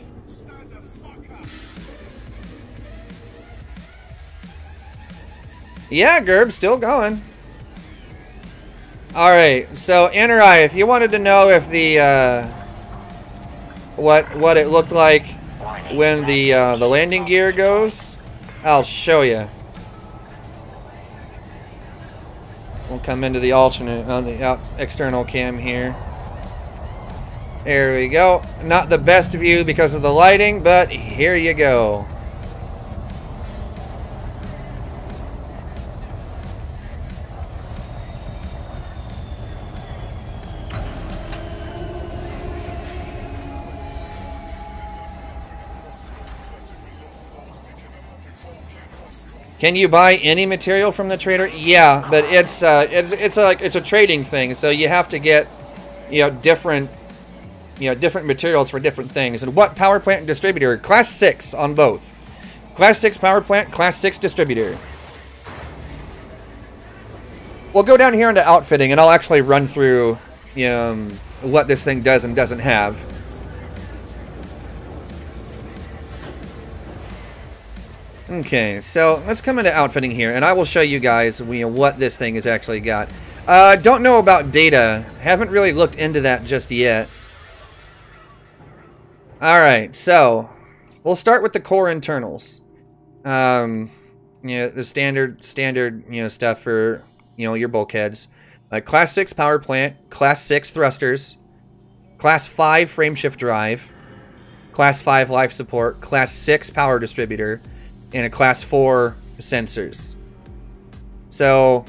Yeah, Gerb, still going. Alright, so Anariath, you wanted to know if the what it looked like when the landing gear goes? I'll show you. We'll come into the alternate on the external cam here. There we go. Not the best view because of the lighting, but here you go. Can you buy any material from the trader? Yeah, but it's a trading thing, so you have to get, you know, different materials for different things. And what power plant and distributor? Class 6 on both. Class 6 power plant, Class 6 distributor. We'll go down here into outfitting, and I'll actually run through what this thing does and doesn't have. Okay, so let's come into outfitting here, and I will show you guys what this thing has actually got. Don't know about data. Haven't really looked into that just yet. Alright, so we'll start with the core internals. The standard stuff for your bulkheads. Class 6 power plant, Class 6 thrusters, Class 5 frameshift drive, Class 5 life support, Class 6 power distributor, and a Class 4 sensors. So,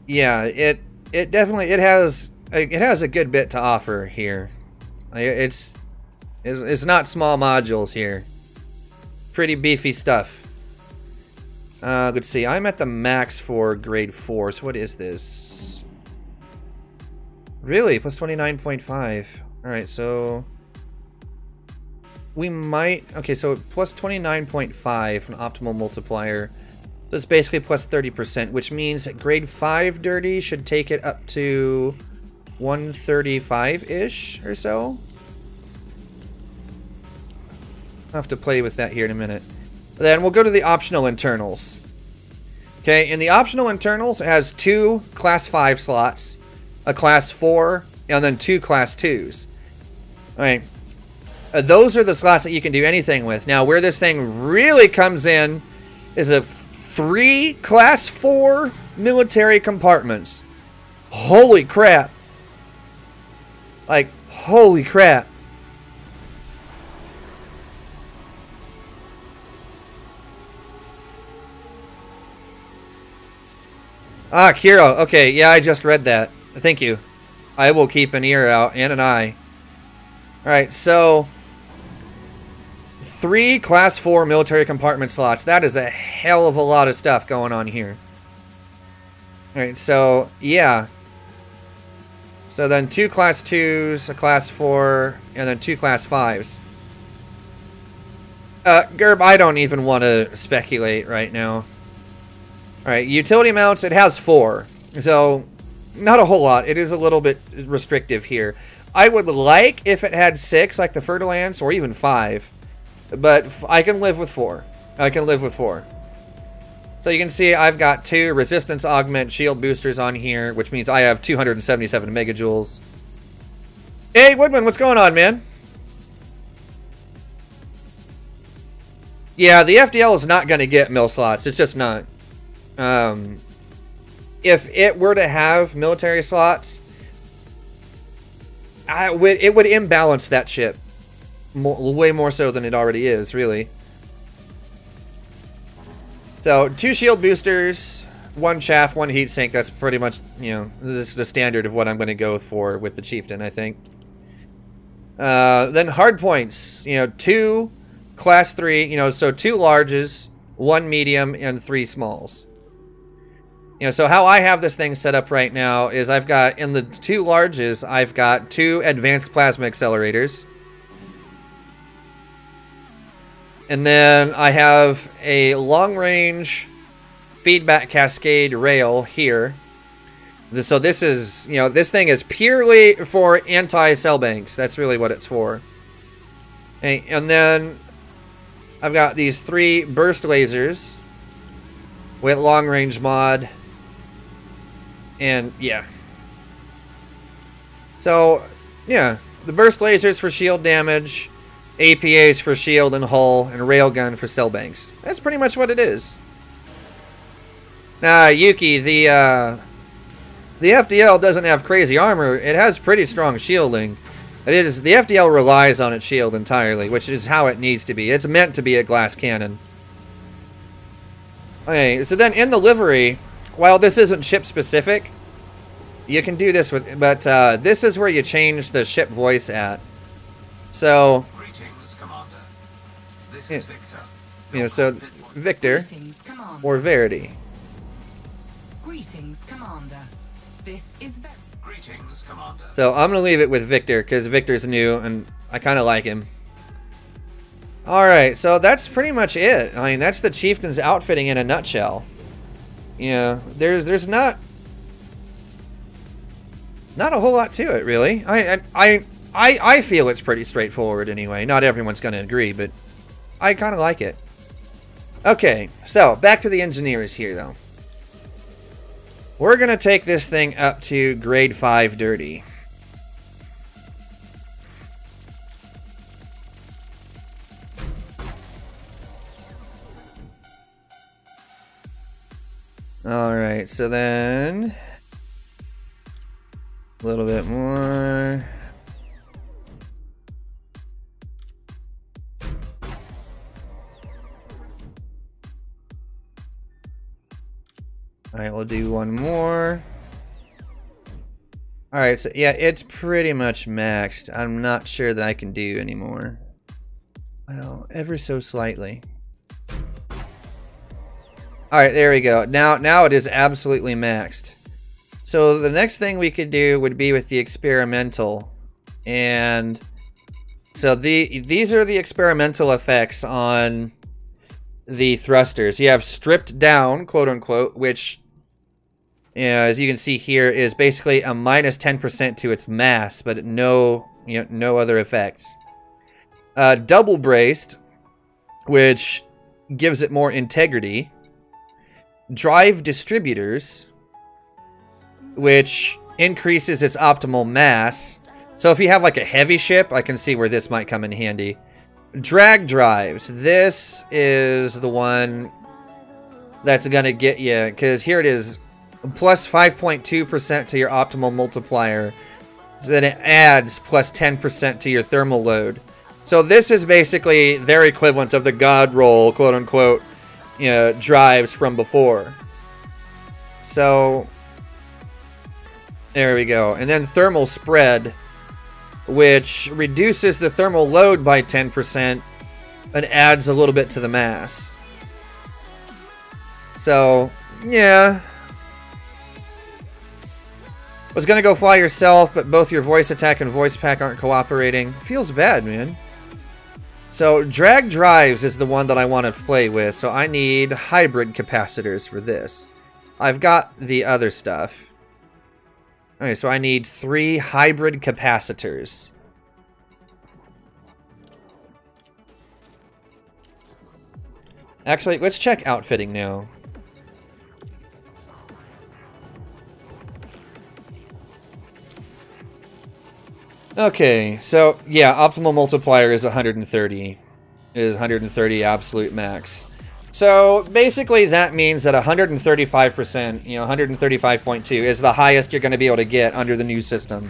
yeah, it definitely has a good bit to offer here. It's not small modules here. Pretty beefy stuff. Let's see. I'm at the max for grade 4. So what is this? Really, plus 29.5. All right, so we might, okay, so plus 29.5, an optimal multiplier. So it's basically plus 30%, which means that grade 5 dirty should take it up to 135-ish or so. I'll have to play with that here in a minute. Then we'll go to the optional internals. Okay, in the optional internals, it has 2 Class 5 slots, a Class 4, and then 2 Class 2s. Alright. Those are the slots that you can do anything with. Now, where this thing really comes in is a 3 Class 4 military compartments. Holy crap. Like, holy crap. Ah, Kiro. Okay, yeah, I just read that. Thank you. I will keep an ear out and an eye. Alright, so 3 Class 4 military compartment slots. That is a hell of a lot of stuff going on here. Alright, so, yeah. So then 2 Class 2s, a Class 4, and then 2 Class 5s. Gerb, I don't even want to speculate right now. Alright, utility mounts, it has 4. So, not a whole lot. It is a little bit restrictive here. I would like if it had 6, like the Fer-de-Lance, or even 5. But I can live with 4. I can live with 4. So you can see I've got 2 resistance augment shield boosters on here, which means I have 277 megajoules. Hey, Woodman, what's going on, man? Yeah, the FDL is not going to get mil slots. It's just not. If it were to have military slots, it would imbalance that ship way more so than it already is, really. So 2 shield boosters, 1 chaff, 1 heatsink. That's pretty much, you know, this is the standard of what I'm going to go for with the Chieftain, I think. Then hard points, you know, 2 class 3, you know, so 2 larges, 1 medium, and 3 smalls. You know, so how I have this thing set up right now is I've got, in the 2 larges, I've got 2 advanced plasma accelerators. And then I have a long-range feedback cascade rail here. So this is, you know, this thing is purely for anti-cell banks. That's really what it's for. Okay, and then I've got these 3 burst lasers with long-range mod. And, yeah. So, yeah. The burst lasers for shield damage, APAs for shield and hull, and railgun for cell banks. That's pretty much what it is. Now, Yuki, the FDL doesn't have crazy armor. It has pretty strong shielding. The FDL relies on its shield entirely, which is how it needs to be. It's meant to be a glass cannon. Okay, so then in the livery, while this isn't ship specific, you can do this with, but this is where you change the ship voice at. So, Greetings, Commander. This is Victor. You know, so Victor or Verity. Greetings, Commander. This is Greetings, Commander. So I'm gonna leave it with Victor because Victor's new and I kind of like him. All right, so that's pretty much it. I mean, that's the Chieftain's outfitting in a nutshell. Yeah, there's not a whole lot to it, really. I feel it's pretty straightforward anyway. Not everyone's gonna agree, but I kind of like it. Okay, so back to the engineers here, though. We're gonna take this thing up to grade 5 dirty. Alright, so then a little bit more. Alright, we'll do one more. Alright, so yeah, it's pretty much maxed. I'm not sure that I can do anymore. Well, ever so slightly. Alright, there we go. Now it is absolutely maxed. So the next thing we could do would be with the experimental. And so these are the experimental effects on the thrusters. You have stripped down, quote unquote, which, as you can see here, is basically a minus 10% to its mass, but no other effects. Double braced, which gives it more integrity. Drive distributors, which increases its optimal mass. So if you have like a heavy ship, I can see where this might come in handy. Drag drives. This is the one that's gonna get you, because here it is, plus 5.2% to your optimal multiplier. So then it adds plus 10% to your thermal load. So this is basically their equivalent of the God roll, quote unquote, you know, drives from before. So there we go. And then thermal spread, which reduces the thermal load by 10% and adds a little bit to the mass. So, yeah. Was gonna go fly yourself, but both your voice attack and voice pack aren't cooperating. Feels bad, man. So, drag drives is the one that I want to play with, so I need hybrid capacitors for this. I've got the other stuff. Okay, so I need 3 hybrid capacitors. Actually, let's check outfitting now. Okay, so yeah, optimal multiplier is 130. It is 130 absolute max. So basically that means that 135%, you know, 135.2 is the highest you're going to be able to get under the new system.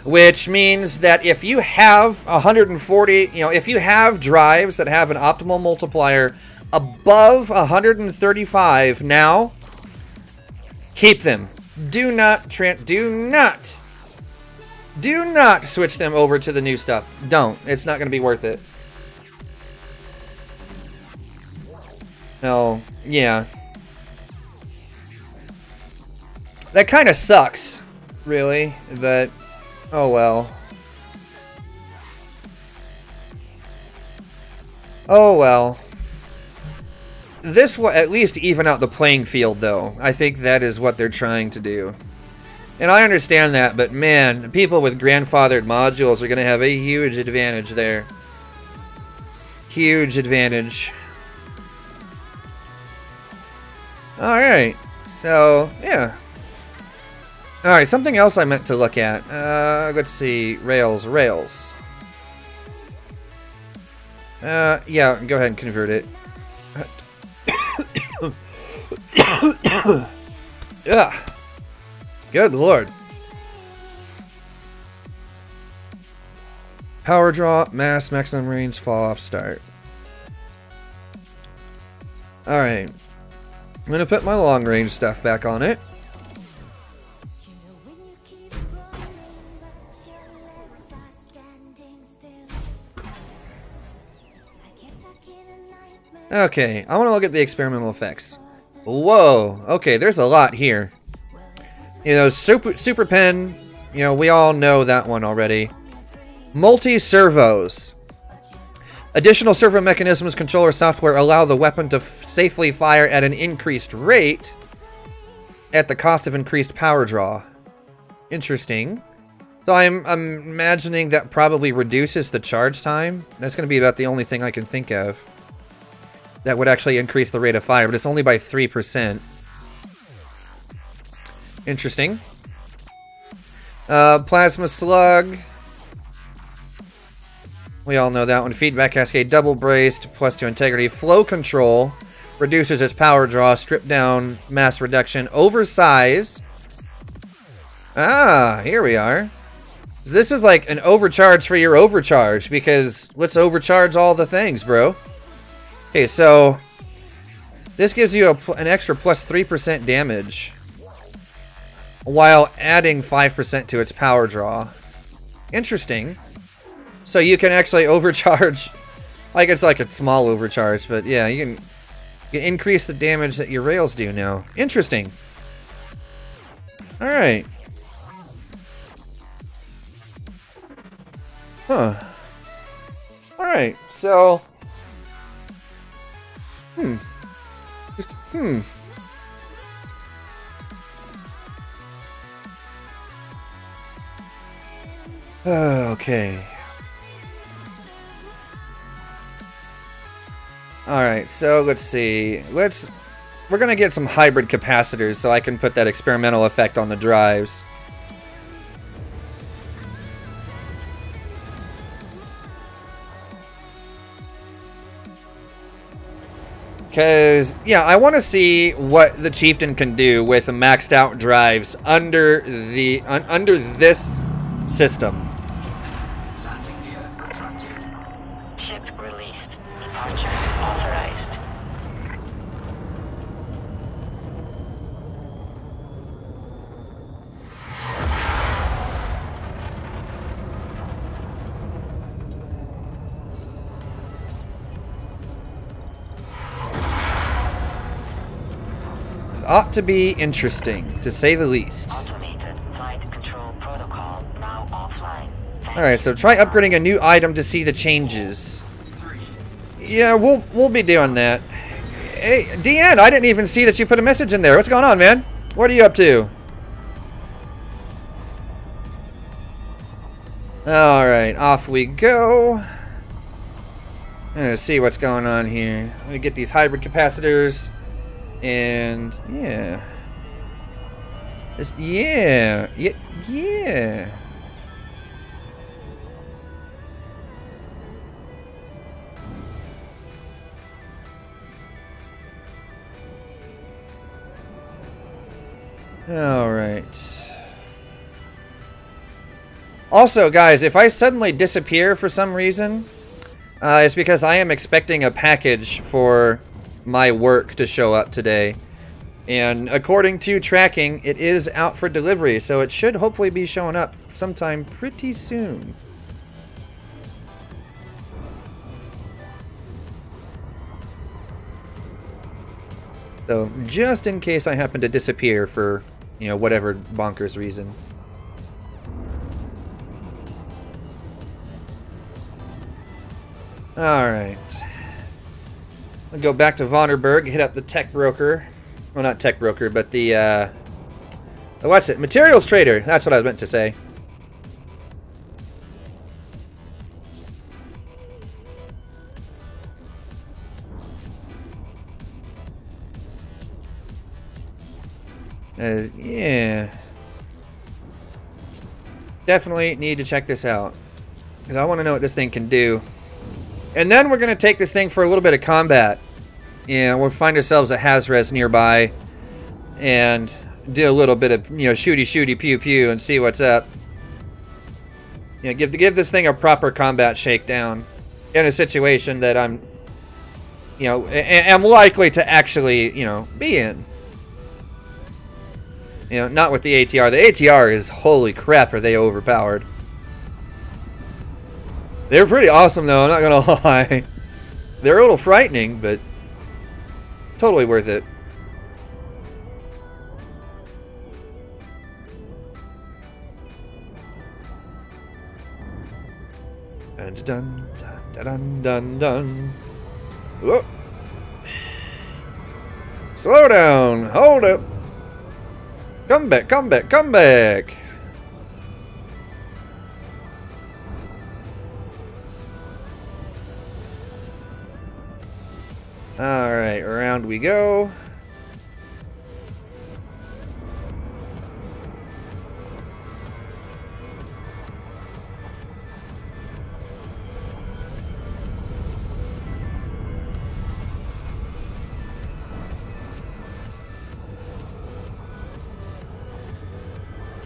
Which means that if you have 140, you know, if you have drives that have an optimal multiplier above 135 now, keep them. Do not switch them over to the new stuff. Don't. It's not going to be worth it. No, yeah. That kind of sucks, really, but oh well. Oh well. This will at least even out the playing field, though. I think that is what they're trying to do. And I understand that, but man, people with grandfathered modules are going to have a huge advantage there. Huge advantage. Alright, so, yeah. Alright, something else I meant to look at. Let's see, rails. Yeah, go ahead and convert it. Ugh. Good lord. Power draw, mass, maximum range, fall off, start. Alright. I'm gonna put my long range stuff back on it. Okay, I want to look at the experimental effects. Whoa, okay, there's a lot here. You know, super pen, you know, we all know that one already. Multi-servos. Additional servo mechanisms, controller software allow the weapon to safely fire at an increased rate at the cost of increased power draw. Interesting. So I'm imagining that probably reduces the charge time. That's going to be about the only thing I can think of that would actually increase the rate of fire, but it's only by 3%. Interesting. Plasma slug. We all know that one. Feedback cascade, double braced, +2 integrity. Flow control reduces its power draw, strip down, mass reduction, oversize. Ah, here we are. This is like an overcharge for your overcharge, because let's overcharge all the things, bro. Okay, so this gives you an extra +3% damage while adding 5% to its power draw. Interesting. So you can actually overcharge, like it's like a small overcharge, but yeah, you can increase the damage that your rails do now. Interesting. Alright. Huh. Alright, so... Okay. Alright, so let's see. We're gonna get some hybrid capacitors so I can put that experimental effect on the drives. Because, yeah, I want to see what the Chieftain can do with maxed out drives under the under this system. Landing gear retracted. Ship released. Departure authorized. This ought to be interesting, to say the least. Automated flight control protocol now offline. Alright, so try upgrading a new item to see the changes. 3. Yeah, we'll be doing that. Hey, Deanne, I didn't even see that you put a message in there. What's going on, man? What are you up to? Alright, off we go. Let's see what's going on here. Let me get these hybrid capacitors. And, yeah. Just, yeah. Yeah. Alright. Also, guys, if I suddenly disappear for some reason, it's because I am expecting a package for my work to show up today. And according to tracking, it is out for delivery, so it should hopefully be showing up sometime pretty soon. So, just in case I happen to disappear for, you know, whatever bonkers reason. Alright. I'll go back to Vonderburg, hit up the tech broker. Well, not tech broker, but the, what's it? Materials trader. That's what I was meant to say. Yeah. Definitely need to check this out. Because I want to know what this thing can do. And then we're going to take this thing for a little bit of combat. Yeah, we'll find ourselves a Hazres nearby. And do a little bit of, you know, shooty pew pew and see what's up. You know, give this thing a proper combat shakedown. In a situation that I'm, you know, am likely to actually, you know, be in. You know, not with the ATR. The ATR is, holy crap, are they overpowered. They're pretty awesome, though, I'm not gonna lie. They're a little frightening, but totally worth it. Dun dun dun dun dun dun. Whoa. Slow down. Hold up. Come back, come back, come back. Alright, around we go.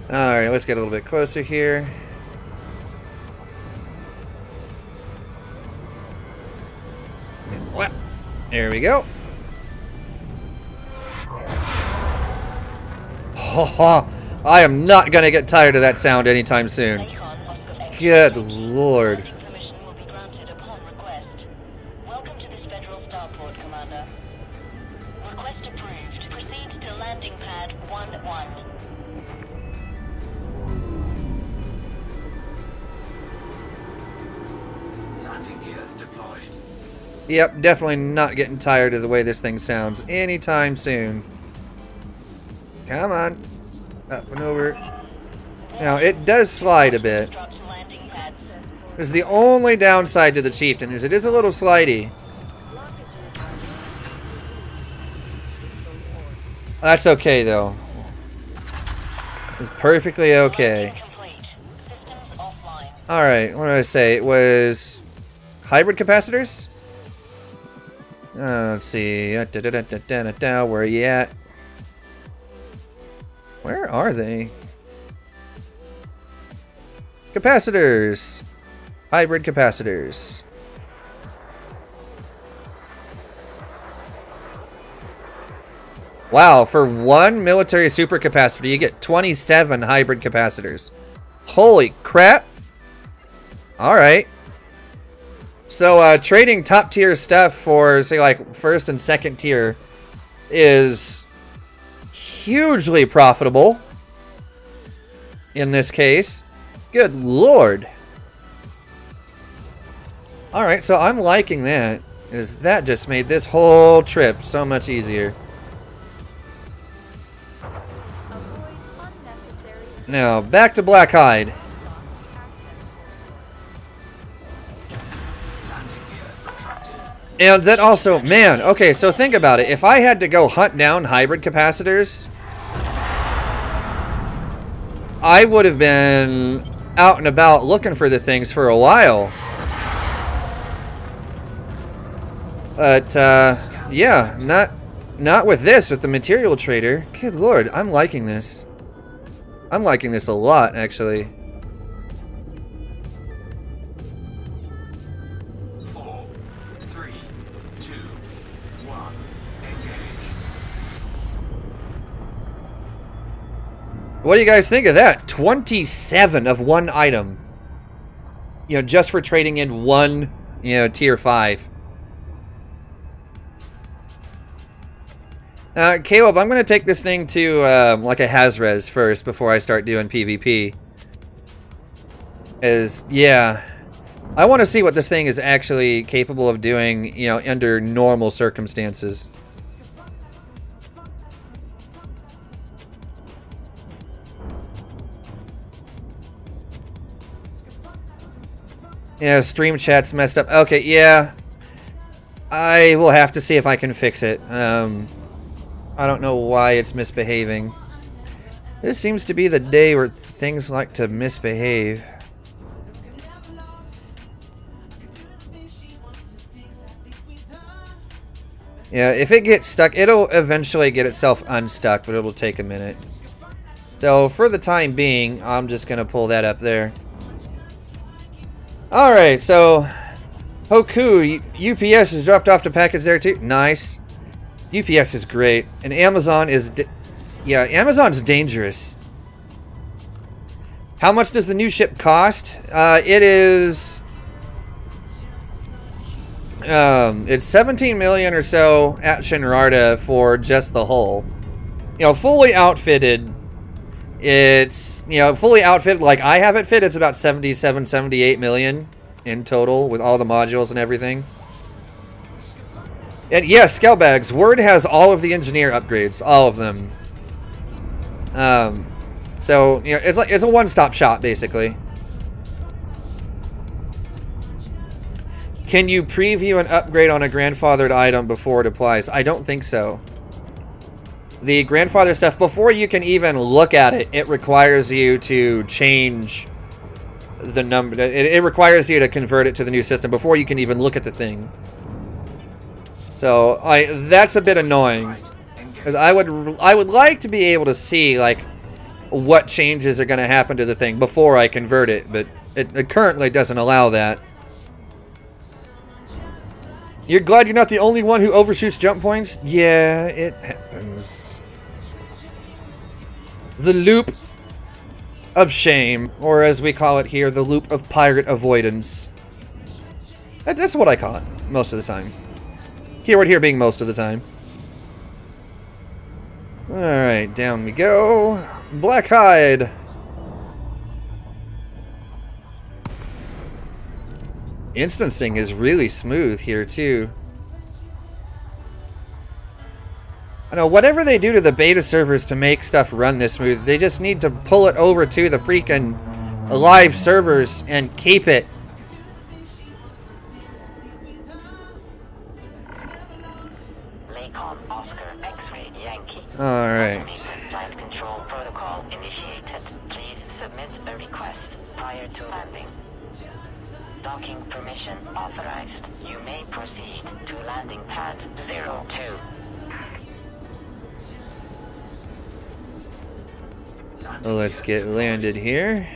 Alright, let's get a little bit closer here. There we go. I am not gonna get tired of that sound anytime soon. Good lord. Permission will be granted upon request. Welcome to this federal starport, Commander. Request approved. Proceed to landing pad 1-1. Landing gear deployed. Yep, definitely not getting tired of the way this thing sounds anytime soon. Come on. Up and over. Now, it does slide a bit. Instruction landing pad. This is the only downside to the Chieftain, is it is a little slidey. That's okay, though. It's perfectly okay. Complete. Systems offline. Alright, what did I say? It was hybrid capacitors? Let's see. Where are you at? Where are they? Capacitors. Hybrid capacitors. Wow, for one military supercapacitor, you get 27 hybrid capacitors. Holy crap. Alright. So, trading top tier stuff for, say, like, first and second tier is hugely profitable. In this case. Good lord. Alright, so I'm liking that. Because that just made this whole trip so much easier. Now, back to Blackhide. And that also, man, okay, so think about it. If I had to go hunt down hybrid capacitors, I would have been out and about looking for the things for a while. But, yeah, not with this, with the material trader. Good lord, I'm liking this. I'm liking this a lot, actually. 4, 3, 2, 1, engage. What do you guys think of that? 27 of one item. You know, just for trading in one, you know, tier 5. Caleb, I'm going to take this thing to, like a Hazres first before I start doing PvP. Yeah, I want to see what this thing is actually capable of doing, you know, under normal circumstances. Yeah, stream chat's messed up. Okay, yeah. I will have to see if I can fix it. I don't know why it's misbehaving. This seems to be the day where things like to misbehave. Yeah, if it gets stuck, it'll eventually get itself unstuck, but it'll take a minute. So, for the time being, I'm just going to pull that up there. Alright, so Hoku, UPS has dropped off the package there too. Nice. UPS is great. And Amazon is... yeah, Amazon's dangerous. How much does the new ship cost? It is... it's 17 million or so at Shinrarta for just the hull. You know, fully outfitted... It's, you know, fully outfitted like I have it fit, it's about 77, 78 million in total with all the modules and everything. And yes, Scalebags, Word has all of the engineer upgrades, all of them. So, you know, it's a one-stop shop basically. Can you preview an upgrade on a grandfathered item before it applies? I don't think so. The grandfather stuff, before you can even look at it, it requires you to change the number. It requires you to convert it to the new system before you can even look at the thing. So that's a bit annoying, because I would like to be able to see like what changes are going to happen to the thing before I convert it, but it currently doesn't allow that. You're glad you're not the only one who overshoots jump points? Yeah, it happens. The loop of shame, or as we call it here, the loop of pirate avoidance. That's what I call it, most of the time. Keyword here being most of the time. Alright, down we go. Blackhide. Instancing is really smooth here too. I know, whatever they do to the beta servers to make stuff run this smooth, they just need to pull it over to the freaking live servers and keep it. Alright. Flight control protocol initiated. Please submit a request prior to landing. Docking permission authorized. You may proceed. Proceed to landing pad 02. Let's get landed here.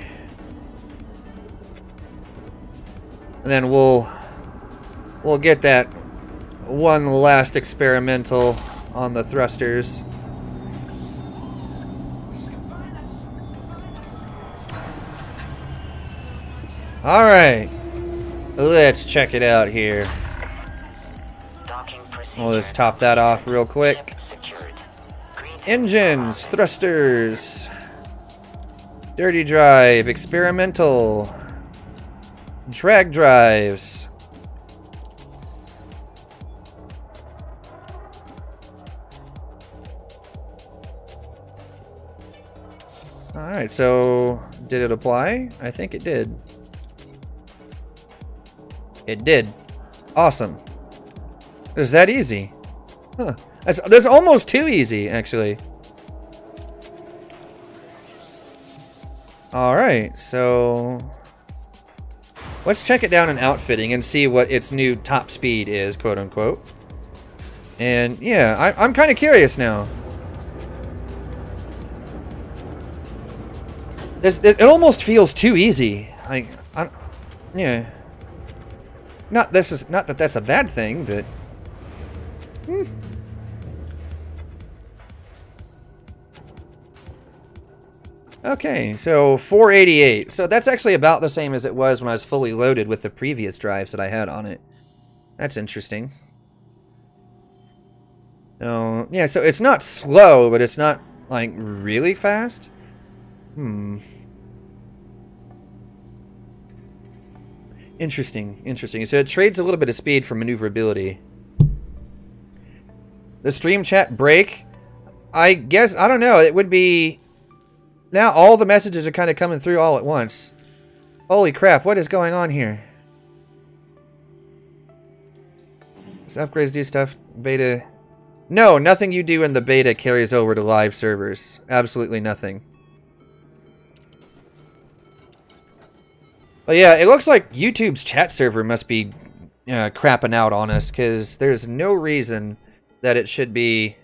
And then we'll get that one last experimental on the thrusters. Alright. Let's check it out here. We'll just top that off real quick. Engines, thrusters, dirty drive, experimental, drag drives. Alright, so did it apply? I think it did. It did. Awesome. It was that easy. Huh. That's almost too easy, actually. Alright, so let's check it down in outfitting and see what its new top speed is, quote unquote. And yeah, I'm kind of curious now. It almost feels too easy. Yeah. Not that that's a bad thing, but Okay, so 488. So that's actually about the same as it was when I was fully loaded with the previous drives that I had on it. That's interesting. Oh, yeah, so it's not slow, but it's not like really fast. Interesting. So it trades a little bit of speed for maneuverability. The stream chat break, I guess, I don't know, it would be... Now all the messages are kind of coming through all at once. Holy crap, what is going on here? Does upgrades do stuff? Beta... No, nothing you do in the beta carries over to live servers. Absolutely nothing. But yeah, it looks like YouTube's chat server must be crapping out on us, because there's no reason that it should be...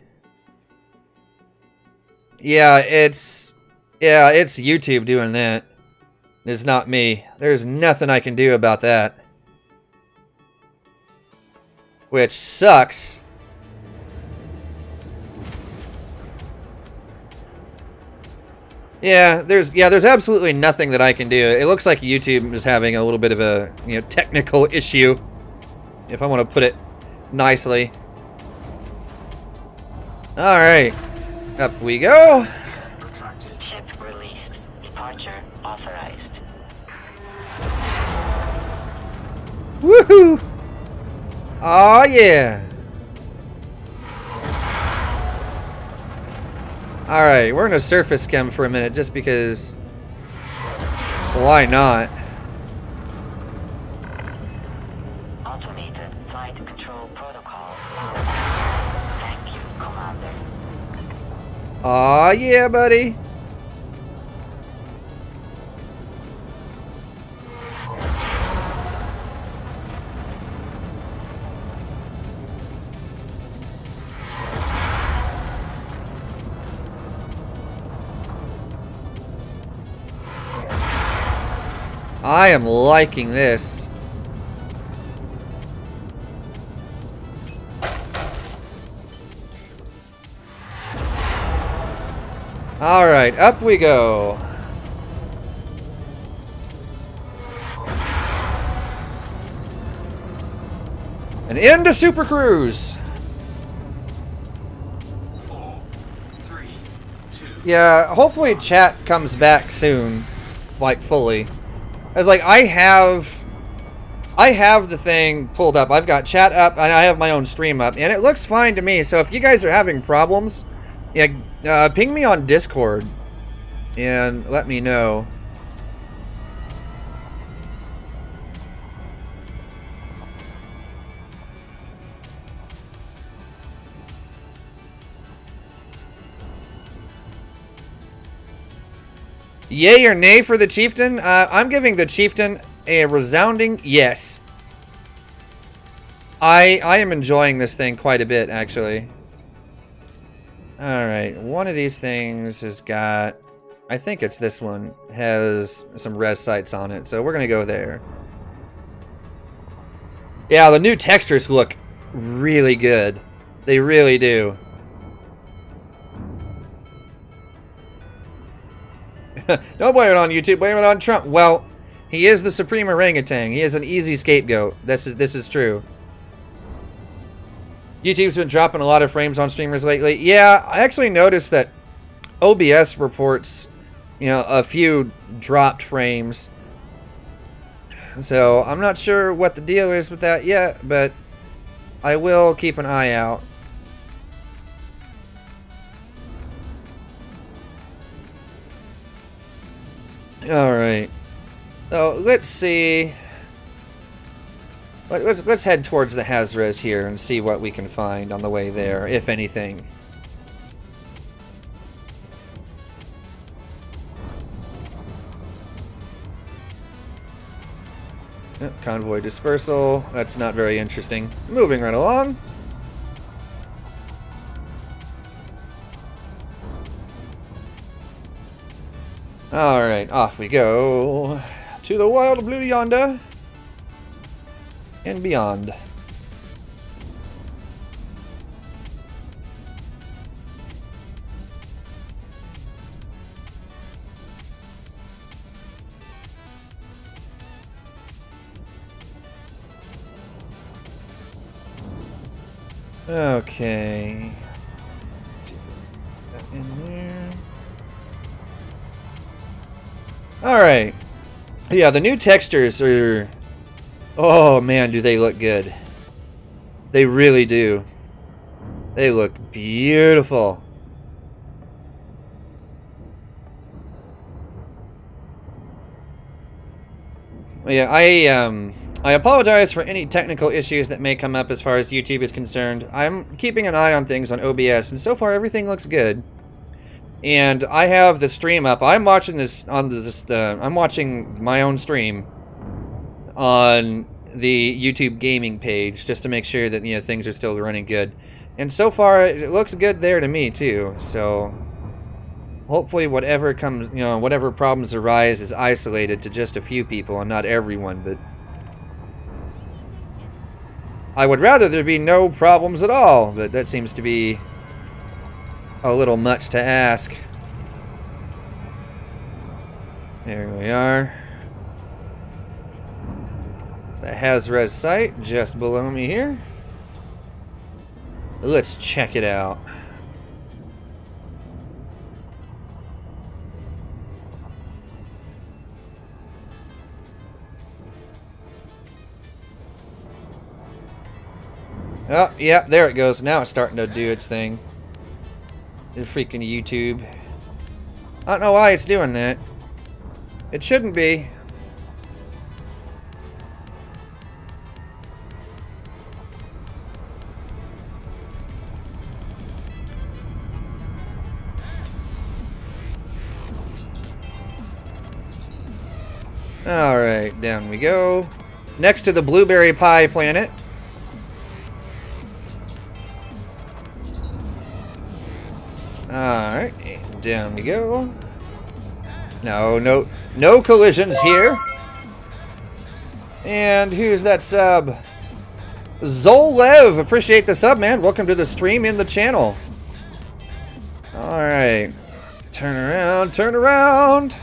Yeah, it's YouTube doing that. It's not me. There's nothing I can do about that. Which sucks. Yeah, there's absolutely nothing that I can do. It looks like YouTube is having a little bit of a, technical issue, if I want to put it nicely. All right, up we go. Ship released. Departure authorized. Woohoo! Oh yeah. Alright, we're gonna surface skim for a minute just because... Why not? Automated flight control protocol. Thank you, Commander. Aw, yeah, buddy. I am liking this. All right, up we go. And into Super Cruise. 4, 3, 2. Yeah, hopefully chat comes back soon, like fully. As like I have the thing pulled up. I've got chat up and I have my own stream up, and it looks fine to me. So if you guys are having problems, yeah, ping me on Discord and let me know. Yay or nay for the Chieftain? I'm giving the Chieftain a resounding yes. I am enjoying this thing quite a bit, actually. Alright, one of these things has got... I think it's this one. Has some res sights on it, so we're gonna go there. Yeah, the new textures look really good. They really do. Don't blame it on YouTube, blame it on Trump. Well, he is the supreme orangutan. He is an easy scapegoat. This is true. YouTube's been dropping a lot of frames on streamers lately. Yeah, I actually noticed that OBS reports, you know, a few dropped frames. So, I'm not sure what the deal is with that yet, but I will keep an eye out. Alright. So, let's see. Let's head towards the Hazres here and see what we can find on the way there, if anything. Convoy dispersal. That's not very interesting. Moving right along. Alright, off we go. To the wild blue yonder. And beyond. Okay. That in there. Alright. Yeah, the new textures are... Oh man, do they look good. They really do. They look beautiful. Well, yeah, I apologize for any technical issues that may come up as far as YouTube is concerned. I'm keeping an eye on things on OBS, and so far everything looks good. And I have the stream up. I'm watching this on I'm watching my own stream on the YouTube gaming page just to make sure that, you know, things are still running good. And so far it looks good there to me too. So hopefully whatever comes, you know, whatever problems arise is isolated to just a few people and not everyone, but I would rather there be no problems at all, but that seems to be a little much to ask. There we are. The Hazres site just below me here. Let's check it out. Oh, yeah, there it goes. Now it's starting to do its thing. The freaking YouTube. I don't know why it's doing that. It shouldn't be. Alright, down we go. Next to the Blueberry Pie planet. Alright, down we go. No collisions here. And who's that sub? Zolev, appreciate the sub, man. Welcome to the stream in the channel. Alright. Turn around, turn around.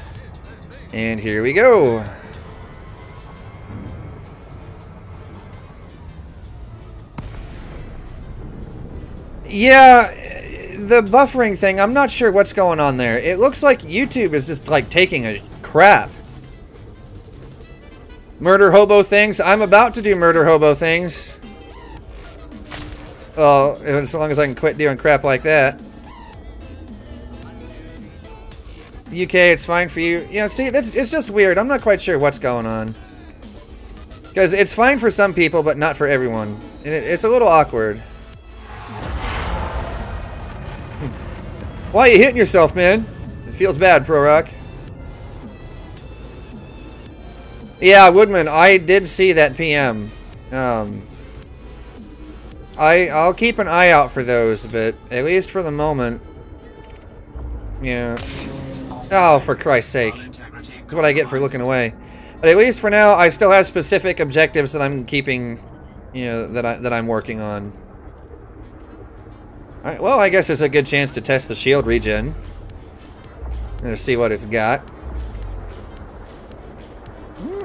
And here we go. Yeah, the buffering thing, I'm not sure what's going on there. It looks like YouTube is just like taking a crap. Murder hobo things. I'm about to do murder hobo things. Well, as long as I can quit doing crap like that. UK, it's fine for you. You know, see, it's just weird. I'm not quite sure what's going on. Because it's fine for some people, but not for everyone. And it's a little awkward. Why are you hitting yourself, man? It feels bad, Pro Rock. Yeah, Woodman, I did see that PM. I'll keep an eye out for those, but at least for the moment, yeah. Oh, for Christ's sake! That's what I get for looking away. But at least for now, I still have specific objectives that I'm keeping, you know, that I'm working on. All right. Well, I guess it's a good chance to test the shield regen. And to see what it's got.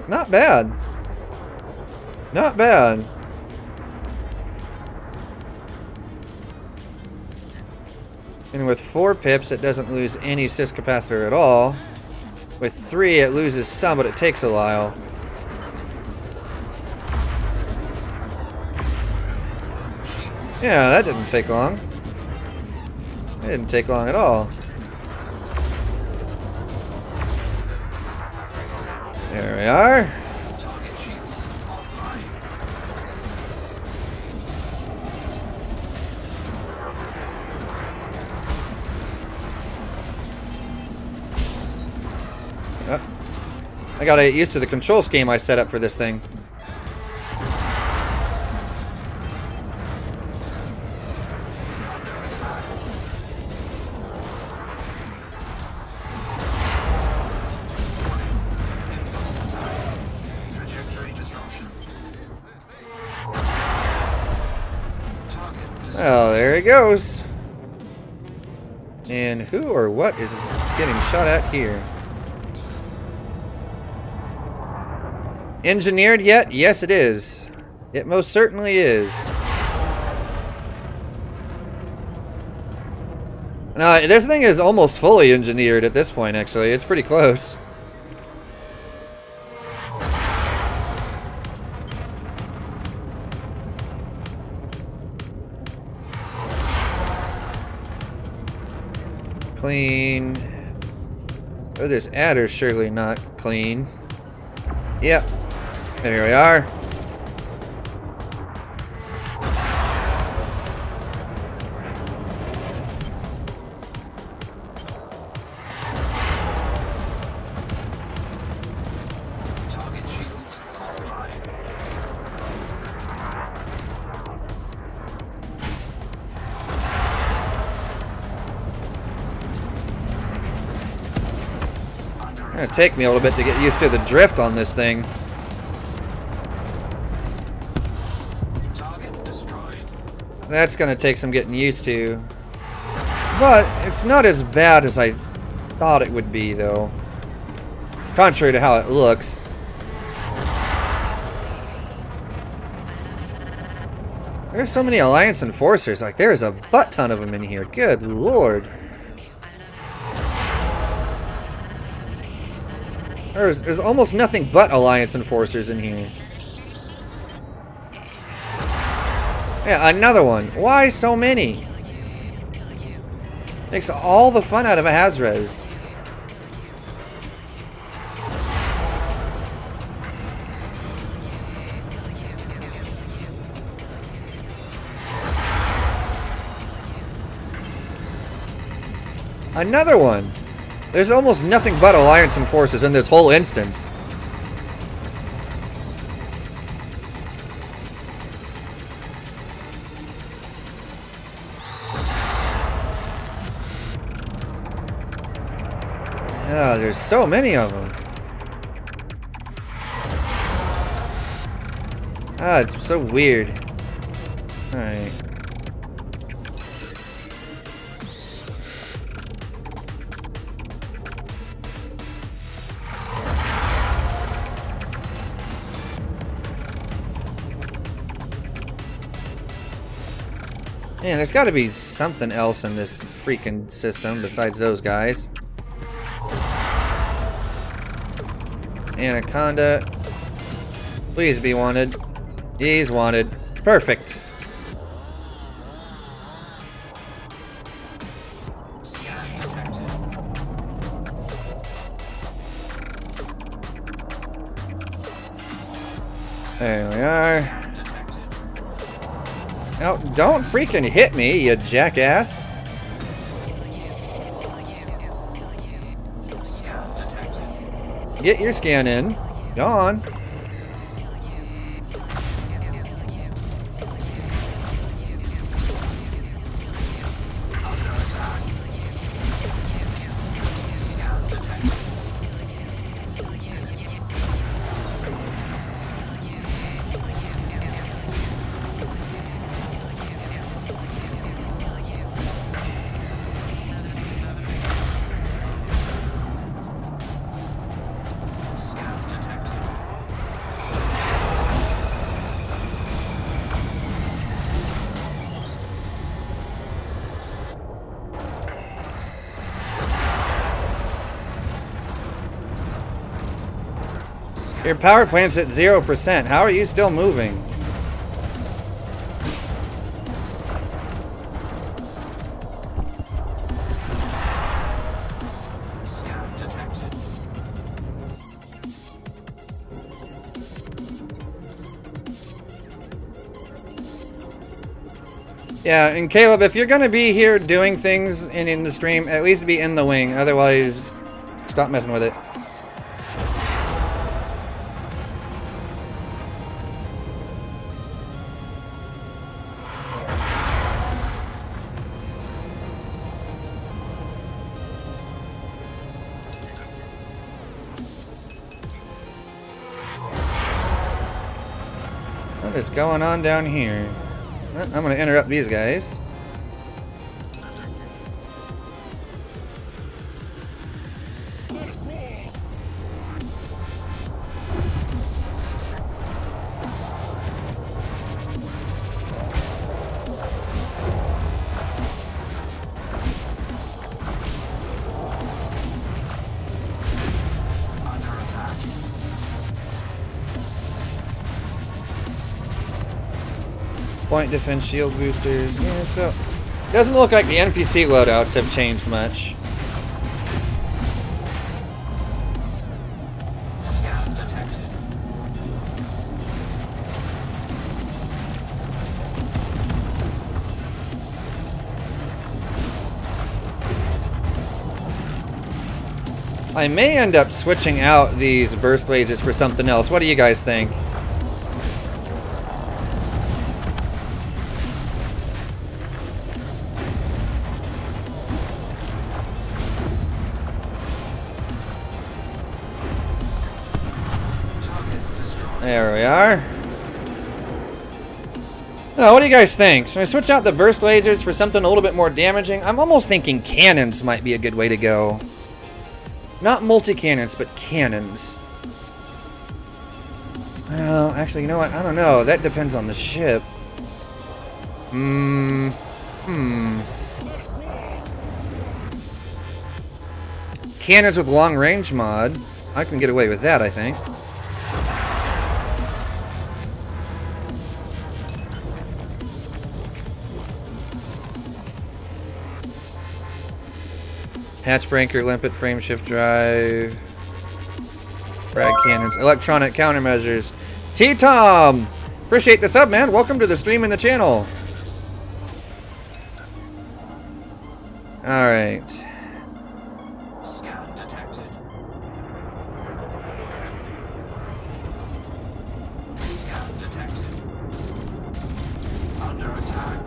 Not bad. Not bad. And with 4 pips, it doesn't lose any sys capacitor at all. With 3, it loses some, but it takes a while. Yeah, that didn't take long. It didn't take long at all. There we are. Target shields offline. I gotta get used to the control scheme I set up for this thing. Trajectory disruption. Well, there he goes. And who or what is getting shot at here? Engineered yet? Yes, it is. It most certainly is. Now, this thing is almost fully engineered at this point, actually. It's pretty close. Clean. Oh, this adder's surely not clean. Yep. There we are. Target shields offline. It's gonna take me a little bit to get used to the drift on this thing. Target destroyed. That's gonna take some getting used to. But it's not as bad as I thought it would be, though. Contrary to how it looks. There's so many Alliance Enforcers. Like, there's a butt ton of them in here. Good lord. There's almost nothing but Alliance Enforcers in here. Yeah, another one. Why so many? Takes all the fun out of a Hazres. Another one. There's almost nothing but Alliance Enforcers in this whole instance. Oh, there's so many of them. Ah, it's so weird. Alright. Man, there's got to be something else in this freaking system besides those guys. Anaconda. Please be wanted. He's wanted. Perfect. There we are. Now, don't freaking hit me, you jackass. Get your scan in. Go on. Your power plant's at 0%. How are you still moving? Scan detected. Yeah, and Caleb, if you're gonna be here doing things in the stream, at least be in the wing. Otherwise, stop messing with it. What is going on down here? Well, I'm gonna interrupt these guys. Under attack. Point defense shield boosters. Yeah, so it doesn't look like the NPC loadouts have changed much. Scan detected. I may end up switching out these burst lasers for something else. What do you guys think? Target destroyed. There we are. Now, what do you guys think? Should I switch out the burst lasers for something a little bit more damaging? I'm almost thinking cannons might be a good way to go. Not multi-cannons, but cannons. Well, actually, you know what? I don't know. That depends on the ship. Cannons with long range mod. I can get away with that, I think. Hatch breaker, limpet, frame shift drive, frag cannons, electronic countermeasures. T-Tom! Appreciate the sub, man. Welcome to the stream and the channel. Alright. Scan detected. Scan detected. Under attack.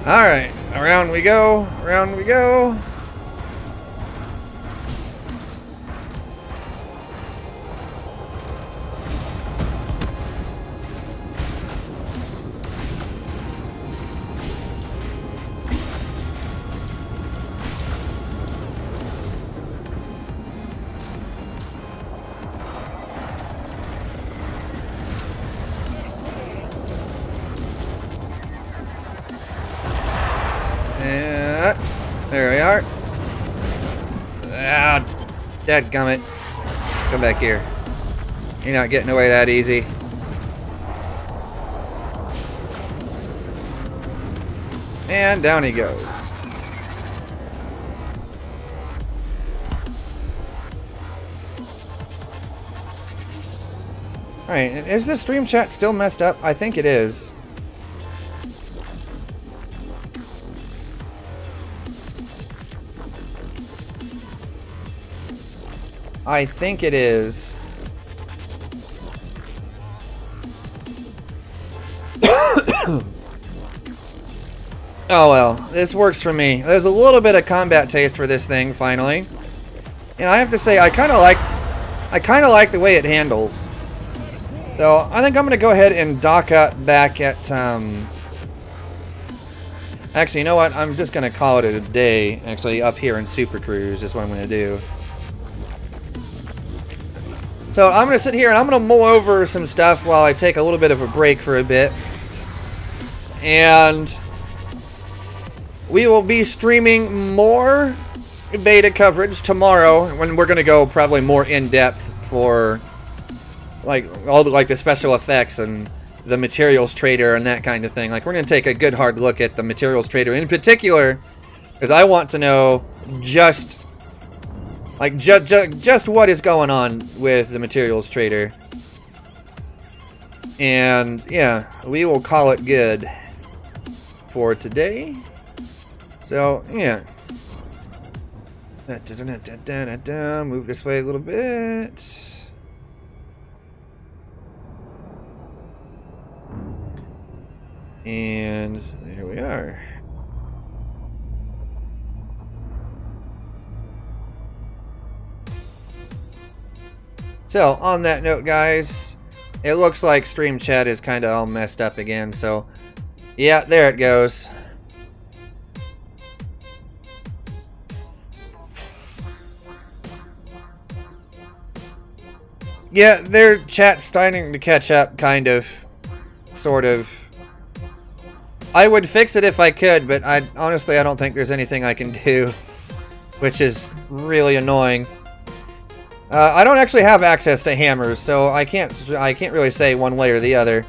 Alright. Around we go. Around we go. There we are. Ah, dadgummit. Come back here. You're not getting away that easy. And down he goes. Alright, is the stream chat still messed up? I think it is. I think it is. Oh well, this works for me. There's a little bit of combat taste for this thing finally. And I have to say I kind of like the way it handles. So, I think I'm going to go ahead and dock up back at actually, you know what? I'm just going to call it a day actually up here in Super Cruise is what I'm going to do. So I'm going to sit here and I'm going to mull over some stuff while I take a little bit of a break for a bit. And we will be streaming more beta coverage tomorrow when we're going to go probably more in-depth for like all the special effects and the materials trader and that kind of thing. Like, we're going to take a good hard look at the materials trader in particular, because I want to know just what is going on with the materials trader. And yeah, we will call it good for today. So yeah, move this way a little bit. And here we are. So, on that note, guys, it looks like stream chat is kind of all messed up again, so yeah, there it goes. Yeah, their chat's starting to catch up, kind of, sort of. I would fix it if I could, but honestly I don't think there's anything I can do, which is really annoying. I don't actually have access to hammers, so I can't really say one way or the other.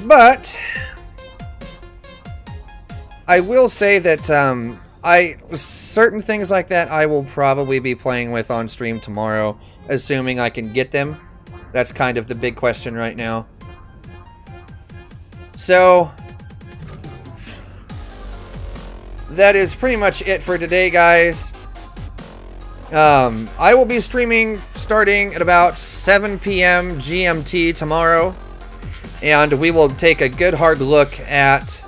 But I will say that certain things like that I will probably be playing with on stream tomorrow, assuming I can get them. That's kind of the big question right now. So that is pretty much it for today, guys. I will be streaming starting at about 7 p.m. GMT tomorrow, and we will take a good hard look at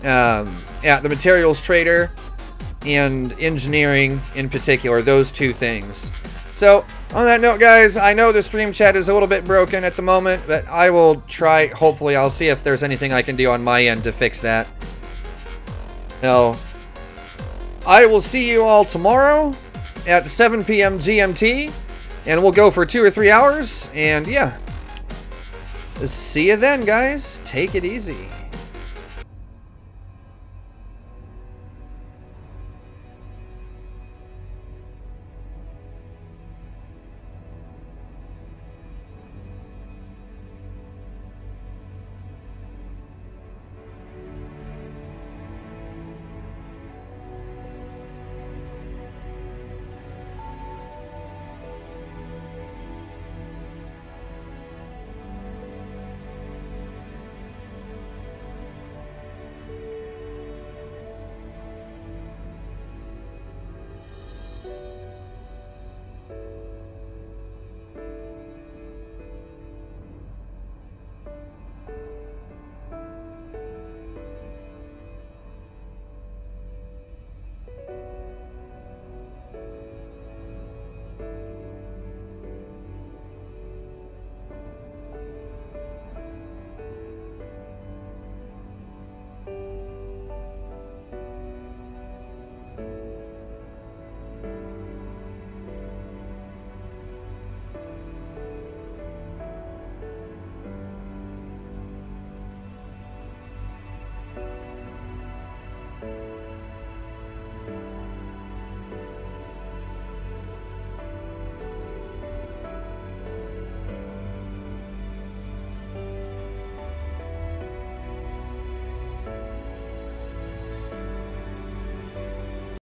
the materials trader and engineering in particular, those two things. So on that note, guys, I know the stream chat is a little bit broken at the moment, but I will try. Hopefully I'll see if there's anything I can do on my end to fix that. Now, I will see you all tomorrow at 7 p.m. GMT, and we'll go for 2 or 3 hours, and yeah, see you then, guys. Take it easy.